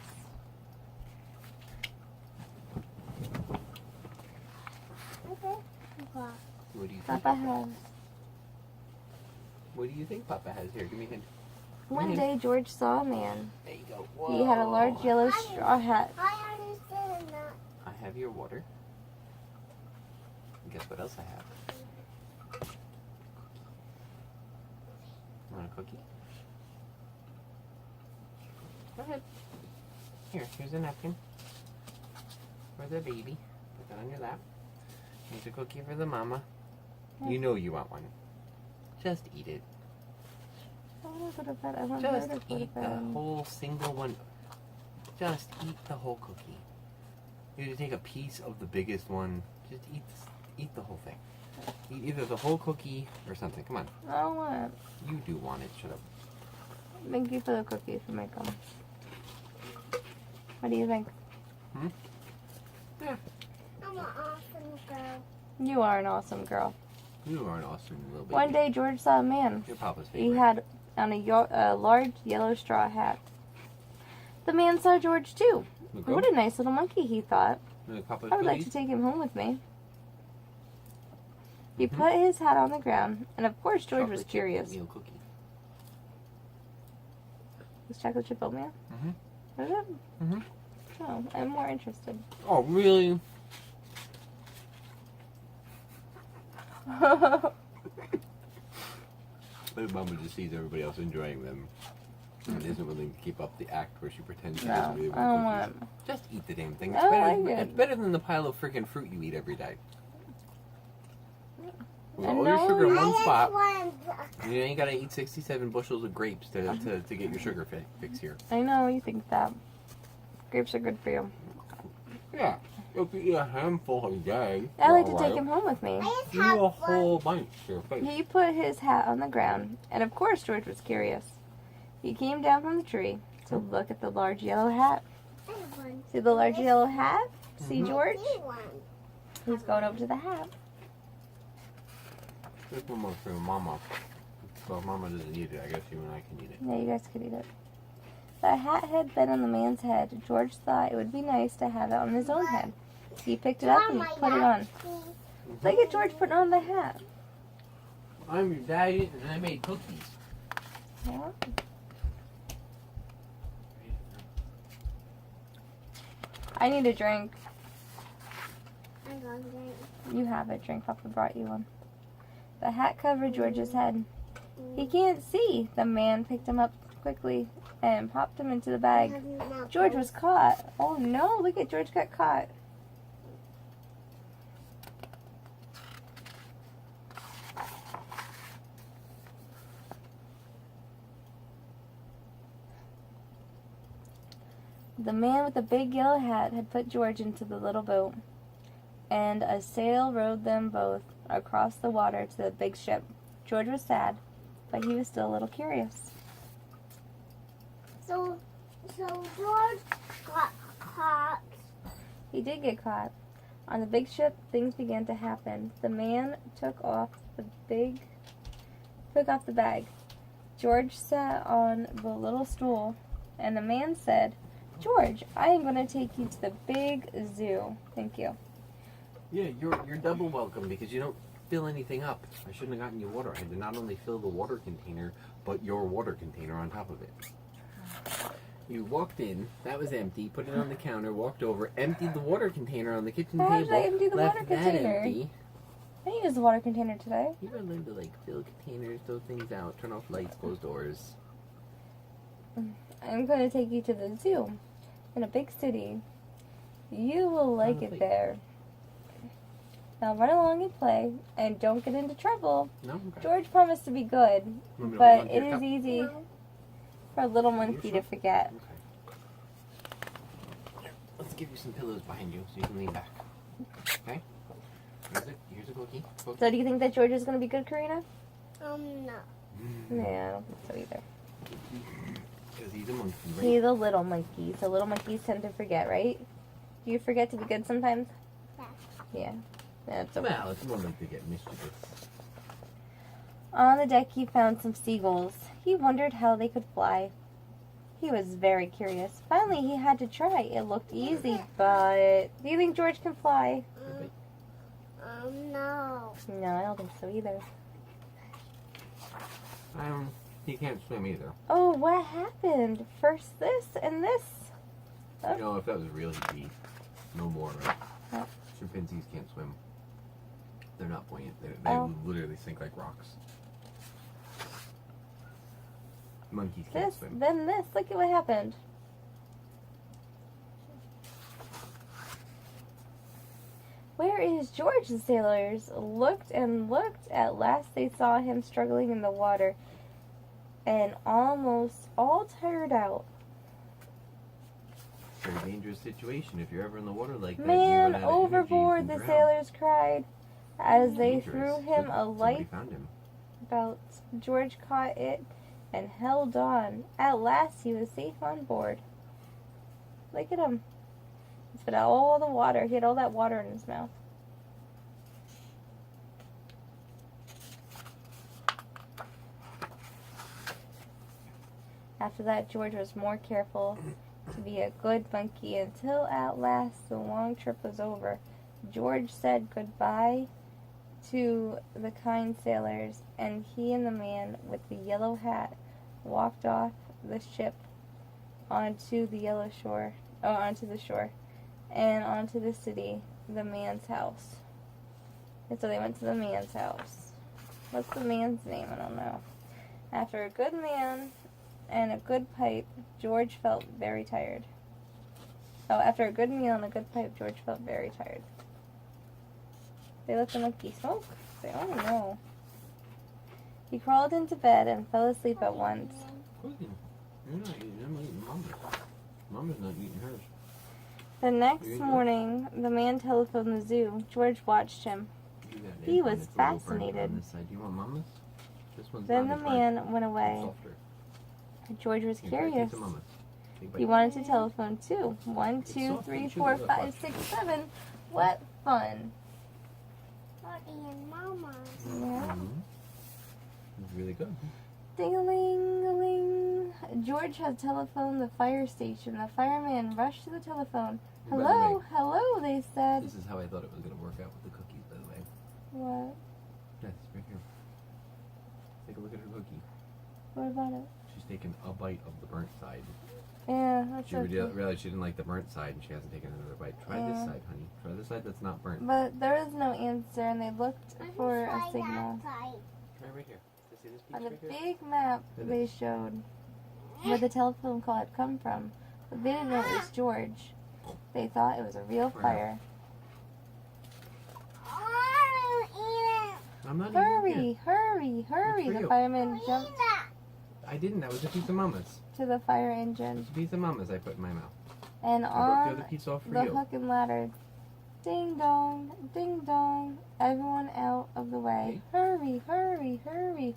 Okay. What do you think? Papa has. What do you think Papa has here? Give me a hint. One day George saw a man. There you go. He had a large Whoa. yellow straw hat. I understand that. I have your water. And guess what else I have? Want a cookie? Go ahead. Here's a napkin for the baby. Put that on your lap. Here's a cookie for the mama. You know you want one. Just eat it. I want to go to bed. I want Just her to go to eat the bed. whole single one. Just eat the whole cookie. You need to take a piece of the biggest one. Just eat the whole thing. Eat either the whole cookie or something. Come on. I don't want it. You do want it. Shut up. Thank you for the cookies for my gum. What do you think? Yeah. I'm an awesome girl. You are an awesome girl. You are an awesome little baby. One day George saw a man. Your Papa's favorite. He had on a large yellow straw hat. The man saw George too. Look What a nice little monkey, he thought. Papa's I would like to take him home with me. He put his hat on the ground, and of course George was curious. Meal cookie. Is chocolate chip oatmeal? What is it? Oh, I'm more interested. Oh, really? My mama just sees everybody else enjoying them and isn't willing to keep up the act where she pretends she doesn't really I don't want want cookies. Just eat the damn thing. I like it. It's better than the pile of freaking fruit you eat every day. With I all your know. sugar in one spot. One. You ain't gotta eat 67 bushels of grapes to get your sugar fix here. I know, you think that. Grapes are good for you. Yeah. If you eat a handful a day. I like to take him home with me. I just Eat have a one. whole bunch to your face. He put his hat on the ground, and of course George was curious. He came down from the tree, to look at the large yellow hat. I have one. See the large yellow hat? See George? I need one. He's going over to the hat. This one was for Mama. Well, Mama doesn't eat it. I guess you and I can eat it. Yeah, you guys could eat it. The hat had been on the man's head. George thought it would be nice to have it on his own head. He picked it up and put it on. Look at George putting on the hat. I'm your daddy, and I made cookies. Yeah. I need a drink. I'm going to drink. You have a drink. Papa brought you one. The hat covered George's head. He can't see. The man picked him up quickly and popped him into the bag. George was caught. Oh no, look at George got caught. The man with the big yellow hat had put George into the little boat, and a sail rowed them both across the water to the big ship. George was sad, but he was still a little curious. So George got caught. He did get caught. On the big ship, things began to happen. The man took off the bag. George sat on the little stool, and the man said, "George, I am going to take you to the big zoo. Thank you." Yeah, you're double welcome because you don't fill anything up. I shouldn't have gotten you water. I had to not only fill the water container, but your water container on top of it. You walked in, that was empty, put it on the counter, walked over, emptied the water container on the kitchen How table, did I empty the left water that container? empty. I used the water container today. You gotta learn to like fill containers, throw things out, turn off lights, close doors. I'm going to take you to the zoo in a big city. You will like it there. Now run along and play, and don't get into trouble. No? Okay. George promised to be good, Want me to but hold on to it your is cup? easy for a little monkey to forget. Okay. Let's give you some pillows behind you so you can lean back. Okay? Here's a cookie. So do you think that George is going to be good, Karina? No. Yeah, I don't think so either. Because he's a monkey, right? He's a little monkey, so little monkeys tend to forget, right? Do you forget to be good sometimes? Yeah. That's okay. Well, it's more like to get mischievous. On the deck, he found some seagulls. He wondered how they could fly. He was very curious. Finally, he had to try. It looked easy, but do you think George can fly? No. No, I don't think so either. He can't swim either. Oh, what happened? First this and this. You know, if that was really deep, no more, right? Oh. Chimpanzees can't swim. They're not buoyant. They Oh. literally sink like rocks. Monkeys can't This, swim. then this. Look at what happened. Where is George? The sailors looked and looked. At last they saw him struggling in the water and almost all tired out. Very dangerous situation. If you're ever in the water like that, Man, you run out of energy, overboard, you the can drown. sailors cried as they Dangerous. threw him a Somebody life found him. belt. George caught it and held on. At last he was safe on board. Look at him. He spit out all the water. He had all that water in his mouth. After that, George was more careful to be a good monkey until at last the long trip was over. George said goodbye to the kind sailors, and he and the man with the yellow hat walked off the ship onto the shore, and onto the city, the man's house. And so they went to the man's house. What's the man's name? I don't know. After a good man and a good pipe, George felt very tired. Oh, after a good meal and a good pipe, George felt very tired. They let the monkey smoke? Oh no. He crawled into bed and fell asleep at once. Cooking. You're not eating. I'm eating Mama's. Mama's not eating hers. The next morning, the man telephoned the zoo. George watched him. He was It's a little burnt fascinated. on this side. Do you want Mama's? This one's Then not the as burnt. man went away. It's softer. George was Here, try a curious. piece of Mama's. He wanted to telephone too. 1, 2, 3, 4, 5, 6, 7. What fun. Daddy and Mama. Yeah. It's really good. Ding-a-ling-a-ling. George had telephoned the fire station. The fireman rushed to the telephone. By the Hello, way, hello, they said. This is how I thought it was going to work out with the cookies, by the way. What? Yes, right here. Take a look at her cookie. What about it? She's taken a bite of the burnt side. Yeah, that's She okay. realized she didn't like the burnt side, and she hasn't taken another bite. Try this Yeah. side, honey. Try the side that's not burnt. But there was no answer, and they looked for a signal. Try right here. See this piece On the right here? big map, they showed where the telephone call had come from, but they didn't know it was George. They thought it was a real fire. I'm not Hurry, eating hurry, hurry! for The you? fireman jumped it. I didn't. That was a piece of Mama's. to the fire It engine, was a piece of Mama's I put in my mouth. and I broke the on other piece off for the you. hook and ladder, ding dong, ding dong, everyone out of the way. Hurry, hurry, hurry!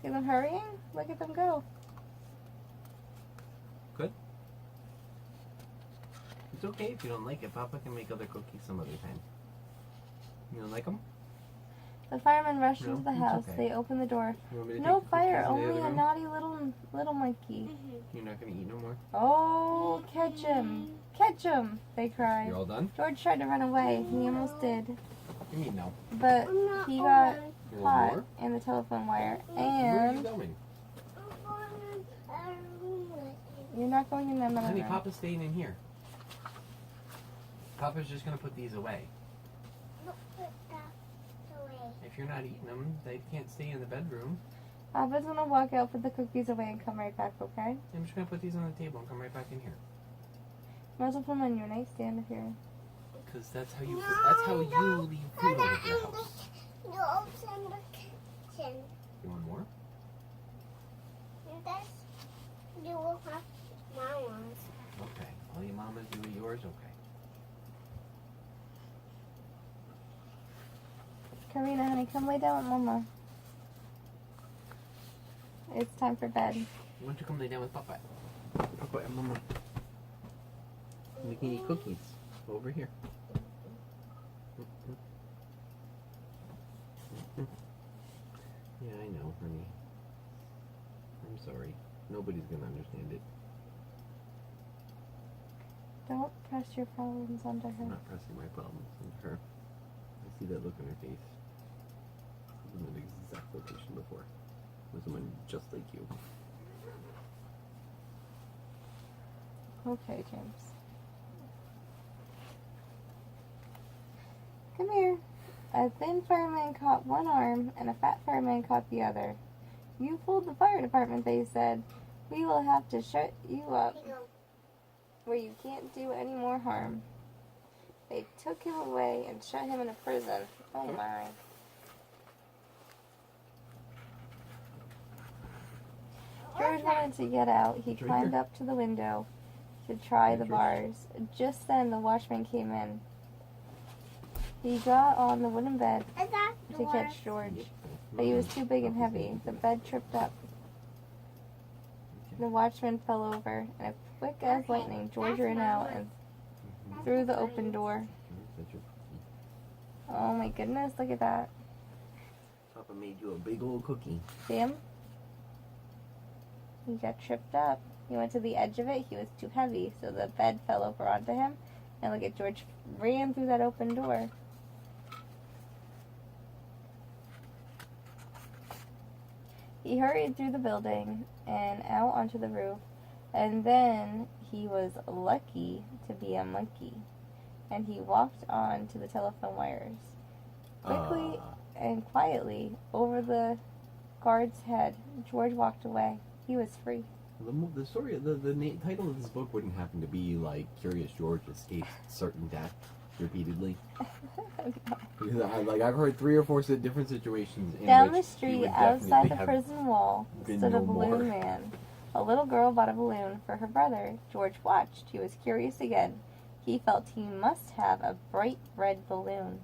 See them hurrying? Look at them go. It's okay if you don't like it. Papa can make other cookies some other time. You don't like them? The firemen rushed No, into the it's house. okay. They opened the door. You want me to No take the fire, cookies in the only other a room? naughty little monkey. You're not going to eat no more? Oh, catch him! Catch him! They cried. You're all done? George tried to run away. He almost did. You mean no? But he got You want caught more? in the telephone wire. Where are you And going? you're not going in another Honey, room. Papa's staying in here. Papa's just going to put these away. If you're not eating them, they can't stay in the bedroom. Papa's gonna walk out, put the cookies away, and come right back, okay? I'm just going to put these on the table and come right back in here. Might as well put them on your nightstand if you're... Because that's how you leave food over at your house. You open the kitchen. You want more? This, you will have Mama's. Okay. All your mamas do are yours? Okay. Karina, honey, come lay down with Mama. It's time for bed. Why don't you come lay down with Papa? Papa and Mama. We can eat cookies over here. Yeah, I know, honey. I'm sorry. Nobody's gonna understand it. Don't press your problems onto I'm her. not pressing my problems into her. I see that look on her face. I was in the exact location before. With someone just like you. Okay, James. Come here. A thin fireman caught one arm and a fat fireman caught the other. You fooled the fire department, they said. We will have to shut you up where you can't do any more harm. They took him away and shut him in a prison. Oh my. George wanted to get out. He climbed up to the window to try the bars. Just then the watchman came in. He got on the wooden bed to catch George, but he was too big and heavy. The bed tripped up. The watchman fell over, and quick as lightning, George ran out and through the open door. Oh my goodness, look at that. Papa made you a big old cookie. See him? He got tripped up. He went to the edge of it. He was too heavy, so the bed fell over onto him. And look at George ran through that open door. He hurried through the building and out onto the roof. And then he was lucky to be a monkey. And he walked on to the telephone wires. Quickly and quietly, over the guard's head, George walked away. He was free. The story, the title of this book wouldn't happen to be like Curious George escapes certain death repeatedly. Because I've heard 3 or 4 different situations in Down which the he street, would outside the definitely have prison wall, been stood a no more. balloon man. A little girl bought a balloon for her brother. George watched. He was curious again. He felt he must have a bright red balloon.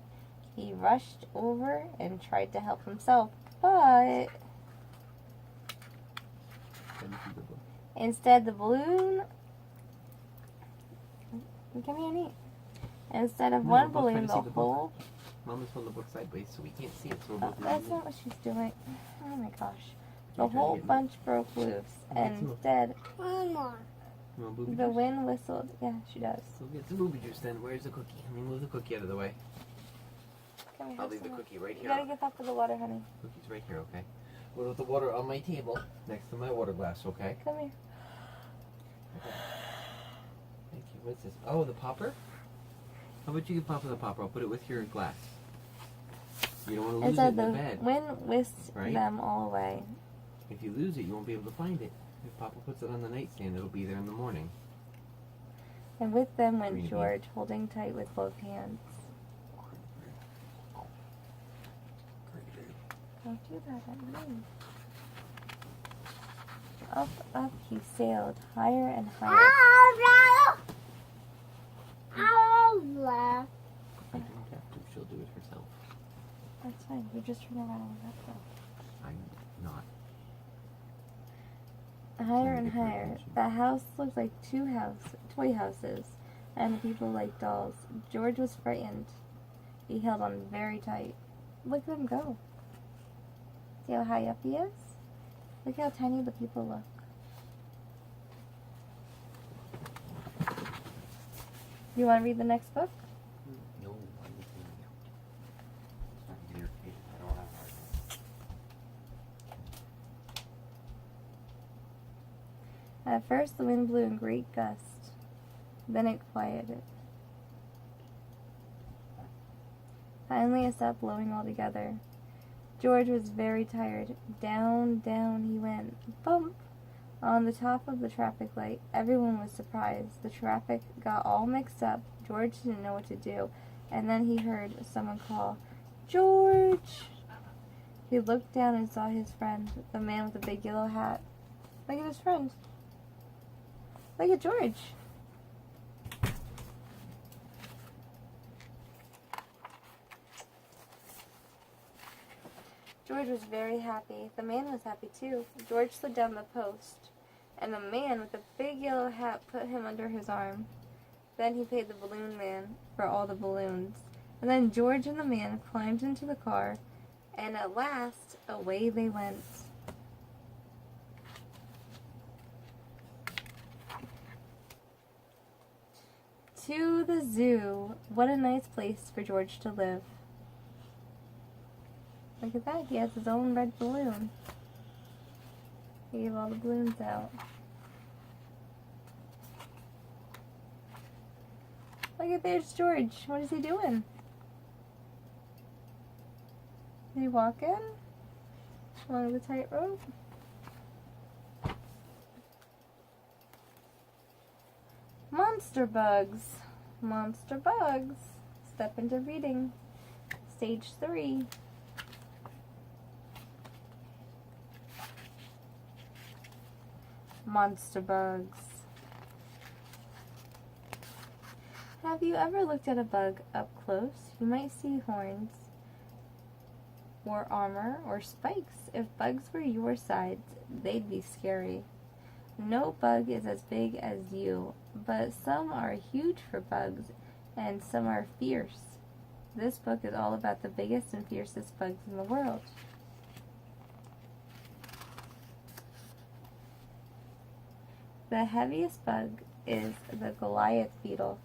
He rushed over and tried to help himself, but instead the balloon Come here and eat. Instead of No, one we're both trying balloon, to the see the book. whole. Mom is holding the book sideways, so we can't see it. So we're Oh, both that's reading not what she's doing. Oh my gosh. The You're trying to whole get bunch broke loose. Get some. Instead, One more. You want booby the juice? wind whistled. Yeah, she does. So we'll get some booby juice then. Where's the cookie? Let me move the cookie out of the way. Come here, I'll have leave the some more. cookie right You here. gotta get back to the water, honey. Cookie's right here, okay? We'll put the water on my table next to my water glass, okay? Come here. Thank you. What's this? Oh, the popper? How about you give Papa the popper? I'll put it with your glass. You don't want to It lose it said in the the bed. wind whisked Right? them all away. If you lose it, you won't be able to find it. If Papa puts it on the nightstand, it'll be there in the morning. And with them went Karina, George, holding tight with both hands. Don't do that at me. Up, up he sailed, higher and higher. Oh, You don't have to. She'll do it herself. That's fine. You just turn around and let go. I'm not. Higher Trying to and get her higher. attention. The house looked like toy houses, and the people like dolls. George was frightened. He held on very tight. Look at him go. See how high up he is? Look how tiny the people look. You want to read the next book? No, I'm just going to It's not near me. I don't have heart. At first the wind blew in great gusts. Then it quieted. Finally it stopped blowing altogether. George was very tired. Down, down he went. Bump! On the top of the traffic light. Everyone was surprised. The traffic got all mixed up. George didn't know what to do. And then he heard someone call, "George!" He looked down and saw his friend, the man with the big yellow hat. Look at his friend. Look at George. George was very happy. The man was happy too. George slid down the post, and the man with the big yellow hat put him under his arm. Then he paid the balloon man for all the balloons. And then George and the man climbed into the car, and at last, away they went. To the zoo. What a nice place for George to live. Look at that, he has his own red balloon. He gave all the balloons out. Look at there's George. What is he doing? Is he walking along the tightrope? Monster bugs. Monster bugs. Step into reading. Stage 3. Monster bugs. Have you ever looked at a bug up close? You might see horns or armor or spikes. If bugs were your size, they'd be scary. No bug is as big as you, but some are huge for bugs and some are fierce. This book is all about the biggest and fiercest bugs in the world. The heaviest bug is the Goliath beetle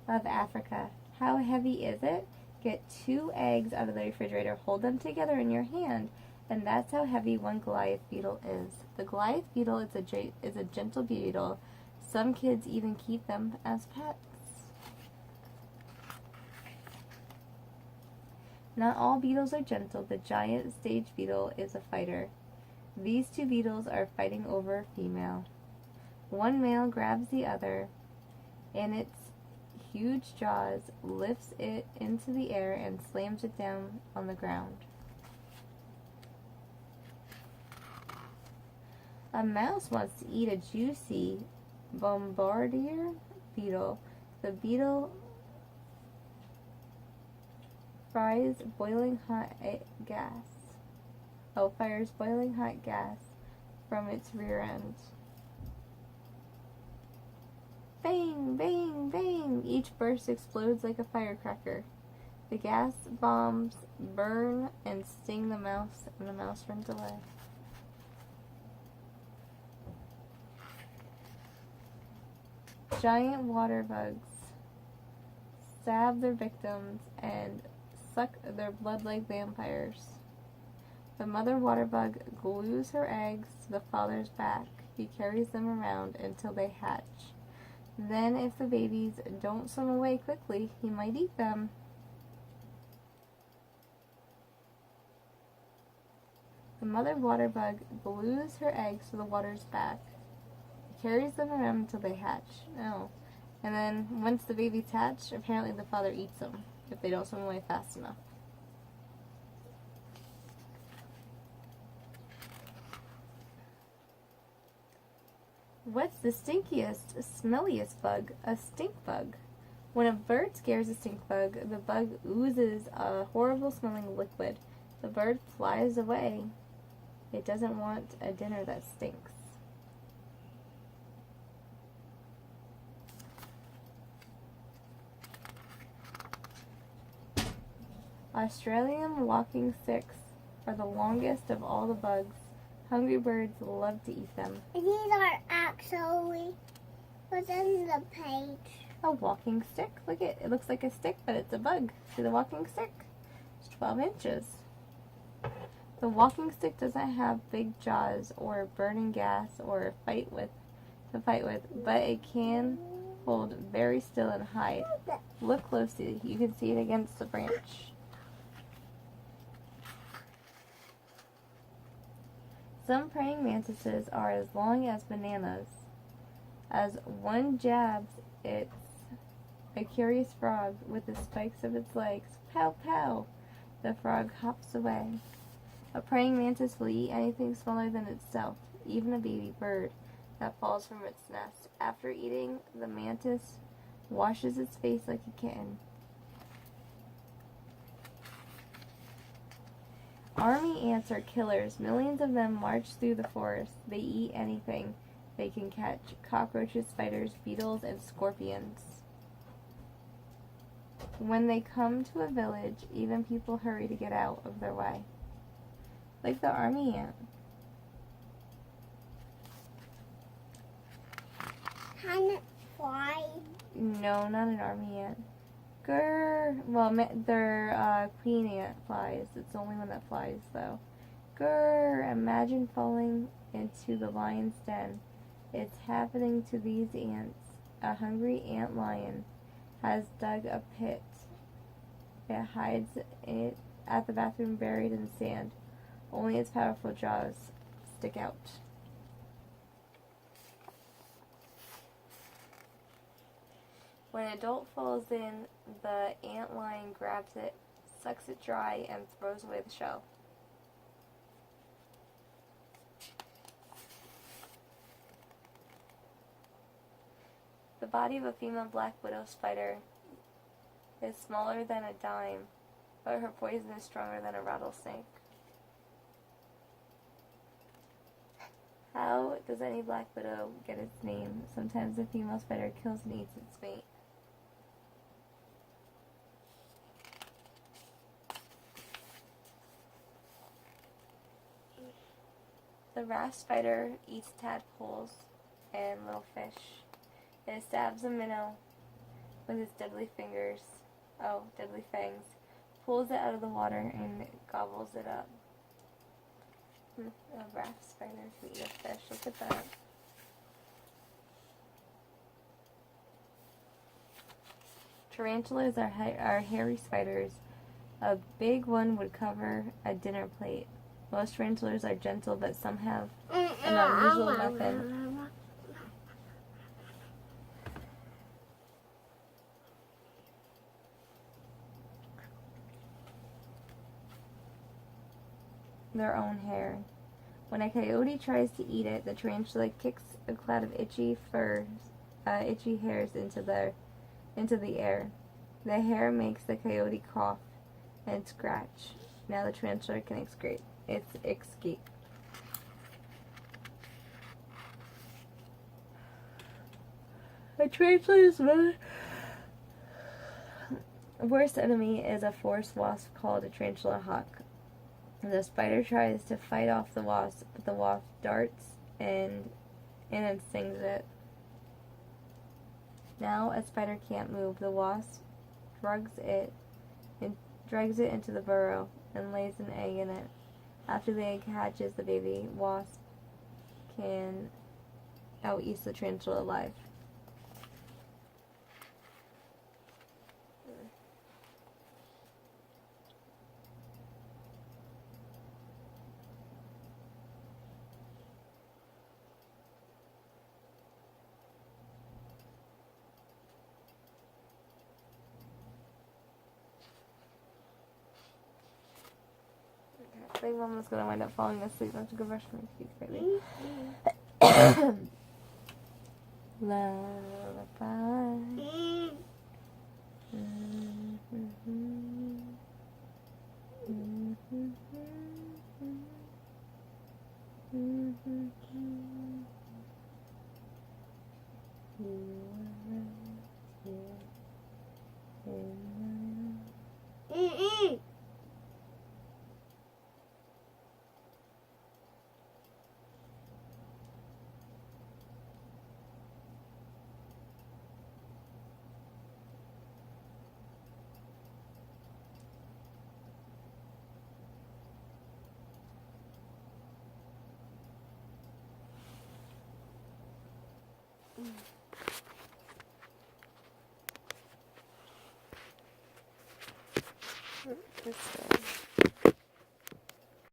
of Africa. How heavy is it? Get 2 eggs out of the refrigerator, hold them together in your hand, and that's how heavy one Goliath beetle is. The Goliath beetle is a gentle beetle. Some kids even keep them as pets. Not all beetles are gentle. The giant stage beetle is a fighter. These 2 beetles are fighting over a female. One male grabs the other, and its huge jaws lifts it into the air and slams it down on the ground. A mouse wants to eat a juicy bombardier beetle. The beetle fires boiling hot gas. Fires boiling hot gas from its rear end. Bang, bang, bang. Each burst explodes like a firecracker. The gas bombs burn and sting the mouse, and the mouse runs away. Giant water bugs stab their victims and suck their blood like vampires. The mother water bug glues her eggs to the father's back. He carries them around until they hatch. Then, if the babies don't swim away quickly, he might eat them. The mother water bug glues her eggs to the water's back. He carries them around until they hatch. Oh. And then, once the babies hatch, apparently the father eats them if they don't swim away fast enough. What's the stinkiest, smelliest bug? A stink bug. When a bird scares a stink bug, the bug oozes a horrible smelling liquid. The bird flies away. It doesn't want a dinner that stinks. Australian walking sticks are the longest of all the bugs. Hungry birds love to eat them. These are actually what's in the page. A walking stick. Look, it looks like a stick, but it's a bug. See the walking stick? It's 12 inches. The walking stick doesn't have big jaws or burning gas or fight with, but it can hold very still and hide. Look closely. You can see it against the branch. Some praying mantises are as long as bananas. As one jabs, it's a curious frog with the spikes of its legs. Pow, pow! The frog hops away. A praying mantis will eat anything smaller than itself, even a baby bird that falls from its nest. After eating, the mantis washes its face like a kitten. Army ants are killers. Millions of them march through the forest. They eat anything they can catch. Cockroaches, spiders, beetles, and scorpions. When they come to a village, even people hurry to get out of their way. Like the army ant. Can it fly? No, not an army ant. Grr. Well, their queen ant flies. It's the only one that flies, though. Grr. Imagine falling into the lion's den. It's happening to these ants. A hungry ant lion has dug a pit. It hides it at the bathroom buried in sand. Only its powerful jaws stick out. When an adult falls in, the ant lion grabs it, sucks it dry, and throws away the shell. The body of a female black widow spider is smaller than a dime, but her poison is stronger than a rattlesnake. How does any black widow get its name? Sometimes the female spider kills and eats its mate. The raft spider eats tadpoles and little fish. It stabs a minnow with its deadly fangs, pulls it out of the water, and gobbles it up. A raft spider can eat a fish. Look at that. Tarantulas are hairy spiders. A big one would cover a dinner plate. Most tarantulas are gentle, but some have an unusual method. Their own hair. When a coyote tries to eat it, the tarantula kicks a cloud of itchy hairs into the air. The hair makes the coyote cough and scratch. Now the tarantula can escape. A tarantula's worst enemy is a forest wasp called a tarantula hawk. The spider tries to fight off the wasp, but the wasp darts and it stings it. Now a spider can't move. The wasp drags it into the burrow and lays an egg in it. After the egg hatches, the baby wasp can out-eat the tarantula alive. I think Mom was going to wind up falling asleep. I have to go brush my teeth quickly. Lullaby. This way.